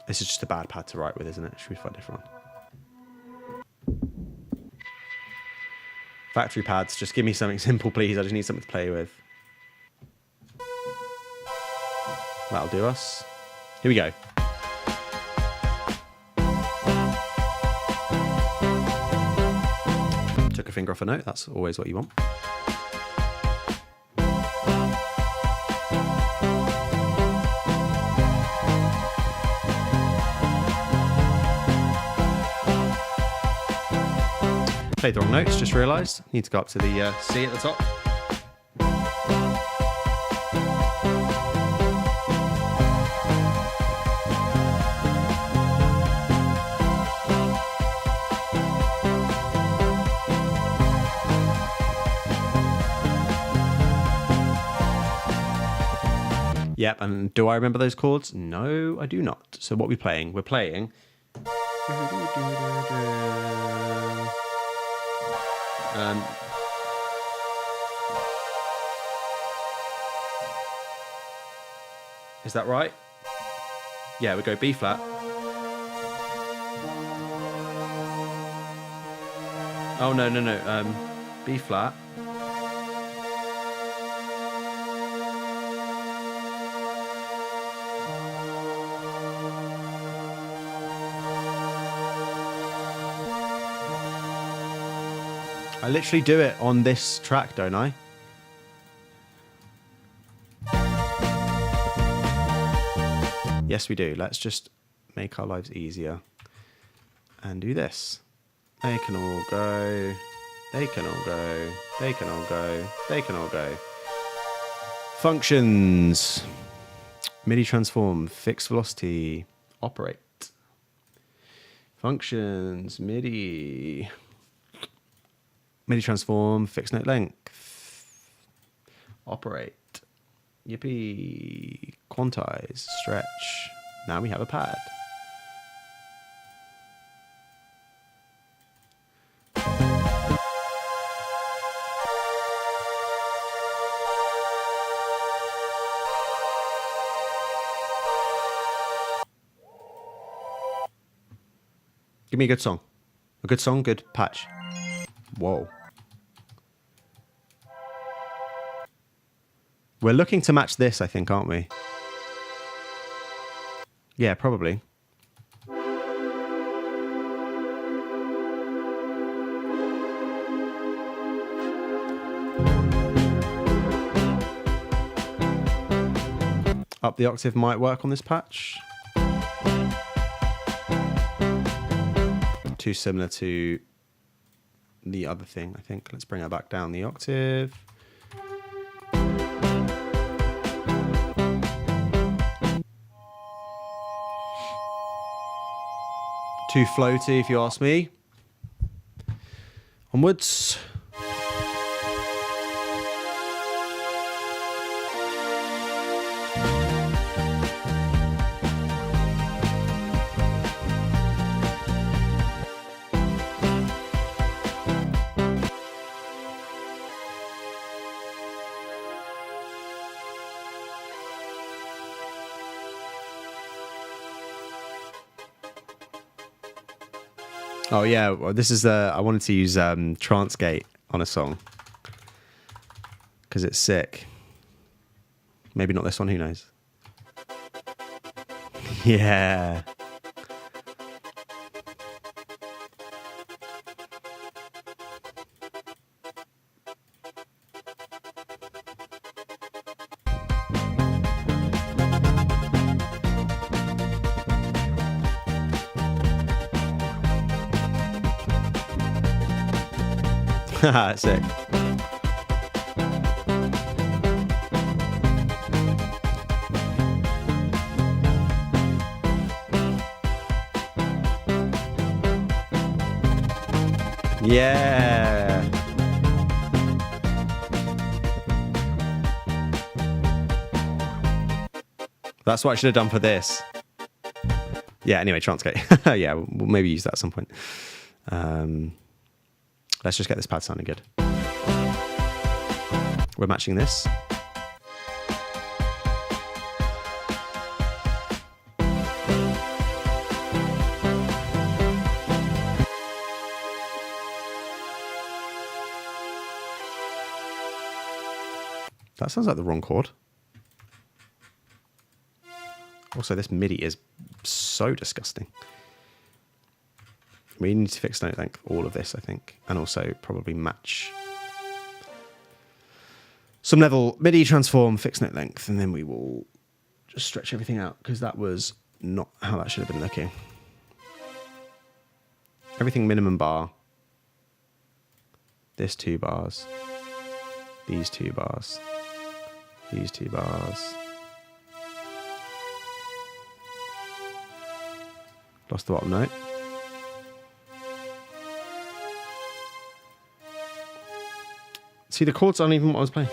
A: This is just a bad pad to write with, isn't it? Should we find a different one? Factory pads. Just give me something simple, please. I just need something to play with. That'll do us. Here we go. Took a finger off a note. That's always what you want. Played the wrong notes, just realised. Need to go up to the C at the top. Yep, and do I remember those chords? No, I do not. So what are we playing? We're playing... is that right? Yeah, we go B flat. Oh, no. B flat. I literally do it on this track, don't I? Yes, we do. Let's just make our lives easier and do this. They can all go. They can all go. They can all go. They can all go. Functions. MIDI transform. Fixed velocity. Operate. Functions. MIDI. MIDI transform, fixed note length, operate, yippee, quantize, stretch. Now we have a pad. Give me a good song. A good song, good patch. Whoa. We're looking to match this, I think, aren't we? Yeah, probably. Up the octave might work on this patch. Too similar to the other thing, I think. Let's bring her back down the octave. Too floaty, if you ask me. Onwards. Oh yeah, well, this is I wanted to use Transgate on a song because it's sick. Maybe not this one. Who knows? Yeah. Haha, sick. Yeah. That's what I should have done for this. Yeah, anyway, Transgate. Yeah, we'll maybe use that at some point. Let's just get this pad sounding good. We're matching this. That sounds like the wrong chord. Also, this MIDI is so disgusting. We need to fix note length, all of this, I think. And also probably match some level MIDI transform, fix note length, and then we will just stretch everything out because that was not how that should have been looking. Everything minimum bar. This 2 bars. These 2 bars. These 2 bars. Lost the bottom note. See, the chords aren't even what I was playing.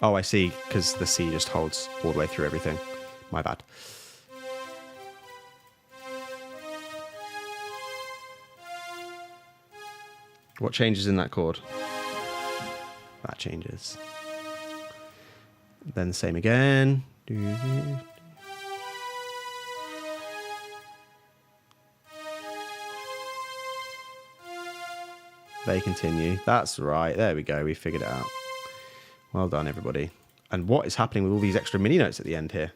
A: Oh, I see, because the C just holds all the way through everything. My bad. What changes in that chord? That changes. Then the same again. They continue. That's right. There we go. We figured it out. Well done, everybody. And what is happening with all these extra mini notes at the end here?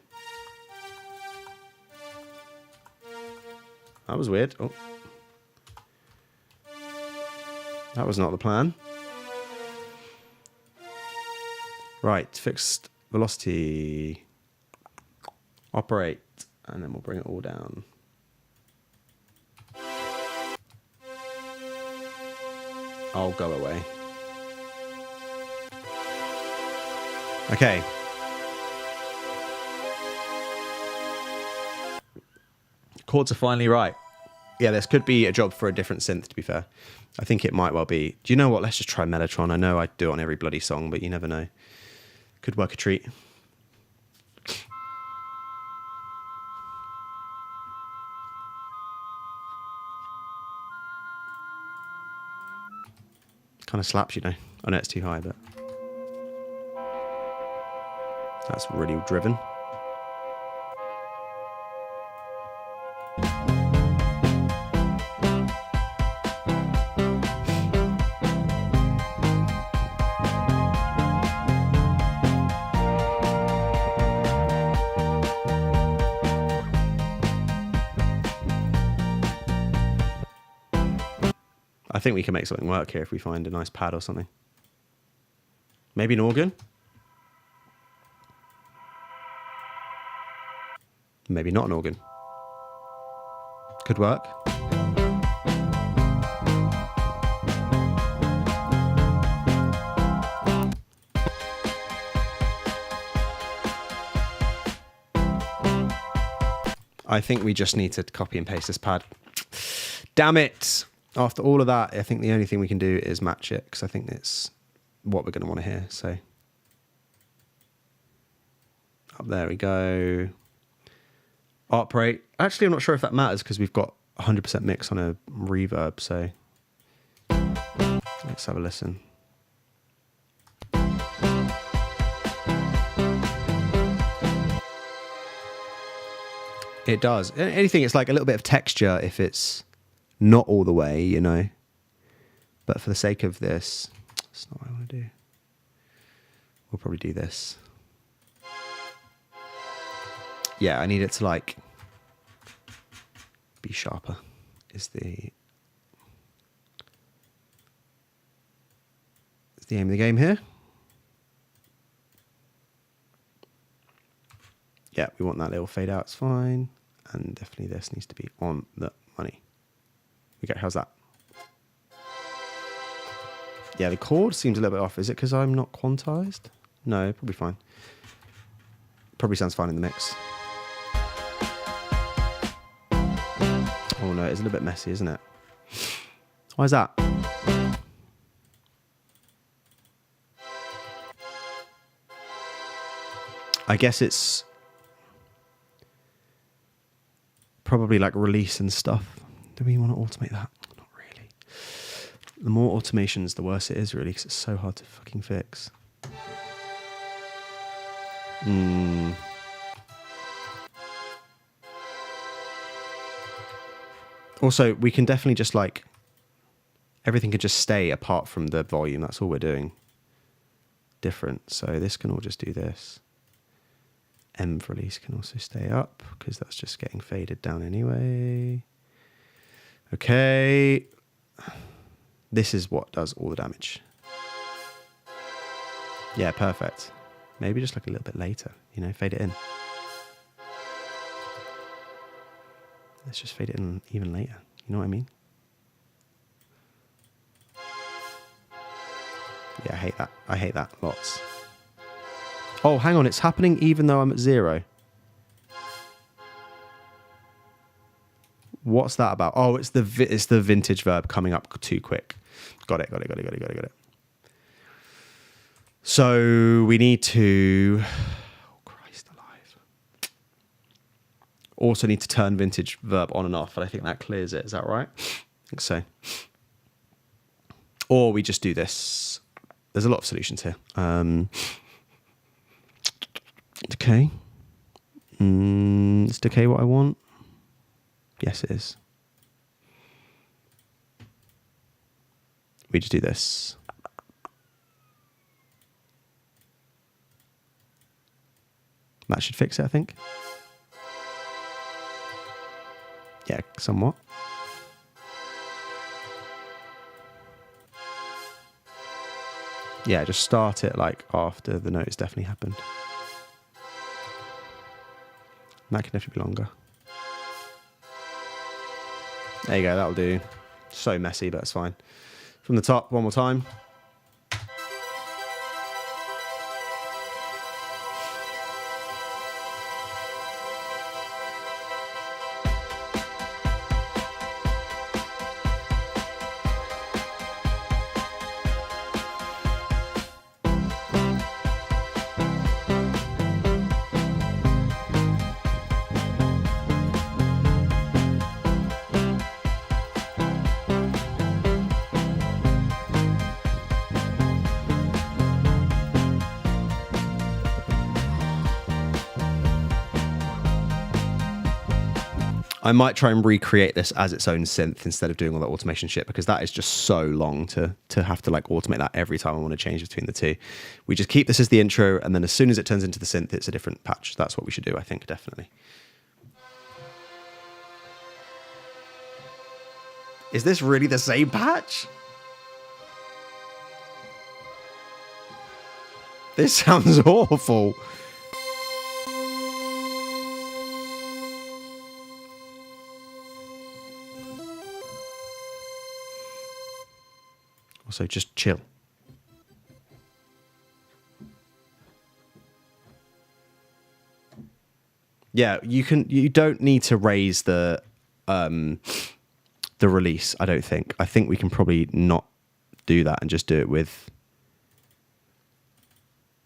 A: That was weird. Oh. That was not the plan. Right. Fixed velocity. Operate. And then we'll bring it all down. I'll go away. Okay. Chords are finally right. Yeah, this could be a job for a different synth, to be fair. I think it might well be. Do you know what? Let's just try Mellotron. I know I do it on every bloody song, but you never know. Could work a treat. Kind of slaps, you know. I know it's too high, but that's really driven. I think we can make something work here if we find a nice pad or something. Maybe an organ? Maybe not an organ. Could work. I think we just need to copy and paste this pad. Damn it! After all of that, I think the only thing we can do is match it, because I think it's what we're going to want to hear. So, up there we go. Operate. Actually, I'm not sure if that matters, because we've got 100% mix on a reverb, so let's have a listen. It does. Anything, it's like a little bit of texture if it's not all the way, you know. But for the sake of this, that's not what I want to do. We'll probably do this. Yeah, I need it to like be sharper is the aim of the game here. Yeah, we want that little fade out, it's fine. And definitely this needs to be on the money. Okay, how's that? Yeah, the chord seems a little bit off. Is it because I'm not quantized? No, probably fine. Probably sounds fine in the mix. Oh no, it's a little bit messy, isn't it? Why is that? I guess it's probably like release and stuff. Do we want to automate that? Not really. The more automations, the worse it is, really, because it's so hard to fucking fix. Also, we can definitely just like, everything can just stay apart from the volume. That's all we're doing. Different. So this can all just do this. M for release can also stay up because that's just getting faded down anyway. Okay. This is what does all the damage. Yeah, perfect. Maybe just like a little bit later, you know, fade it in. Let's just fade it in even later. You know what I mean? Yeah, I hate that. I hate that lots. Oh, hang on. It's happening even though I'm at 0. What's that about? Oh, it's the vintage verb coming up too quick. Got it. So we need to... Oh, Christ alive. Also need to turn vintage verb on and off, but I think that clears it. Is that right? I think so. Or we just do this. There's a lot of solutions here. Decay. Is decay what I want? Yes, it is. We just do this. That should fix it, I think. Yeah, somewhat. Yeah, just start it like after the note has definitely happened. That can definitely be longer. There you go, that'll do. So messy, but it's fine. From the top, one more time. I might try and recreate this as its own synth instead of doing all that automation shit, because that is just so long to have to like automate that every time I want to change between the two. We just keep this as the intro, and then as soon as it turns into the synth, it's a different patch. That's what we should do, I think, definitely. Is this really the same patch? This sounds awful. Also, just chill. Yeah, you don't need to raise the release, I don't think. I think we can probably not do that and just do it with...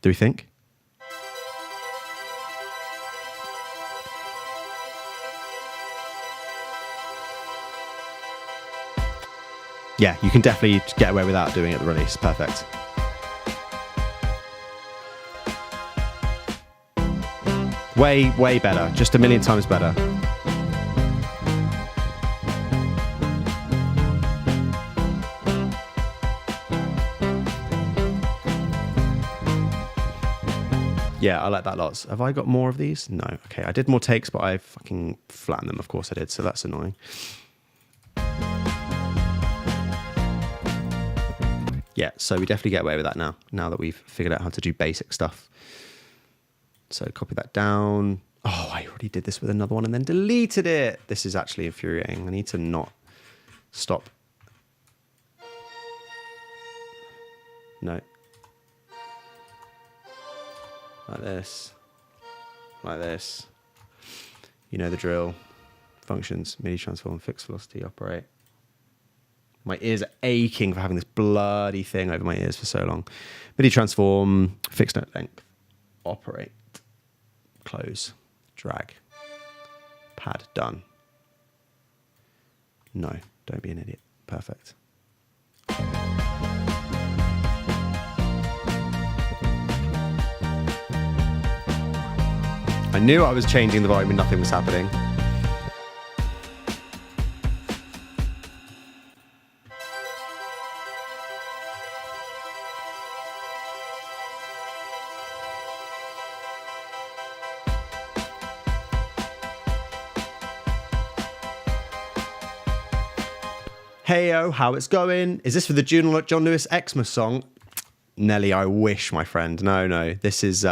A: Do we think? Yeah, you can definitely get away without doing it at the release. Perfect. Way, way better. Just a million times better. Yeah, I like that lots. Have I got more of these? No. Okay, I did more takes, but I fucking flattened them. Of course I did, so that's annoying. Yeah, so we definitely get away with that now that we've figured out how to do basic stuff. So copy that down. Oh, I already did this with another one and then deleted it. This is actually infuriating. I need to not stop. No. Like this. Like this. You know the drill. Functions, MIDI transform, fixed velocity, operate. My ears are aching for having this bloody thing over my ears for so long. MIDI transform, fixed note length, operate, close, drag, pad, done. No, don't be an idiot. Perfect. I knew I was changing the volume and nothing was happening. Heyo, how it's going? Is this for the John Lewis Xmas song? Nelly, I wish, my friend. No. This is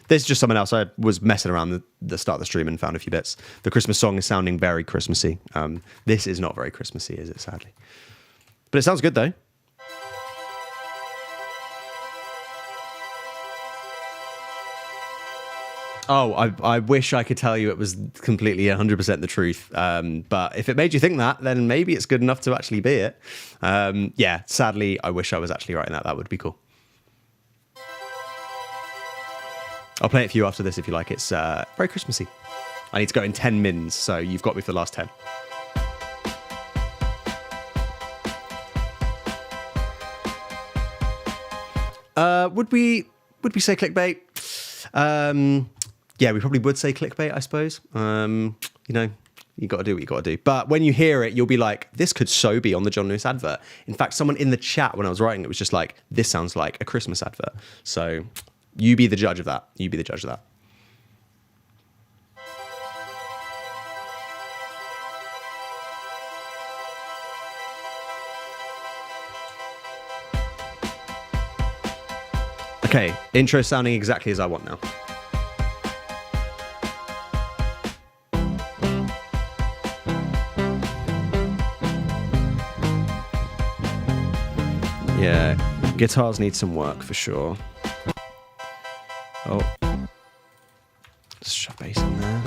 A: just someone else. I was messing around the start of the stream and found a few bits. The Christmas song is sounding very Christmassy. This is not very Christmassy, is it, sadly? But it sounds good, though. Oh, I wish I could tell you it was completely 100% the truth. But if it made you think that, then maybe it's good enough to actually be it. Yeah, sadly, I wish I was actually writing that. That would be cool. I'll play it for you after this if you like. It's very Christmassy. I need to go in 10 mins, so you've got me for the last 10. Would we say clickbait? Yeah, we probably would say clickbait, I suppose. You know, you got to do what you got to do. But when you hear it, you'll be like, this could so be on the John Lewis advert. In fact, someone in the chat when I was writing it was just like, this sounds like a Christmas advert. So you be the judge of that. You be the judge of that. Okay, intro sounding exactly as I want now. Yeah, guitars need some work for sure. Oh, let's shove bass in there.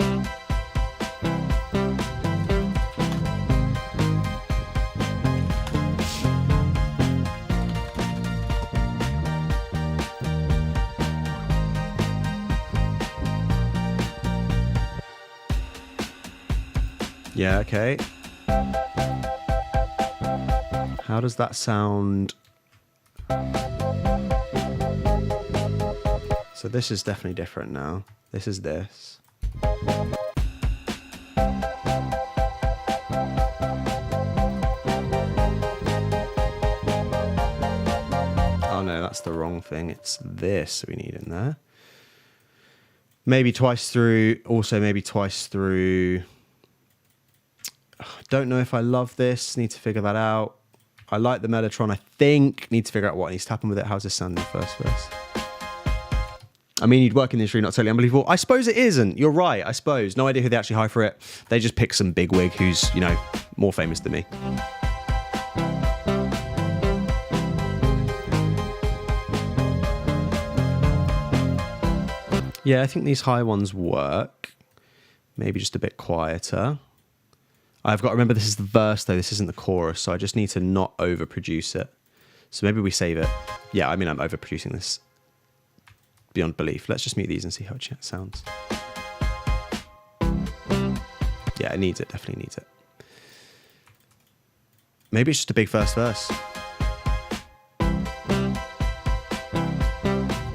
A: Yeah, okay. How does that sound? So this is definitely different now. This is this. Oh no, that's the wrong thing. It's this we need in there. Maybe twice through, also maybe twice through. Don't know if I love this. Need to figure that out. I like the Mellotron, I think. Need to figure out what needs to happen with it. How's this sound in the first verse? I mean, you'd work in the industry, not totally unbelievable. I suppose it isn't. You're right, I suppose. No idea who they actually hire for it. They just pick some bigwig who's, you know, more famous than me. Yeah, I think these high ones work. Maybe just a bit quieter. I've got to remember this is the verse, though. This isn't the chorus, so I just need to not overproduce it. So maybe we save it. Yeah, I mean, I'm overproducing this beyond belief. Let's just mute these and see how it sounds. Yeah, it needs it. Definitely needs it. Maybe it's just a big first verse.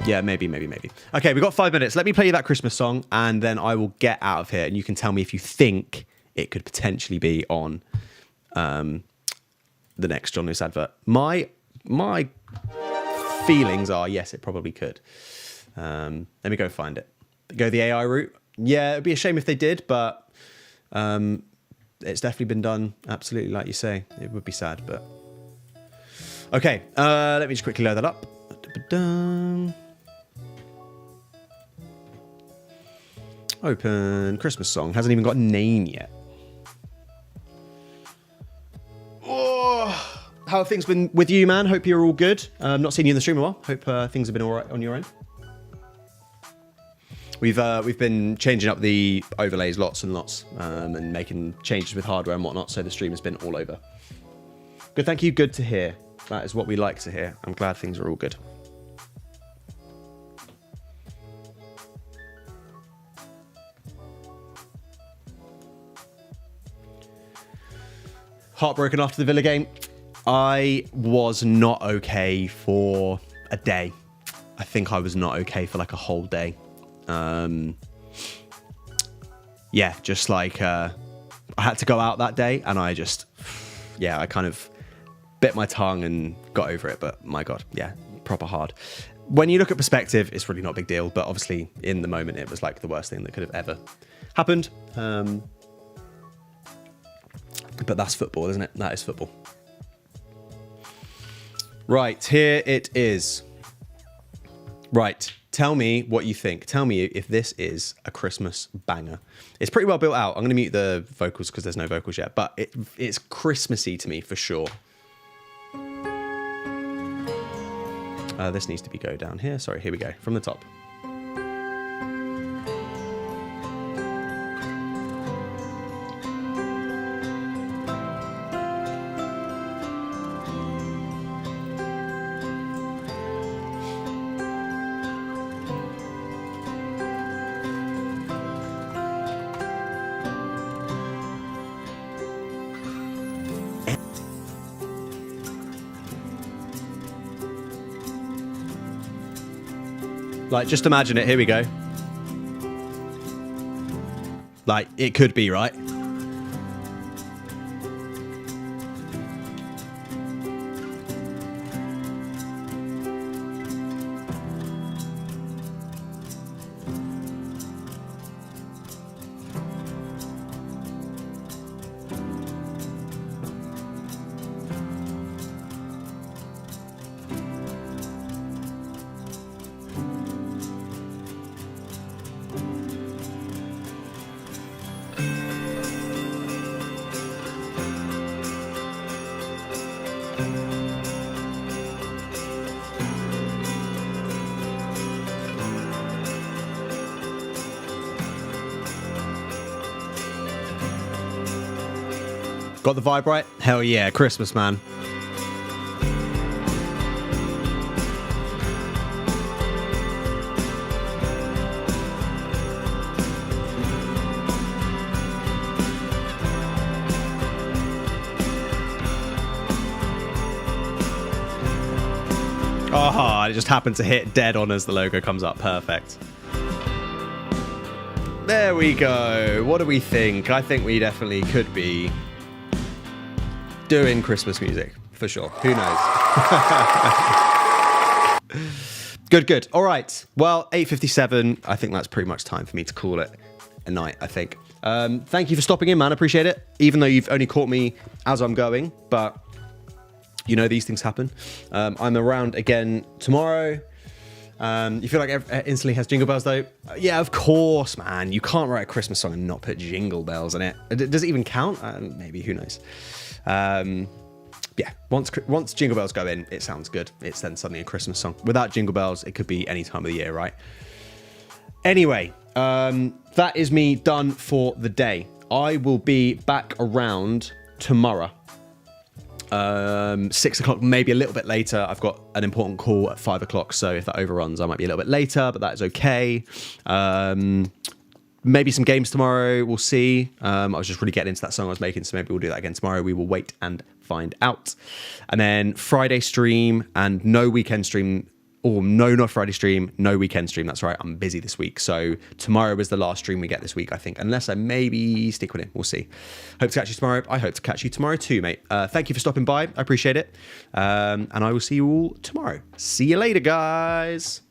A: Yeah, maybe. Okay, we've got 5 minutes. Let me play you that Christmas song, and then I will get out of here, and you can tell me if you think it could potentially be on the next John Lewis advert. My feelings are, yes, it probably could. Let me go find it. Go the AI route. Yeah, it'd be a shame if they did, but it's definitely been done. Absolutely, like you say. It would be sad, but... Okay, let me just quickly load that up. Open Christmas song. Hasn't even got a name yet. Oh, how have things been with you, man? Hope you're all good. Not seen you in the stream in a while. Hope things have been all right on your end. We've been changing up the overlays lots and lots and making changes with hardware and whatnot, so the stream has been all over. Good, thank you. Good to hear. That is what we like to hear. I'm glad things are all good. Heartbroken after the Villa game. I was not okay for a day. I think I was not okay for like a whole day. Yeah, just like I had to go out that day, and I just, yeah, I kind of bit my tongue and got over it. But my God, yeah, proper hard. When you look at perspective, it's really not a big deal. But obviously, in the moment, it was like the worst thing that could have ever happened. But that's football, isn't it? That is football. Right, here it is. Right, tell me what you think. Tell me if this is a Christmas banger. It's pretty well built out. I'm going to mute the vocals because there's no vocals yet, but it's Christmassy to me for sure. This needs to be go down here. Sorry, here we go. From the top. Like, just imagine it. Here we go. Like, it could be, right? Got the vibe right? Hell yeah, Christmas, man. Oh, it just happened to hit dead on as the logo comes up. Perfect. There we go. What do we think? I think we definitely could be doing Christmas music for sure. Who knows? Good. All right. Well, 8:57. I think that's pretty much time for me to call it a night, I think. Thank you for stopping in, man. I appreciate it. Even though you've only caught me as I'm going, but you know, these things happen. I'm around again tomorrow. You feel like it instantly has jingle bells though? Yeah, of course, man. You can't write a Christmas song and not put jingle bells in it. Does it even count? Maybe, who knows? Yeah, once jingle bells go in, it sounds good. It's then suddenly a Christmas song. Without jingle bells, it could be any time of the year, right? Anyway, that is me done for the day. I will be back around tomorrow. 6 o'clock, maybe a little bit later. I've got an important call at 5 o'clock, so if that overruns, I might be a little bit later, but that is okay. Maybe some games tomorrow, we'll see. I was just really getting into that song I was making, so maybe we'll do that again tomorrow. We will wait and find out. And then Friday stream and no weekend stream. Or no, not Friday stream, no weekend stream. That's right, I'm busy this week. So tomorrow is the last stream we get this week, I think. Unless I maybe stick with it, we'll see. Hope to catch you tomorrow. I hope to catch you tomorrow too, mate. Thank you for stopping by. I appreciate it. And I will see you all tomorrow. See you later, guys.